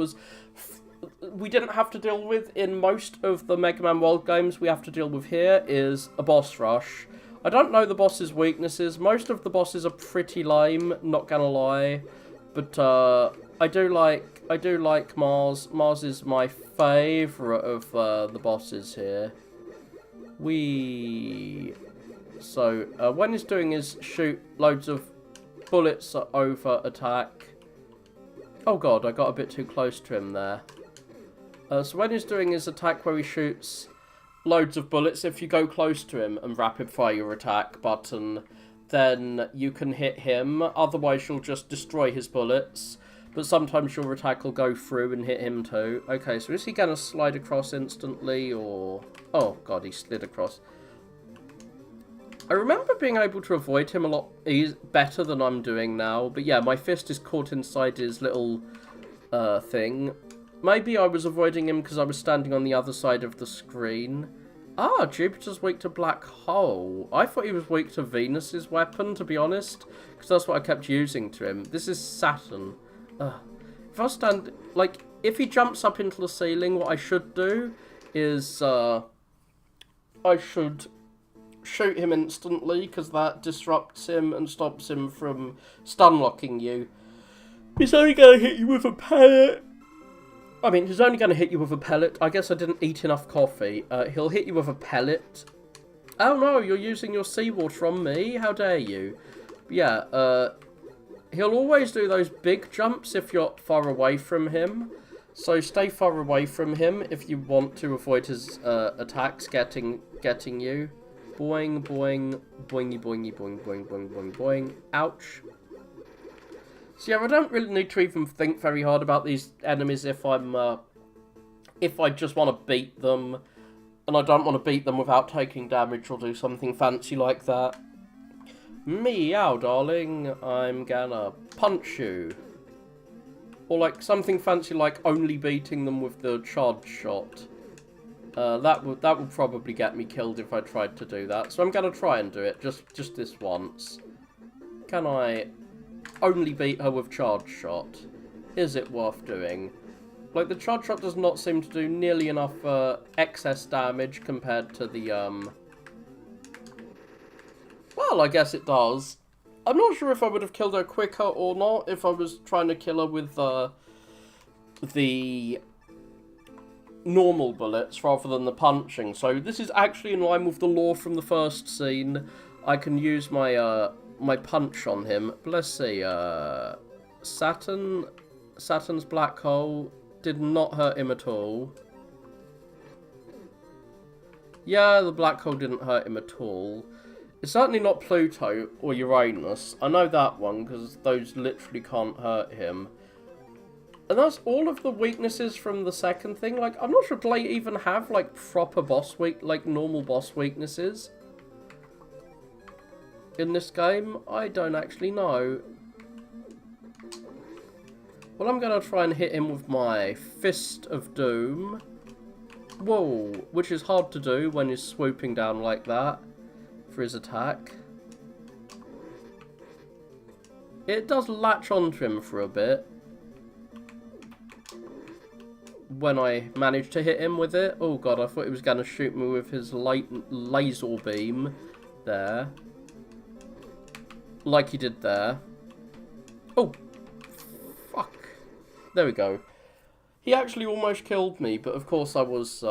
we didn't have to deal with in most of the Mega Man World games we have to deal with here is a boss rush. I don't know the boss's weaknesses. Most of the bosses are pretty lame, not gonna lie. But I do like Mars. Mars is my favourite of the bosses here. So when he's doing his shoot loads of bullets over attack. Oh god, I got a bit too close to him there. So when he's doing his attack where he shoots loads of bullets, if you go close to him and rapid fire your attack button, then you can hit him. Otherwise you'll just destroy his bullets. But sometimes your attack will go through and hit him too. Okay, so is he going to slide across instantly or... Oh god, he slid across. I remember being able to avoid him a lot better than I'm doing now. But yeah, my fist is caught inside his little thing. Maybe I was avoiding him because I was standing on the other side of the screen. Ah, Jupiter's weak to black hole. I thought he was weak to Venus's weapon, to be honest. Because that's what I kept using to him. This is Saturn. If I stand... Like, if he jumps up into the ceiling, what I should do is... I should... shoot him instantly, because that disrupts him and stops him from stun-locking you. He's only going to hit you with a pellet. I mean, he's only going to hit you with a pellet. I guess I didn't eat enough coffee. He'll hit you with a pellet. Oh no, you're using your seawater on me. How dare you? Yeah, he'll always do those big jumps if you're far away from him. So stay far away from him if you want to avoid his attacks getting you. Boing, boing, boingy, boingy, boing, boing, boing, boing, boing. Ouch. So yeah, I don't really need to even think very hard about these enemies if I just want to beat them. And I don't want to beat them without taking damage or do something fancy like that. Meow, darling, I'm gonna punch you. Or like something fancy like only beating them with the charge shot. That would probably get me killed if I tried to do that. So I'm gonna try and do it just this once. Can I only beat her with charge shot? Is it worth doing? Like, the charge shot does not seem to do nearly enough excess damage compared to the well, I guess it does. I'm not sure if I would have killed her quicker or not if I was trying to kill her with the normal bullets rather than the punching. So this is actually in line with the lore from the first scene. I can use my my punch on him. But let's see. Saturn's black hole did not hurt him at all. Yeah, the black hole didn't hurt him at all. It's certainly not Pluto or Uranus. I know that one because those literally can't hurt him. And that's all of the weaknesses from the second thing. Like, I'm not sure, do they even have, like, proper like, normal boss weaknesses in this game? I don't actually know. Well, I'm going to try and hit him with my Fist of Doom. Whoa, which is hard to do when he's swooping down like that for his attack. It does latch onto him for a bit when I managed to hit him with it. Oh god, I thought he was going to shoot me with his laser beam there. Like he did there. Oh, fuck. There we go. He actually almost killed me, but of course I was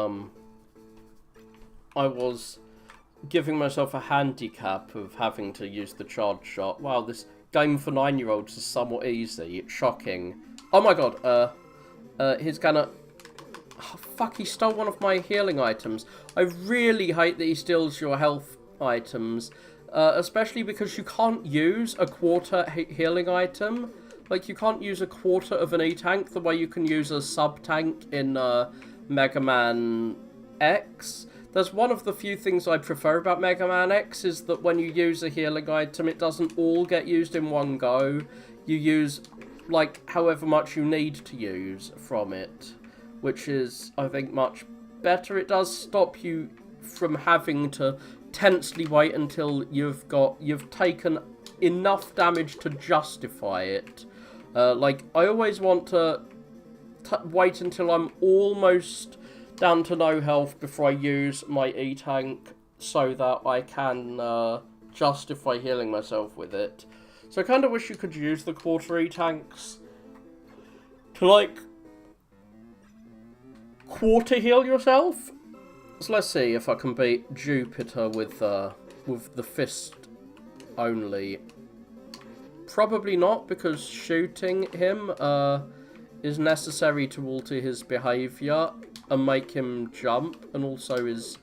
giving myself a handicap of having to use the charge shot. Wow, this game for 9-year-olds is somewhat easy. It's shocking. Oh my god, he's gonna... Oh, fuck, he stole one of my healing items. I really hate that he steals your health items. Especially because you can't use a quarter healing item. Like, you can't use a quarter of an E-tank the way you can use a sub-tank in Mega Man X. That's one of the few things I prefer about Mega Man X, is that when you use a healing item, it doesn't all get used in one go. You use, like, however much you need to use from it, which is, I think, much better. It does stop you from having to tensely wait until you've taken enough damage to justify it. Like, I always want to wait until I'm almost down to no health before I use my E-tank so that I can justify healing myself with it. So I kind of wish you could use the quarter E-tanks to, like, quarter heal yourself. So let's see if I can beat Jupiter with the fist only. Probably not, because shooting him is necessary to alter his behaviour and make him jump, and also is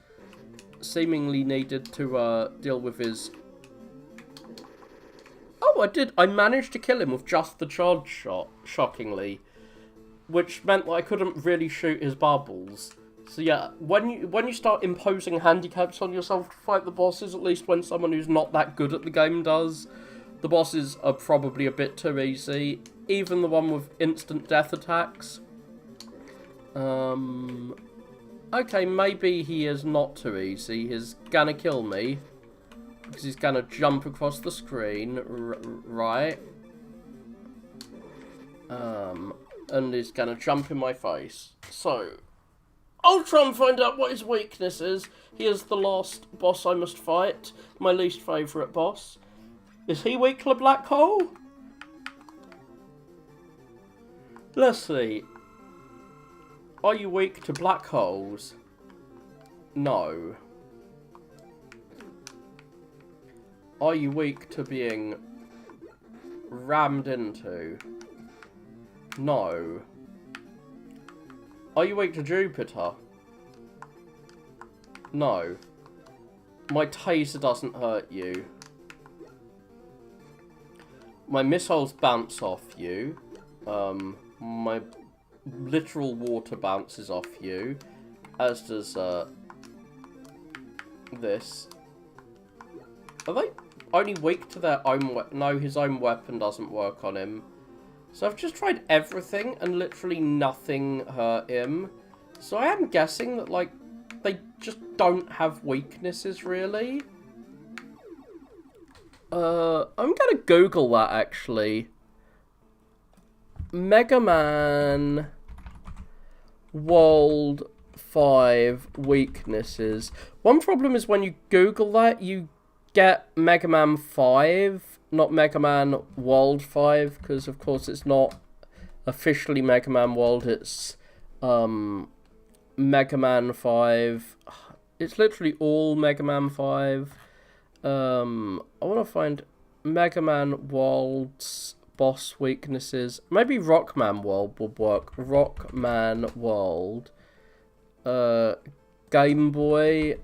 seemingly needed to deal with his... Oh, I managed to kill him with just the charge shot, shockingly. Which meant that I couldn't really shoot his bubbles. So yeah, when you start imposing handicaps on yourself to fight the bosses, at least when someone who's not that good at the game does, the bosses are probably a bit too easy. Even the one with instant death attacks. Okay, maybe he is not too easy. He's gonna kill me, because he's gonna jump across the screen, right? And he's gonna jump in my face. So, I'll try and find out what his weakness is. He is the last boss I must fight. My least favourite boss. Is he weak to the black hole? Let's see. Are you weak to black holes? No. Are you weak to being rammed into? No. Are you weak to Jupiter? No. My taser doesn't hurt you. My missiles bounce off you. My literal water bounces off you. As does, this. Are they only weak to their own weapon? No, his own weapon doesn't work on him. So I've just tried everything and literally nothing hurt him. So I am guessing that, like, just don't have weaknesses, really. I'm gonna Google that, actually. Mega Man World 5 weaknesses. One problem is when you Google that, you get Mega Man 5, not Mega Man World 5, because of course it's not officially Mega Man World, it's Mega Man 5. It's literally all Mega Man 5. I want to find Mega Man World's boss weaknesses. Maybe Rockman World would work. Rockman World. Game Boy.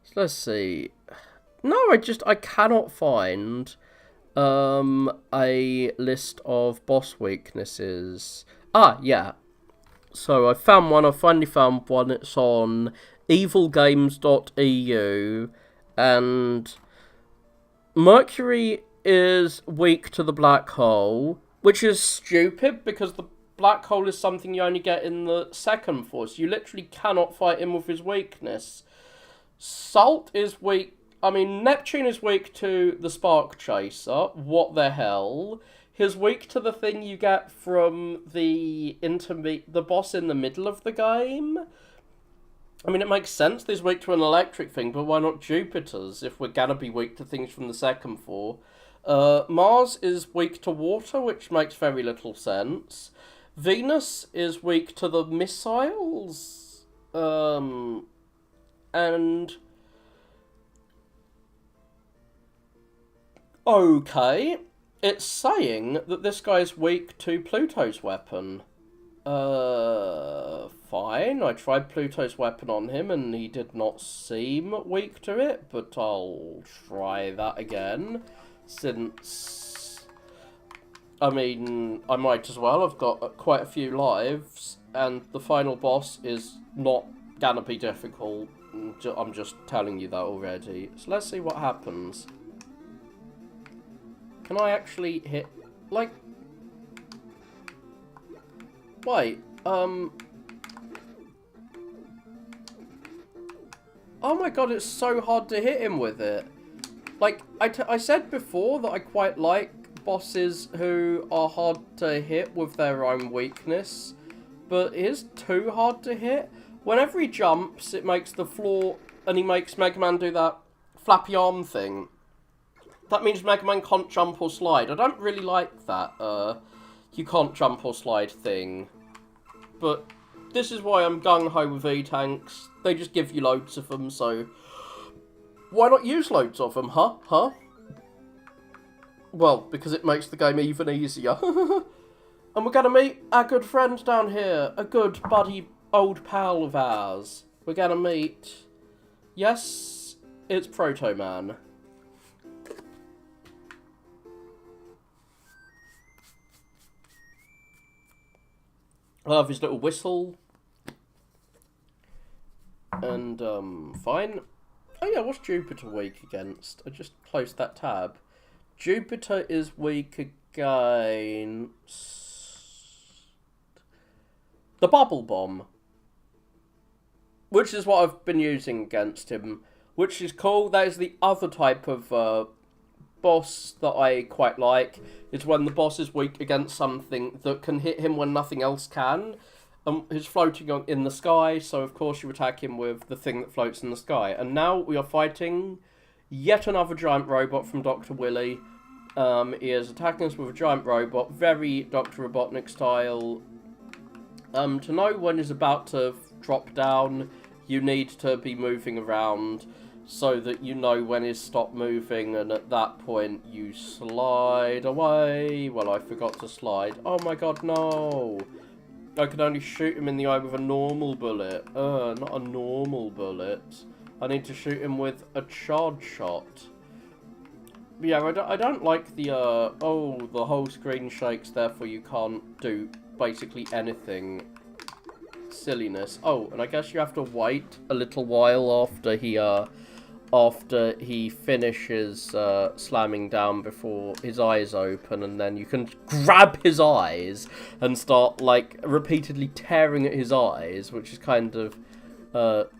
So let's see. No, I cannot find a list of boss weaknesses. Ah, yeah. So I found one. I finally found one. It's on evilgames.eu, and Mercury is weak to the black hole, which is stupid because the black hole is something you only get in the second force. You literally cannot fight him with his weakness. Salt is weak. I mean, Neptune is weak to the Spark Chaser. What the hell? He's weak to the thing you get from the boss in the middle of the game. I mean, it makes sense that he's weak to an electric thing, but why not Jupiter's if we're gonna be weak to things from the second floor? Mars is weak to water, which makes very little sense. Venus is weak to the missiles. And okay, it's saying that this guy's weak to Pluto's weapon. Fine. I tried Pluto's weapon on him and he did not seem weak to it, but I'll try that again, since, I mean, I might as well. I've got quite a few lives, and the final boss is not gonna be difficult. I'm just telling you that already. So let's see what happens. Can I actually hit, like... Wait, oh my god, it's so hard to hit him with it. Like, I said before that I quite like bosses who are hard to hit with their own weakness, but it is too hard to hit. Whenever he jumps, it makes the floor, and he makes Mega Man do that flappy arm thing. That means Mega Man can't jump or slide. I don't really like that, you can't jump or slide thing. But this is why I'm gung-ho with E-Tanks. They just give you loads of them, so why not use loads of them, huh? Well, because it makes the game even easier. And we're gonna meet our good friend down here. A good buddy, old pal of ours. We're gonna meet... Yes, it's Proto Man. I love his little whistle. And, fine. Oh yeah, what's Jupiter weak against? I just closed that tab. Jupiter is weak against... the Bubble Bomb. Which is what I've been using against him. Which is cool. That is the other type of, boss that I quite like, is when the boss is weak against something that can hit him when nothing else can. He's floating in the sky, so of course you attack him with the thing that floats in the sky. And now we are fighting yet another giant robot from Dr. Willy. He is attacking us with a giant robot, very Dr. Robotnik style. To know when he's about to drop down, you need to be moving around, so that you know when he's stopped moving, and at that point you slide away. Well, I forgot to slide. Oh my god, no! I could only shoot him in the eye with a normal bullet. Not a normal bullet. I need to shoot him with a charge shot. Yeah, I don't like the, oh, the whole screen shakes, therefore you can't do basically anything. Silliness. Oh, and I guess you have to wait a little while after he, after he finishes slamming down before his eyes open, and then you can grab his eyes and start, like, repeatedly tearing at his eyes, which is kind of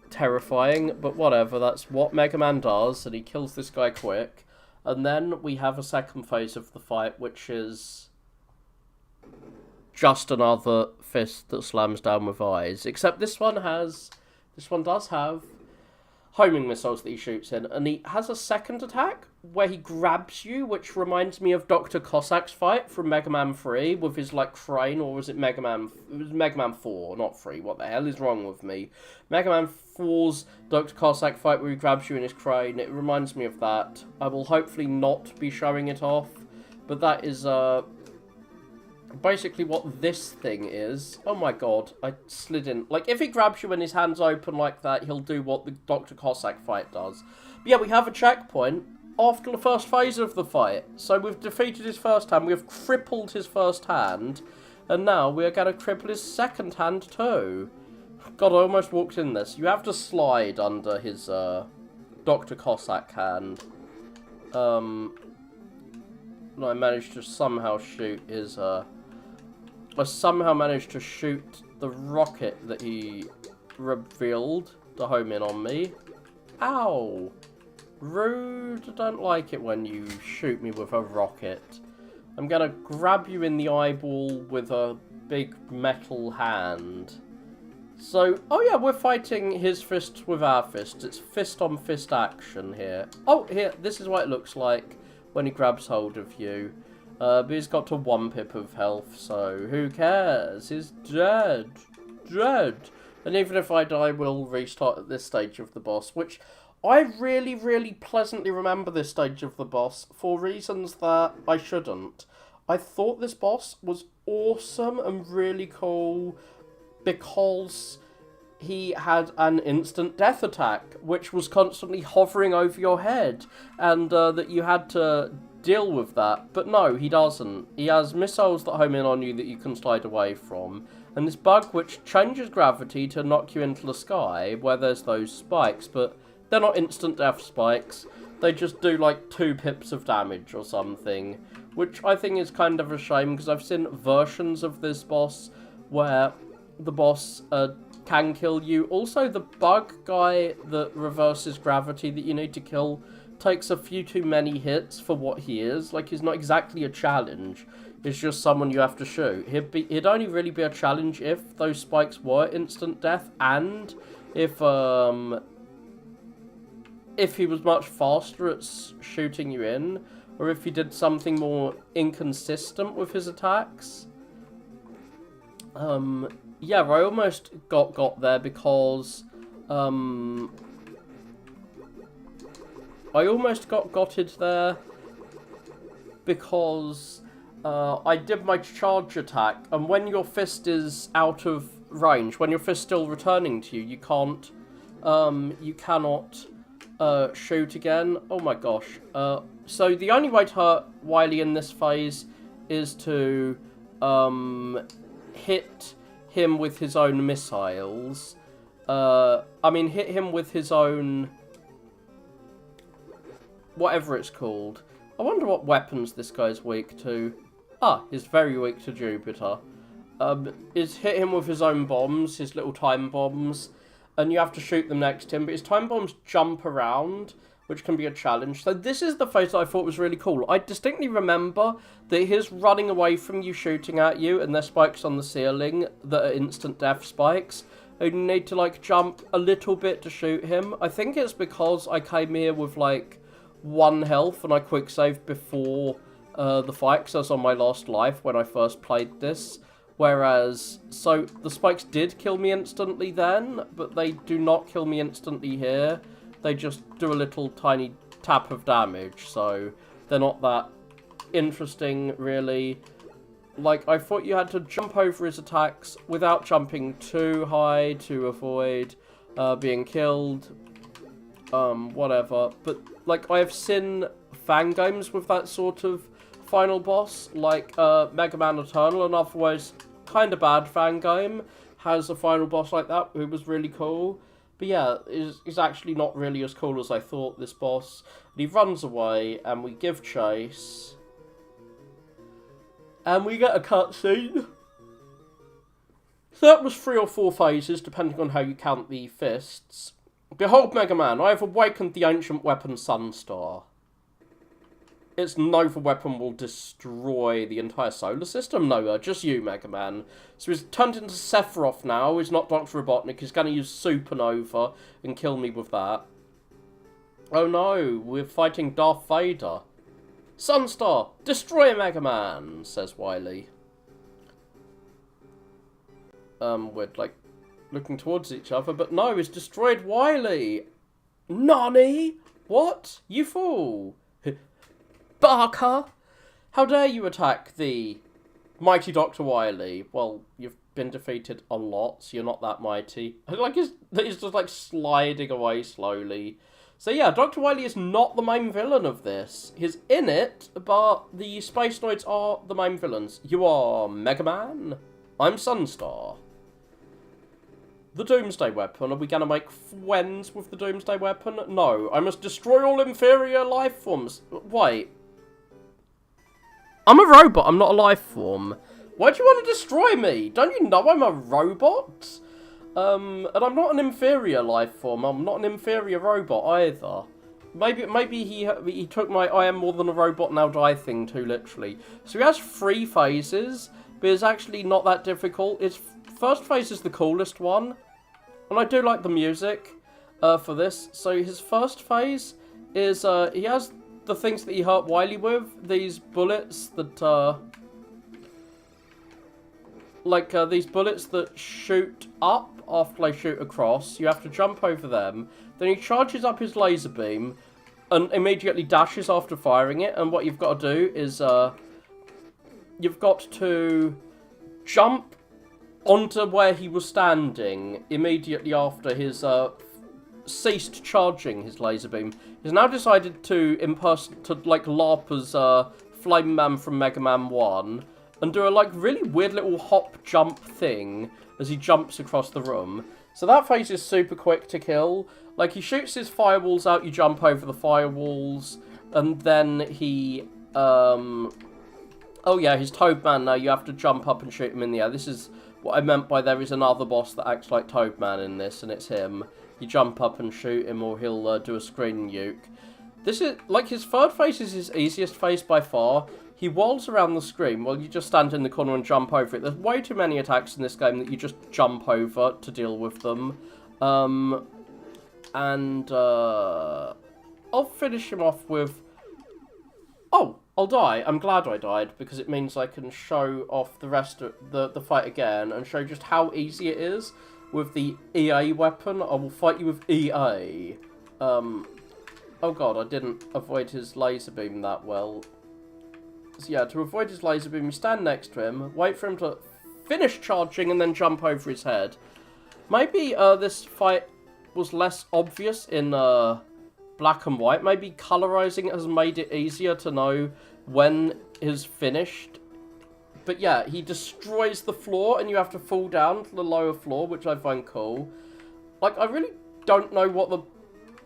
terrifying, but whatever, that's what Mega Man does, and he kills this guy quick. And then we have a second phase of the fight, which is just another fist that slams down with eyes, except this one does have homing missiles that he shoots in, and he has a second attack where he grabs you, which reminds me of Dr. Cossack's fight from Mega Man 3 with his, like, crane, or was it Mega Man... It was Mega Man 4, not 3, what the hell is wrong with me? Mega Man 4's Dr. Cossack fight where he grabs you in his crane, it reminds me of that. I will hopefully not be showing it off, but that is, basically what this thing is. Oh my god, I slid in. Like, if he grabs you when his hand's open like that, he'll do what the Dr. Cossack fight does. But yeah, we have a checkpoint after the first phase of the fight. So we've defeated his first hand, we have crippled his first hand, and now we are going to cripple his second hand too. God, I almost walked in this. You have to slide under his Dr. Cossack hand. And I managed to somehow shoot his... I somehow managed to shoot the rocket that he revealed to home in on me. Ow! Rude. I don't like it when you shoot me with a rocket. I'm gonna grab you in the eyeball with a big metal hand. So, oh yeah, we're fighting his fists with our fists. It's fist-on-fist action here. Oh, here, this is what it looks like when he grabs hold of you. But he's got to 1 pip of health, so who cares? He's dead. Dead. And even if I die, we'll restart at this stage of the boss, which I really, really pleasantly remember this stage of the boss for reasons that I shouldn't. I thought this boss was awesome and really cool because he had an instant death attack, which was constantly hovering over your head, and that you had to deal with that. But no, he doesn't. He has missiles that home in on you that you can slide away from, and this bug which changes gravity to knock you into the sky where there's those spikes, but they're not instant death spikes. They just do like 2 pips of damage or something, which I think is kind of a shame because I've seen versions of this boss where the boss can kill you. Also, the bug guy that reverses gravity that you need to kill takes a few too many hits for what he is. Like, he's not exactly a challenge. It's just someone you have to shoot. He'd only really be a challenge if those spikes were instant death, and if he was much faster at shooting you in, or if he did something more inconsistent with his attacks. Yeah, I almost got there because I almost got gotted there because I did my charge attack, and when your fist is out of range, when your fist's still returning to you, you cannot shoot again. Oh my gosh. So the only way to hurt Wily in this phase is to hit him with his own missiles. Hit him with his own... whatever it's called. I wonder what weapons this guy's weak to. Ah, he's very weak to Jupiter. Is hit him with his own bombs, his little time bombs, and you have to shoot them next to him, but his time bombs jump around, which can be a challenge. So this is the phase that I thought was really cool. I distinctly remember that he's running away from you, shooting at you, and there's spikes on the ceiling that are instant death spikes. And you need to, like, jump a little bit to shoot him. I think it's because I came here with, like, 1 health, and I quick saved before the fight, because I was on my last life when I first played this. Whereas, so the spikes did kill me instantly then, but they do not kill me instantly here. They just do a little tiny tap of damage, so they're not that interesting, really. Like, I thought you had to jump over his attacks without jumping too high to avoid being killed. Whatever. But, like, I have seen fan games with that sort of final boss, like Mega Man Eternal, and otherwise kind of bad fan game has a final boss like that, who was really cool. But yeah, is actually not really as cool as I thought, this boss. And he runs away, and we give chase. And we get a cutscene. So that was 3 or 4 phases, depending on how you count the fists. Behold, Mega Man, I have awakened the ancient weapon Sunstar. Its Nova weapon will destroy the entire solar system? No, just you, Mega Man. So he's turned into Sephiroth now. He's not Dr. Robotnik. He's going to use Supernova and kill me with that. Oh no, we're fighting Darth Vader. Sunstar, destroy Mega Man, says Wily. We're, like, looking towards each other, but no, he's destroyed Wily. Nani? What? You fool. Barker! How dare you attack the mighty Dr. Wily? Well, you've been defeated a lot, so you're not that mighty. Like, he's just, like, sliding away slowly. So yeah, Dr. Wily is not the main villain of this. He's in it, but the Space Noids are the main villains. You are Mega Man. I'm Sunstar. The Doomsday Weapon. Are we gonna make friends with the Doomsday Weapon? No. I must destroy all inferior life forms. Wait. I'm a robot, I'm not a life form. Why do you want to destroy me? Don't you know I'm a robot? And I'm not an inferior life form. I'm not an inferior robot either. Maybe he took my I am more than a robot now die thing too literally. So he has 3 phases, but it's actually not that difficult. His first phase is the coolest one, and I do like the music for this. So his first phase is he has the things that he hurt Wily with. These bullets that these bullets that shoot up after they shoot across. You have to jump over them. Then he charges up his laser beam and immediately dashes after firing it. And what you've got to do is you've got to jump onto where he was standing immediately after his ceased charging his laser beam. He's now decided to LARP as Flame Man from Mega Man 1 and do a really weird little hop jump thing as he jumps across the room. So that phase is super quick to kill. Like, he shoots his firewalls out, you jump over the firewalls, and then he oh yeah, he's Toadman now, you have to jump up and shoot him in the air. This is what I meant by there is another boss that acts like Toadman in this, and it's him. You jump up and shoot him, or he'll do a screen nuke. This is, his third phase is his easiest phase by far. He walls around the screen while you just stand in the corner and jump over it. There's way too many attacks in this game that you just jump over to deal with them. I'll finish him off with... Oh, I'll die. I'm glad I died, because it means I can show off the rest of the fight again and show just how easy it is with the EA weapon. I will fight you with EA. Oh god, I didn't avoid his laser beam that well. So yeah, to avoid his laser beam, you stand next to him, wait for him to finish charging, and then jump over his head. Maybe this fight was less obvious in black and white. Maybe colorizing it has made it easier to know when is finished. But yeah, he destroys the floor, and you have to fall down to the lower floor, which I find cool. Like, I really don't know what the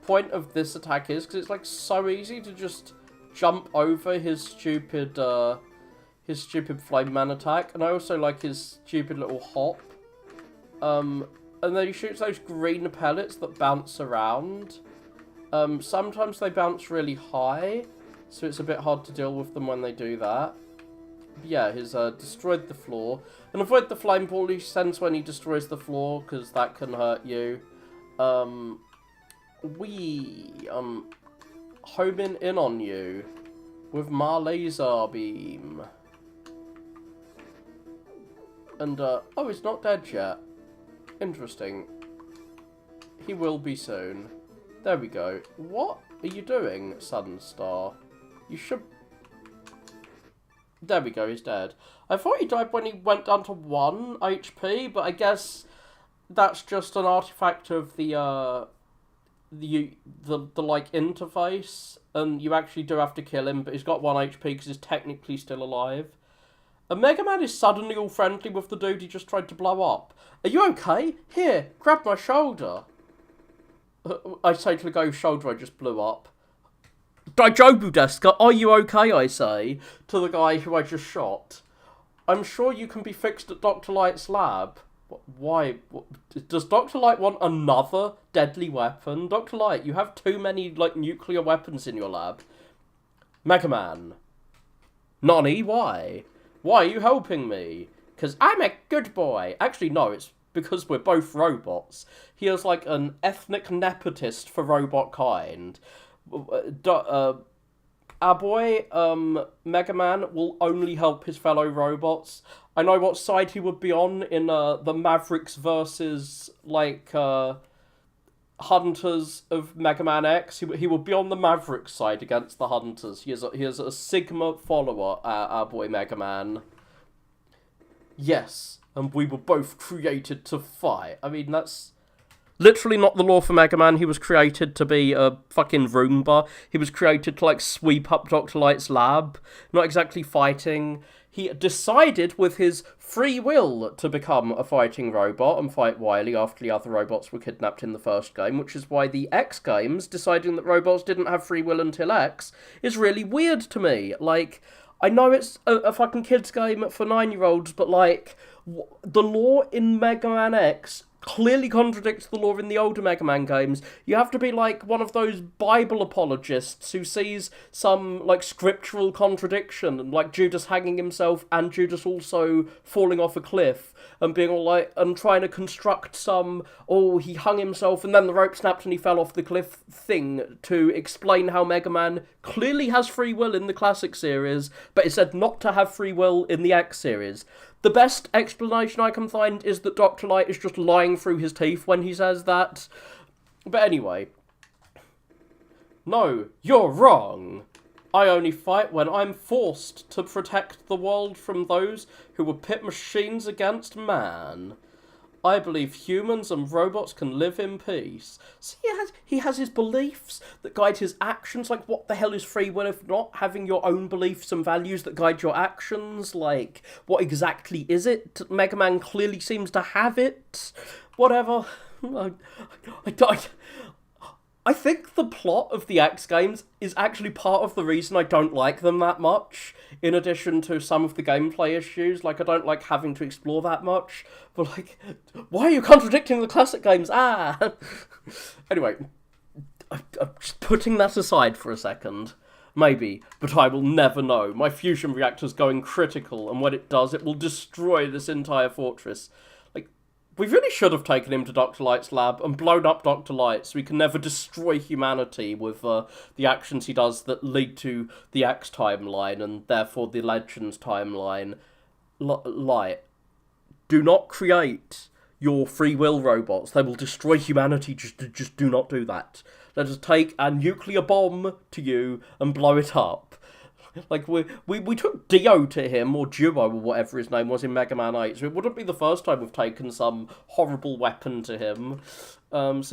point of this attack is, because it's so easy to just jump over his stupid Flame Man attack, and I also like his stupid little hop. And then he shoots those green pellets that bounce around. Sometimes they bounce really high, so it's a bit hard to deal with them when they do that. But yeah, he's destroyed the floor. And avoid the flame ball he sends when he destroys the floor, because that can hurt you. Homing in on you with my laser beam. And, oh, he's not dead yet. Interesting. He will be soon. There we go. What are you doing, Sunstar? You should... There we go, he's dead. I thought he died when he went down to 1 HP, but I guess that's just an artifact of the interface, and you actually do have to kill him, but he's got 1 HP because he's technically still alive. And Mega Man is suddenly all friendly with the dude he just tried to blow up. Are you okay? Here, grab my shoulder. I say to the guy whose shoulder I just blew up. Daijobu desu, are you okay, I say, to the guy who I just shot. I'm sure you can be fixed at Dr. Light's lab. Why? Does Dr. Light want another deadly weapon? Dr. Light, you have too many, nuclear weapons in your lab. Mega Man. Nani, why? Why are you helping me? Because I'm a good boy. Actually, no, it's because we're both robots. He is like an ethnic nepotist for robot kind. Our boy, Mega Man, will only help his fellow robots. I know what side he would be on in the Mavericks versus, Hunters of Mega Man X. He would be on the Mavericks side against the Hunters. He is a Sigma follower, our boy Mega Man. Yes, and we were both created to fight. I mean, that's literally not the law for Mega Man. He was created to be a fucking Roomba. He was created to, sweep up Dr. Light's lab. Not exactly fighting. He decided with his free will to become a fighting robot and fight Wily after the other robots were kidnapped in the first game, which is why the X games, deciding that robots didn't have free will until X, is really weird to me. I know it's a fucking kids game for 9-year-olds, but, the law in Mega Man X clearly contradicts the law in the older Mega Man games. You have to be one of those Bible apologists who sees some scriptural contradiction and Judas hanging himself and Judas also falling off a cliff and being all and trying to construct some he hung himself and then the rope snapped and he fell off the cliff thing to explain how Mega Man clearly has free will in the classic series but is said not to have free will in the X series. The best explanation I can find is that Dr. Light is just lying through his teeth when he says that. But anyway. No, you're wrong. I only fight when I'm forced to protect the world from those who would pit machines against man. I believe humans and robots can live in peace. See, he has his beliefs that guide his actions. What the hell is free will if not having your own beliefs and values that guide your actions? What exactly is it? Mega Man clearly seems to have it. Whatever. I think the plot of the X games is actually part of the reason I don't like them that much, in addition to some of the gameplay issues. I don't like having to explore that much, but, why are you contradicting the classic games? Anyway, I'm just putting that aside for a second. Maybe, but I will never know. My fusion reactor's going critical, and when it does, it will destroy this entire fortress. We really should have taken him to Dr. Light's lab and blown up Dr. Light so he can never destroy humanity with the actions he does that lead to the X timeline and therefore the Legends timeline. Light, do not create your free will robots. They will destroy humanity. Just do not do that. Let us take a nuclear bomb to you and blow it up. We took Dio to him, or Duo, or whatever his name was in Mega Man 8, so it wouldn't be the first time we've taken some horrible weapon to him. Our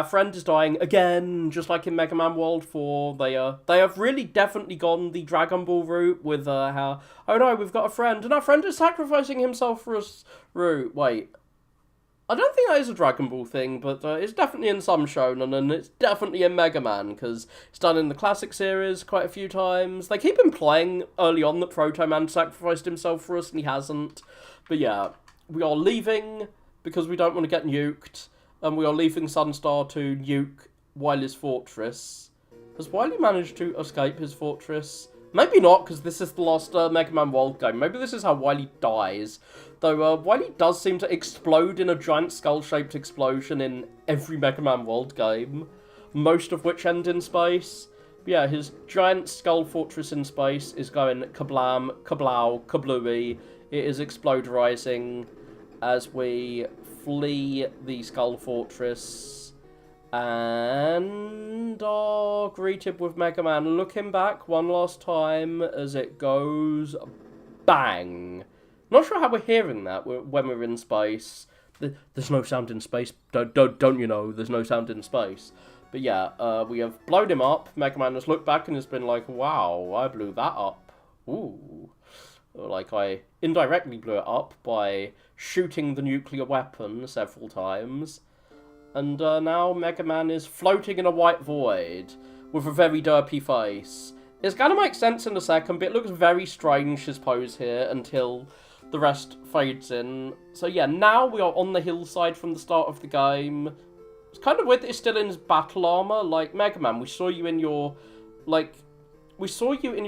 friend is dying again, just like in Mega Man World 4. They have really definitely gone the Dragon Ball route with how, oh no, we've got a friend, and our friend is sacrificing himself for us route. Wait. I don't think that is a Dragon Ball thing, but it's definitely in some shonen, and it's definitely in Mega Man, because it's done in the classic series quite a few times. They keep implying early on that Proto Man sacrificed himself for us, and he hasn't. But yeah, we are leaving because we don't want to get nuked, and we are leaving Sunstar to nuke Wily's fortress. Has Wily managed to escape his fortress? Maybe not, because this is the last Mega Man World game. Maybe this is how Wily dies. Though Wily does seem to explode in a giant skull-shaped explosion in every Mega Man World game, most of which end in space. But yeah, his giant skull fortress in space is going kablam, kablow, kablooey. It is exploderizing as we flee the skull fortress and are greeted with Mega Man looking back one last time as it goes bang. Not sure how we're hearing that when we're in space. There's no sound in space. Don't you know? There's no sound in space. But yeah, we have blown him up. Mega Man has looked back and has been like, wow, I blew that up. Ooh. I indirectly blew it up by shooting the nuclear weapon several times. And now Mega Man is floating in a white void with a very derpy face. It's going to make sense in a second, but it looks very strange, his pose here, until the rest fades in. So yeah, now we are on the hillside from the start of the game. It's kind of weird that he's still in his battle armor. Like, Mega Man, we saw you in your,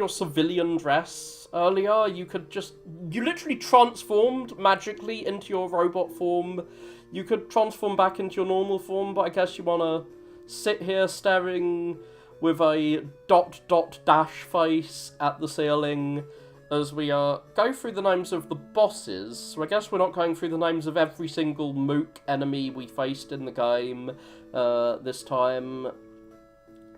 civilian dress earlier. You literally transformed magically into your robot form. You could transform back into your normal form, but I guess you want to sit here staring with a ... face at the ceiling as we go through the names of the bosses. So I guess we're not going through the names of every single mook enemy we faced in the game this time.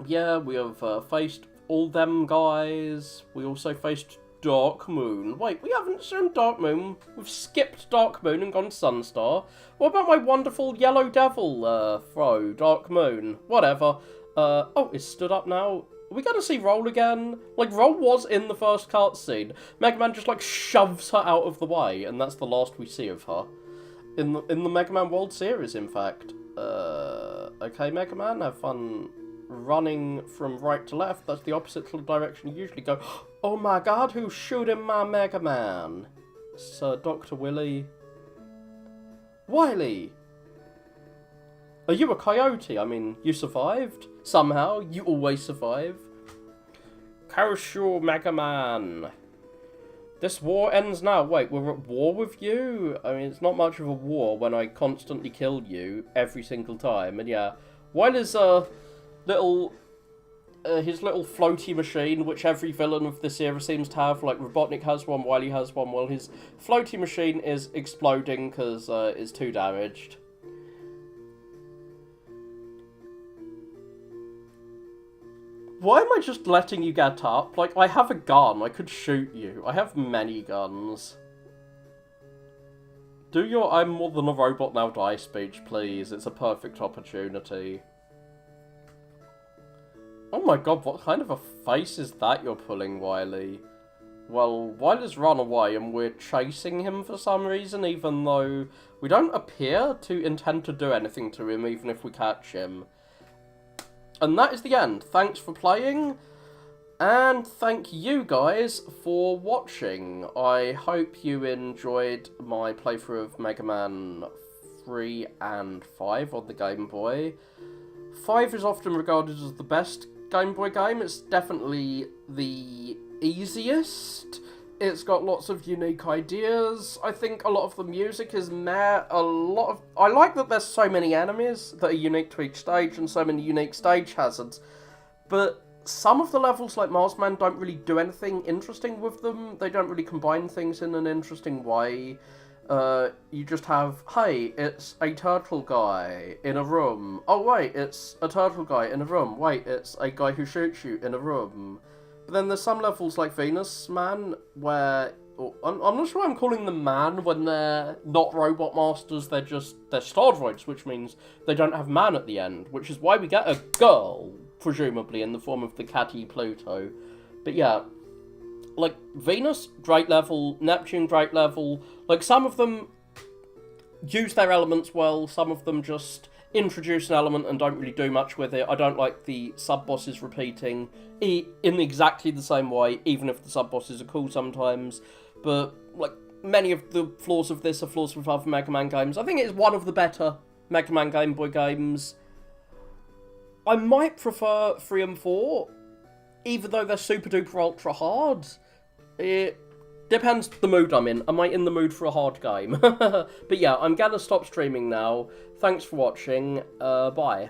Yeah, we have faced all them guys. We also faced Dark Moon. Wait, we haven't shown Dark Moon. We've skipped Dark Moon and gone Sunstar. What about my wonderful Yellow Devil throw? Dark Moon. Whatever. Oh, it's stood up now. Are we going to see Roll again? Like, Roll was in the first cutscene. Mega Man just, like, shoves her out of the way, and that's the last we see of her. In the Mega Man World series, in fact. Okay, Mega Man, have fun running from right to left. That's the opposite to the direction you usually go. Oh my god, who's shooting my Mega Man? It's Dr. Willy. Wily! Are you a coyote? I mean, you survived? Somehow, you always survive. Kaoshu Mega Man. This war ends now. Wait, we're at war with you? I mean, it's not much of a war when I constantly kill you every single time. And yeah, Wily's his little floaty machine, which every villain of this era seems to have. Like, Robotnik has one, Wily has one. Well, his floaty machine is exploding because it's too damaged. Why am I just letting you get up? Like, I have a gun. I could shoot you. I have many guns. Do your I'm more than a robot now die speech, please. It's a perfect opportunity. Oh my god, what kind of a face is that you're pulling, Wily? Well, Wily's run away and we're chasing him for some reason, even though we don't appear to intend to do anything to him, even if we catch him. And that is the end. Thanks for playing, and thank you guys for watching. I hope you enjoyed my playthrough of Mega Man 3 and 5 on the Game Boy. 5 is often regarded as the best Game Boy game. It's definitely the easiest. It's got lots of unique ideas. I think a lot of the music is meh. I like that there's so many enemies that are unique to each stage and so many unique stage hazards. But some of the levels, like Mars Man, don't really do anything interesting with them. They don't really combine things in an interesting way. You just have, hey, it's a turtle guy in a room. Oh wait, it's a turtle guy in a room. Wait, it's a guy who shoots you in a room. But then there's some levels like Venus Man where... I'm not sure I'm calling them man when they're not robot masters, they're star droids, which means they don't have man at the end, which is why we get a girl, presumably, in the form of the catty Pluto. But yeah, like, Venus, great level, Neptune, great level. Like, some of them use their elements well, some of them just introduce an element and don't really do much with it. I don't like the sub-bosses repeating in exactly the same way, even if the sub-bosses are cool sometimes. But, like, many of the flaws of this are flaws with other Mega Man games. I think it's one of the better Mega Man Game Boy games. I might prefer 3 and 4, even though they're super duper ultra hard. It depends the mood I'm in. Am I in the mood for a hard game? But yeah, I'm gonna stop streaming now. Thanks for watching. Bye.